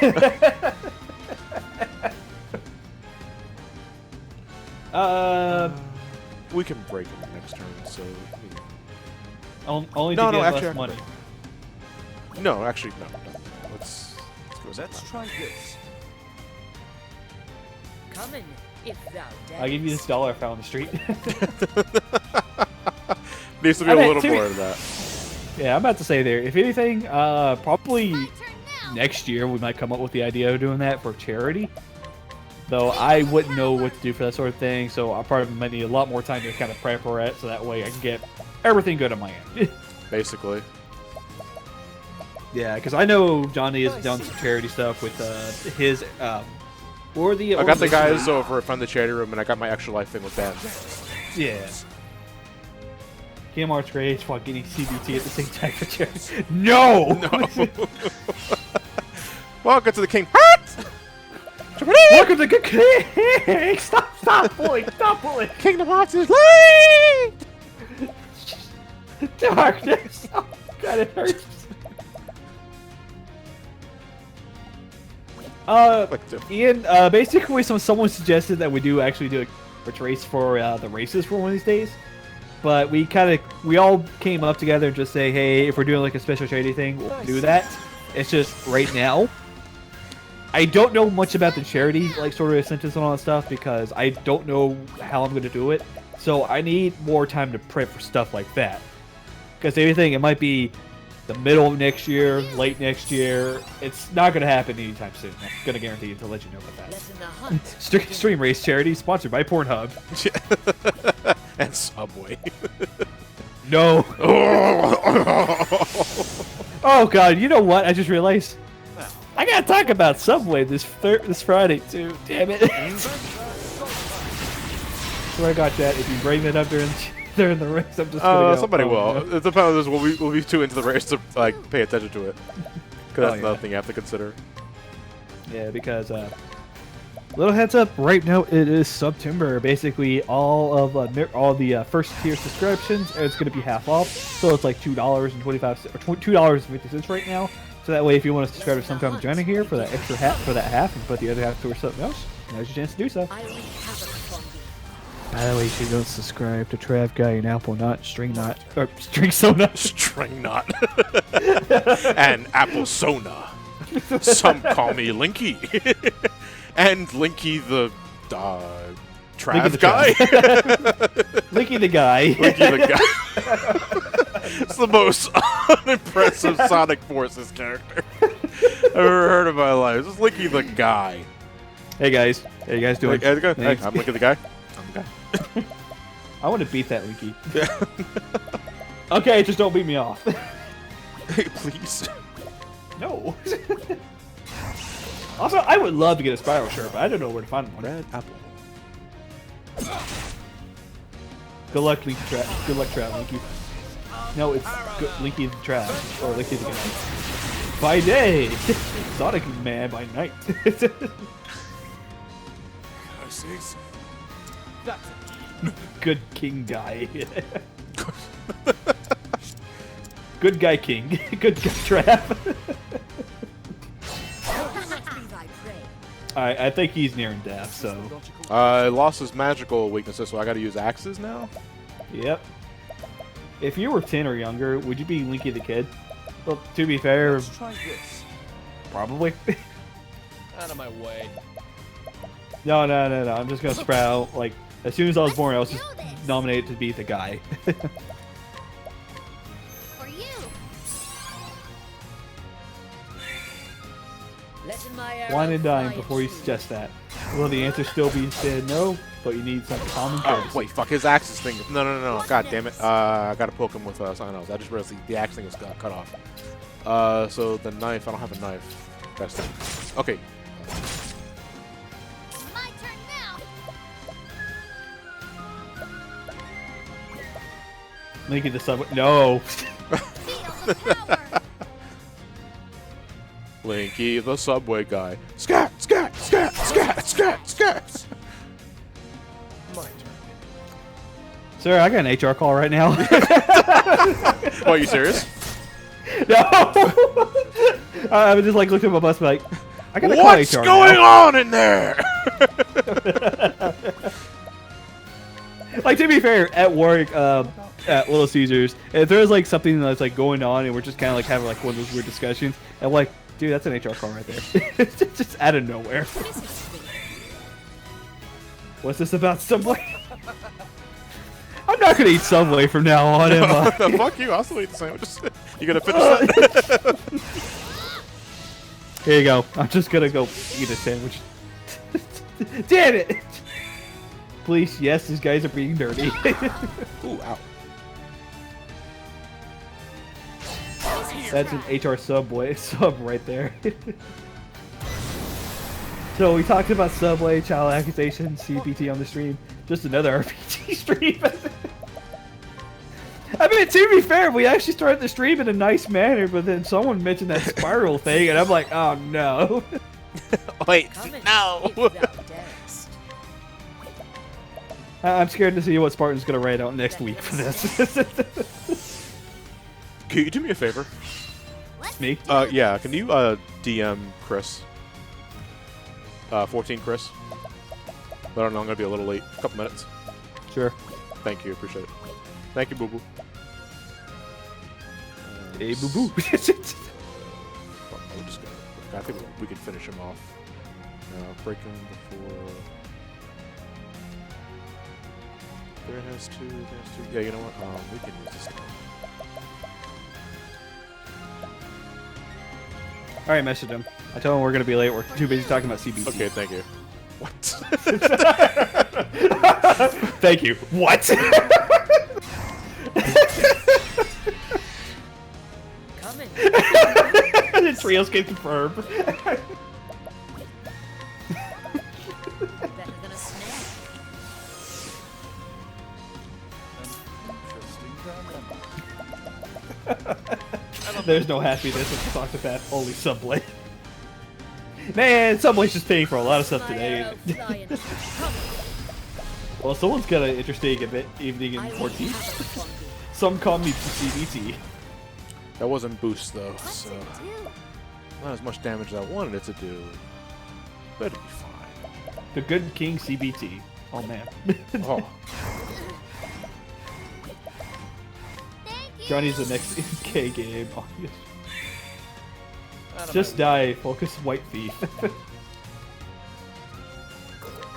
can break him next turn, so. Only No, to no, get actually, less money. No, actually, no. Let's go. Let's try this. Come in, If thou I'll give you this dollar I found on the street. Needs to be I a mean, little to be- more than that. Yeah, I'm about to say there. If anything, probably next year we might come up with the idea of doing that for charity. Though I wouldn't know what to do for that sort of thing, so I probably might need a lot more time to kind of prep for it, so that way I can get everything good on my end. Basically. Yeah, because I know Johnny has done some charity stuff with his or the. I got the guys over from the charity room, and I got my extra life thing with them. Yeah. Kmart's great while getting CBT at the same time for charity. No. No. Welcome to the King. What? Welcome to good king. Stop bullying. Stop bullying. Kingdom Hearts is late. Darkness. Oh God, it hurts. Ian, basically someone suggested that we do actually do a race for the races for one of these days. But we all came up together and just say, hey, if we're doing like a special charity thing, we'll do that. It's just right now, I don't know much about the charity like sort of incentives and all that stuff because I don't know how I'm going to do it. So I need more time to prep for stuff like that. Because anything, it might be the middle of next year, late next year. It's not going to happen anytime soon. I'm going to guarantee you to let you know about that. Lessen the hunt. Stream Race Charity, sponsored by Pornhub. And Subway. No. Oh God! You know what? I just realized I gotta talk about Subway this Friday too. Damn it! So I got that. If you bring that up during the race, I'm just gonna go, somebody will. No. It depends. We'll be too into the race to like pay attention to it. Because that's another thing you have to consider. Yeah, because little heads up, right now it is September. Basically, all the first tier subscriptions it's going to be half off. So it's like $2.25 or $2.50 right now. So that way, if you want to subscribe to sometime joining here for that extra half and put the other half towards something else, now's your chance to do so. I wreak havoc upon thee. By the way, you don't subscribe to Trav Guy and Apple Nut, String Nut, or String Sona. String Nut. And Apple Sona. Some call me Linky. And Linky the Trav guy. Linky the guy. Linky the guy. It's the most unimpressive Sonic Forces character I've ever heard in my life. It's Linky the guy. Hey guys, how you guys doing? Hey, I'm Linky the guy. I'm the guy. I want to beat that Linky. Okay, just don't beat me off. Hey, please. No. Also, I would love to get a Spiral shirt, but I don't know where to find one. Red apple. Good luck, Linky Trap. Good luck, Trap, Linky. No, it's Linky the Trap, or Linky the guy. By day, Sonic Man by night. Good king guy. Good guy king. Good guy Trap. Alright, I think he's nearing death, so. I lost his magical weaknesses, so I gotta use axes now? Yep. If you were 10 or younger, would you be Linky the Kid? Well, to be fair, Let's try this. probably. Out of my way. No. I'm just gonna sprout. Like, as soon as I was born, I was just nominated to be the guy. For you. Lessen my arrow Wine and dine fly before you true. suggest that. Will the answer still be said no, but you need some common courtesy? Oh, wait, fuck, his axes thing. No. God damn it. I gotta poke him with something else. I just realized the axe thing is cut off. So the knife, I don't have a knife. That's it. Okay. My turn now. Linky the subway. No. Feel the power. Linky, the subway guy. Scat! My turn. Sir, I got an HR call right now. What, are you serious? No. I was just like looked at my bus, and like, I gotta What's call HR going now. on in there? Like, to be fair, at work, at Little Caesars, if there's like something that's like going on, and we're just kind of like having like one of those weird discussions, and I'm like, dude, that's an HR call right there. It's just out of nowhere. What's this about Subway? I'm not gonna eat Subway from now on, am I? Fuck you, I'll still eat the sandwiches. You gonna finish that? Here you go. I'm just gonna go eat a sandwich. Damn it! Please, yes, these guys are being dirty. Ooh, ow. That's an HR Subway sub right there. So we talked about Subway, child accusation, CBT on the stream. Just another RPG stream. I mean, to be fair, we actually started the stream in a nice manner, but then someone mentioned that spiral thing, and I'm like, oh no. Wait, no. I'm scared to see what Spartan's gonna write out next week for this. Can you do me a favor? Me? Yeah, can you DM Chris? 14 Chris. But I don't know, I'm gonna be a little late. A couple minutes. Sure. Thank you, appreciate it. Thank you, Boo Boo. Hey, Boo Boo. We're just gonna, I think we can finish him off. Break him before. There has two. Yeah, you know what? We can use this now. Alright, message him. I told him we're gonna be late. We're too busy talking about CBT. Okay, thank you. What? Thank you. What? Coming. The trios get confirmed. Better than a snake. There's no happiness with the Octopath, only Subway. Man, Subway's just paying for a lot of stuff today. Well, someone's got an interesting evening in 14. Some call me CBT. That wasn't boost though, so not as much damage as I wanted it to do. But it'll be fine. The Good King CBT. Oh man. Oh. Johnny's the next MK game. Oh, yes. Just die, focus white thief.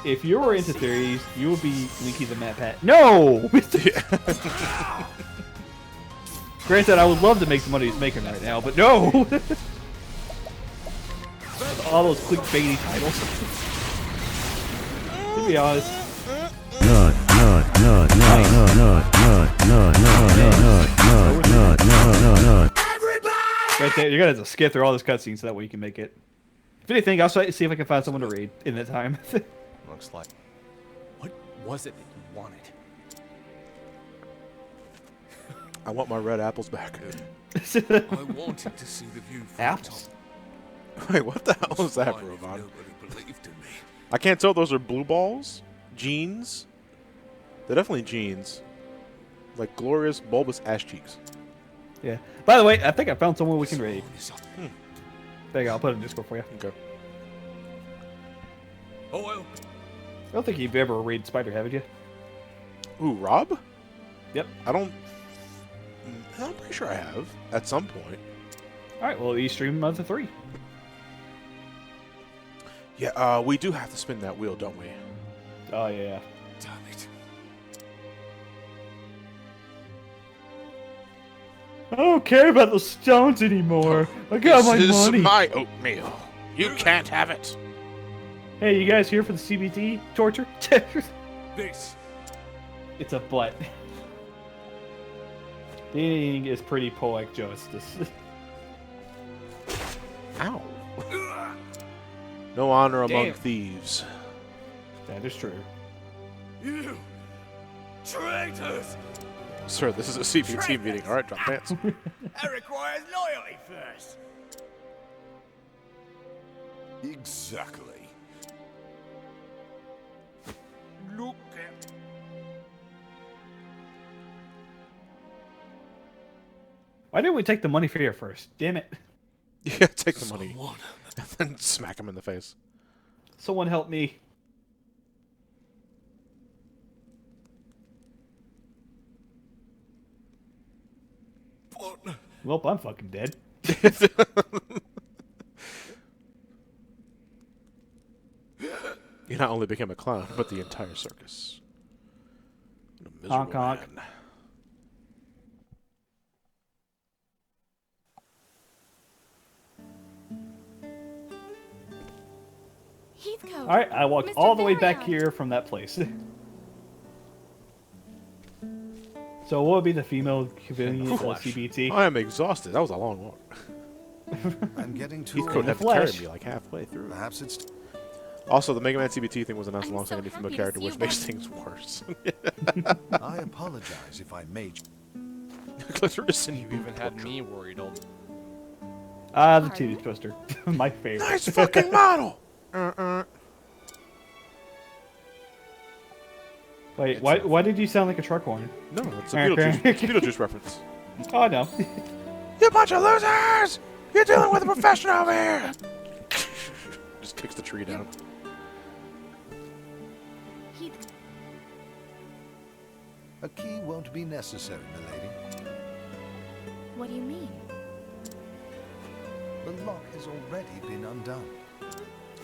If you were into theories, you would be Linky the Mad Pat. No! Granted, I would love to make the money he's making right now, but no! All those clickbaity titles. To be honest. Right there, you're gonna have to skip through all this cutscene so that way you can make it. If anything, I'll see if I can find someone to raid in that time. Looks like. What was it that you wanted? I want my red apples back. I wanted to see the view from Apples? the top. Wait, what the hell is that, Fine if Robot? nobody believed in me. I can't tell if those are blue balls, jeans. They're definitely jeans. Like glorious bulbous ash cheeks. Yeah. By the way, I think I found someone we can raid. Someone is up. There you go, I'll put it in Discord for you. Okay. Oh well. I don't think you've ever raided Spider, haven't you? Ooh, Rob? Yep. I'm pretty sure I have at some point. Alright, well, you stream month of 3. Yeah, we do have to spin that wheel, don't we? Oh, yeah. Damn it. I don't care about the stones anymore. I got my This is money. my oatmeal. You can't have it. Hey, you guys here for the CBT torture? This. It's a butt. Eating is pretty poetic justice. Ow. No honor among Damn. thieves. That is true. You traitors! Sir, this is a CBT meeting. Alright, drop pants. That requires loyalty first. Exactly. Look at. Why didn't we take the money for here first? Damn it. Yeah, take the money. Someone. And then smack him in the face. Someone help me. What? Well, I'm fucking dead. Yeah, He not only became a clown, but the entire circus. What a Honk, miserable honk. man. Heathcote. All right, I walked Mr. all the way back Varian. here from that place. So what would be the female convenient CBT? I am exhausted. That was a long walk. I'm getting too Heathcote old. had to carry flesh. me like halfway through. Perhaps it's Also, the Mega Man CBT thing was announced I'm alongside so any female happy to character, see which you makes back. things worse. I apologize if I made Clitoris and You even had me worried, old. The titty twister. My favorite. Nice fucking model! Wait, why did you sound like a truck horn? No, it's a Beetlejuice reference. Oh, no. You bunch of losers! You're dealing with a professional over here! Just kicks the tree down. Heath- a key won't be necessary, milady. What do you mean? The lock has already been undone.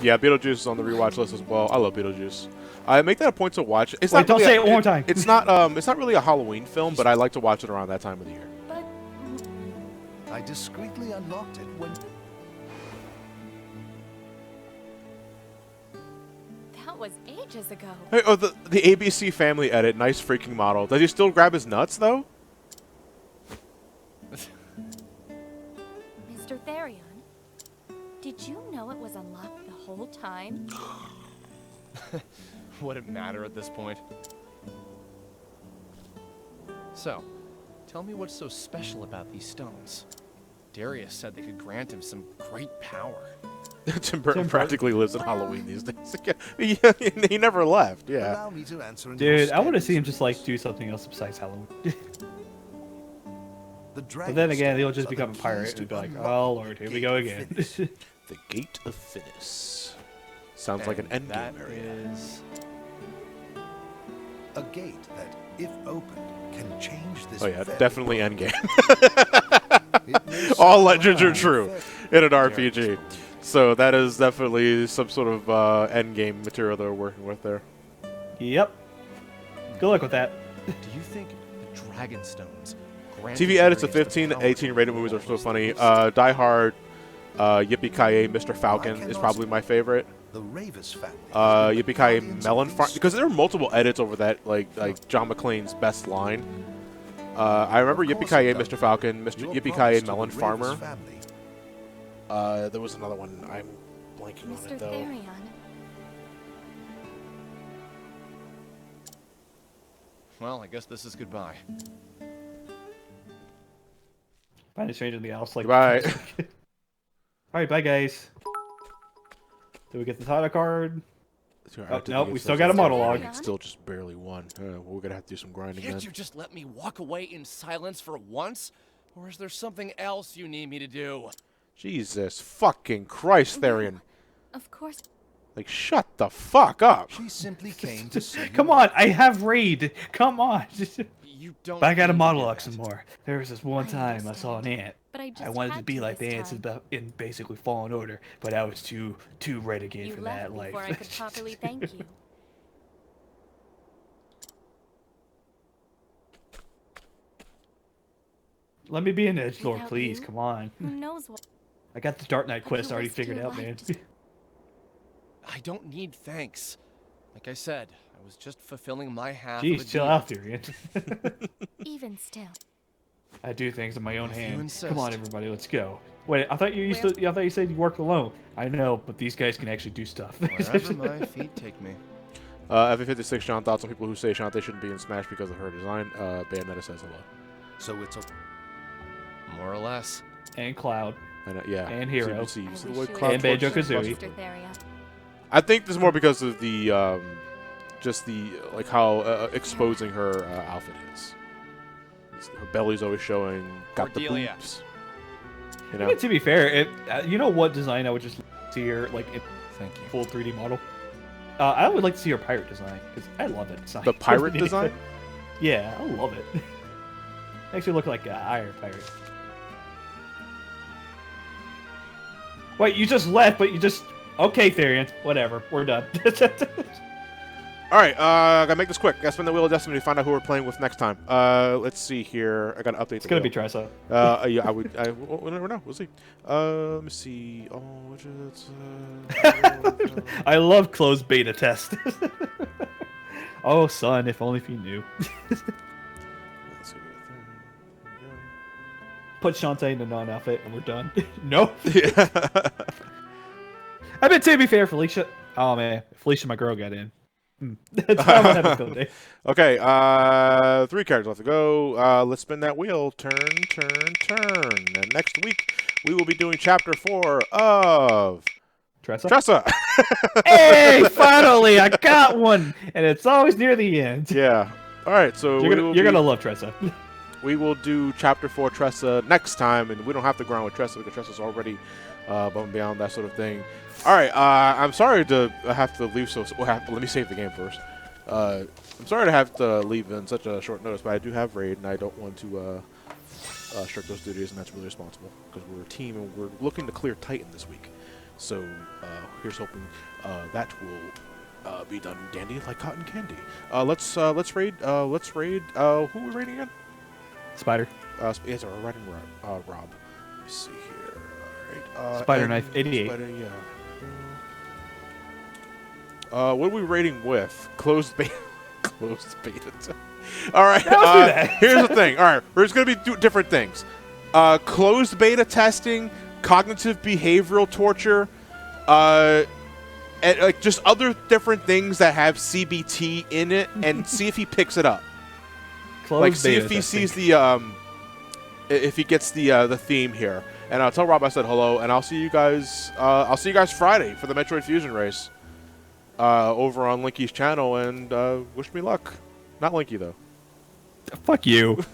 Yeah, Beetlejuice is on the rewatch list as well. I love Beetlejuice. I make that a point to watch. It's Wait, not don't really say it one more time. It's not really a Halloween film, but I like to watch it around that time of the year. But I discreetly unlocked it when... that was ages ago. Hey, oh, the ABC Family edit, nice freaking model. Does he still grab his nuts though? Mr. Therion, did you know it was unlocked the whole time? Would it matter at this point? So, tell me what's so special about these stones. Darius said they could grant him some great power. Tim Burton Burton. practically lives in Halloween these days. He never left. Yeah. Allow me to answer in your Dude, I want to stead. see him just like do something else besides Halloween. The But then again, he'll Dragonstones just are the become a keys pirate to and be like, unlock oh the lord, here we gate go of again. Finis. The Gate of Finis. Sounds like an And that endgame area. is... A gate that, if opened, can change this. Oh yeah, very definitely world. endgame. It may All sound legends are like true effect. in an RPG. So that is definitely some sort of endgame material they're working with there. Yep. Good luck with that. Do you think the Dragonstones grant TV edits of Darius 15 the to power 18 to rated rule movies are so those funny. beasts? Die Hard, Yippee-Ki-Yay, Mr. Falcon is probably my favorite. The Ravis family. has been the Yippee-Ki-Yay, guardians Melon of Farm, these because there are multiple edits over that, like John McClane's best line. I remember Of course Yippee-Ki-Yay, it does. Mr. Falcon, Your Yippee-Ki-Yay, promise to the Melon Ravis Farmer. family. There was another one. I'm blanking on Mr. it though. Therion, Well, I guess this is goodbye. Find a stranger in the house. Like, Goodbye. Alright, bye guys. Did we get the title card? Sorry, Oh, I did nope, think we it's still still got a just- monologue. it's Still just barely won. Well, we're gonna have to do some grinding then. Can't you just let me walk away in silence for once? Or is there something else you need me to do? Jesus fucking Christ, Therion. of course. Like, shut the fuck up. She simply came to see you. Come on, I have raid. Come on. You don't. But I gotta need to do monologue that. some more. There was this one I time I saw an ant. But I just I wanted to had be like the this ants time. in basically Fallen Order, but I was too renegade You for left that life. before I could properly thank you. Let me be an edge lord, Without please. you? Come on. Who knows what? I got the Dark Knight I quest could already risk figured your out, life man. just- I don't need thanks. Like I said, I was just fulfilling my half of Jeez, the chill deal. out, Tyrion. Even still. I do things on my own If you hand. insist. Come on, everybody, let's go. Wait, I thought you I thought you said you work alone. I know, but these guys can actually do stuff. Wherever my feet take me. FA56 Sean thoughts on people who say Shantae shouldn't be in Smash because of her design. Bayonetta says hello. So it's a More or less. and Cloud. And, yeah. And so Hero. you see I the wish way you Cloud And torches Banjo-Kazooie. across- Mr. Therion. I think this is more because of the, just the, like, how exposing her outfit is. Her belly's always showing, got the Cordelia. boobs. You I know? mean, to be fair, you know what design I would just see her like in Thank you. full 3D model. I would like to see her pirate design because I love that design. The pirate design? Yeah, I love it. Makes her look like an iron pirate. Wait, you just left, but you just Okay, Therian. Whatever. We're done. All right, I gotta make this quick. Gotta spin the wheel of destiny to find out who we're playing with next time. Let's see here. I gotta update. It's gonna be Tressa. Yeah, we'll never know. We'll see. Let me see. Oh, which is I love closed beta test. Oh, son, if only if you knew. Let's see. Put Shantae in a non-outfit and we're done. No. Yeah. I bet to be fair, Felicia. Oh man, Felicia, my girl, got in. That's how I'm gonna have a field day. Okay, 3 characters left to go. Let's spin that wheel. Turn, turn, turn. And next week, we will be doing Chapter 4 of... Tressa! Hey, finally, I got one! And it's always near the end. Yeah. Alright, so you're gonna love Tressa. We will do Chapter 4 Tressa next time, and we don't have to grind with Tressa because Tressa's already above and beyond that sort of thing. Alright, I'm sorry to have to leave let me save the game first. I'm sorry to have to leave in such a short notice, but I do have raid, and I don't want to shirk those duties, and that's really responsible, because we're a team, and we're looking to clear Titan this week. So, here's hoping that will be done dandy like cotton candy. Let's raid, who are we raiding again? Spider. Yes, we're raiding Rob. Let me see here. Alright. Spider Knife, 88. Spider, yeah. What are we raiding with? Closed beta. Closed beta. Alright, here's the thing. Alright, we're just going to be different things. Closed beta testing, cognitive behavioral torture, and like just other different things that have CBT in it, and see if he picks it up. Like, see if he sees the if he gets the theme here. And I'll tell Rob I said hello, and I'll see you guys. I'll see you guys Friday for the Metroid Fusion race over on Linky's channel, and wish me luck. Not Linky though. Fuck you.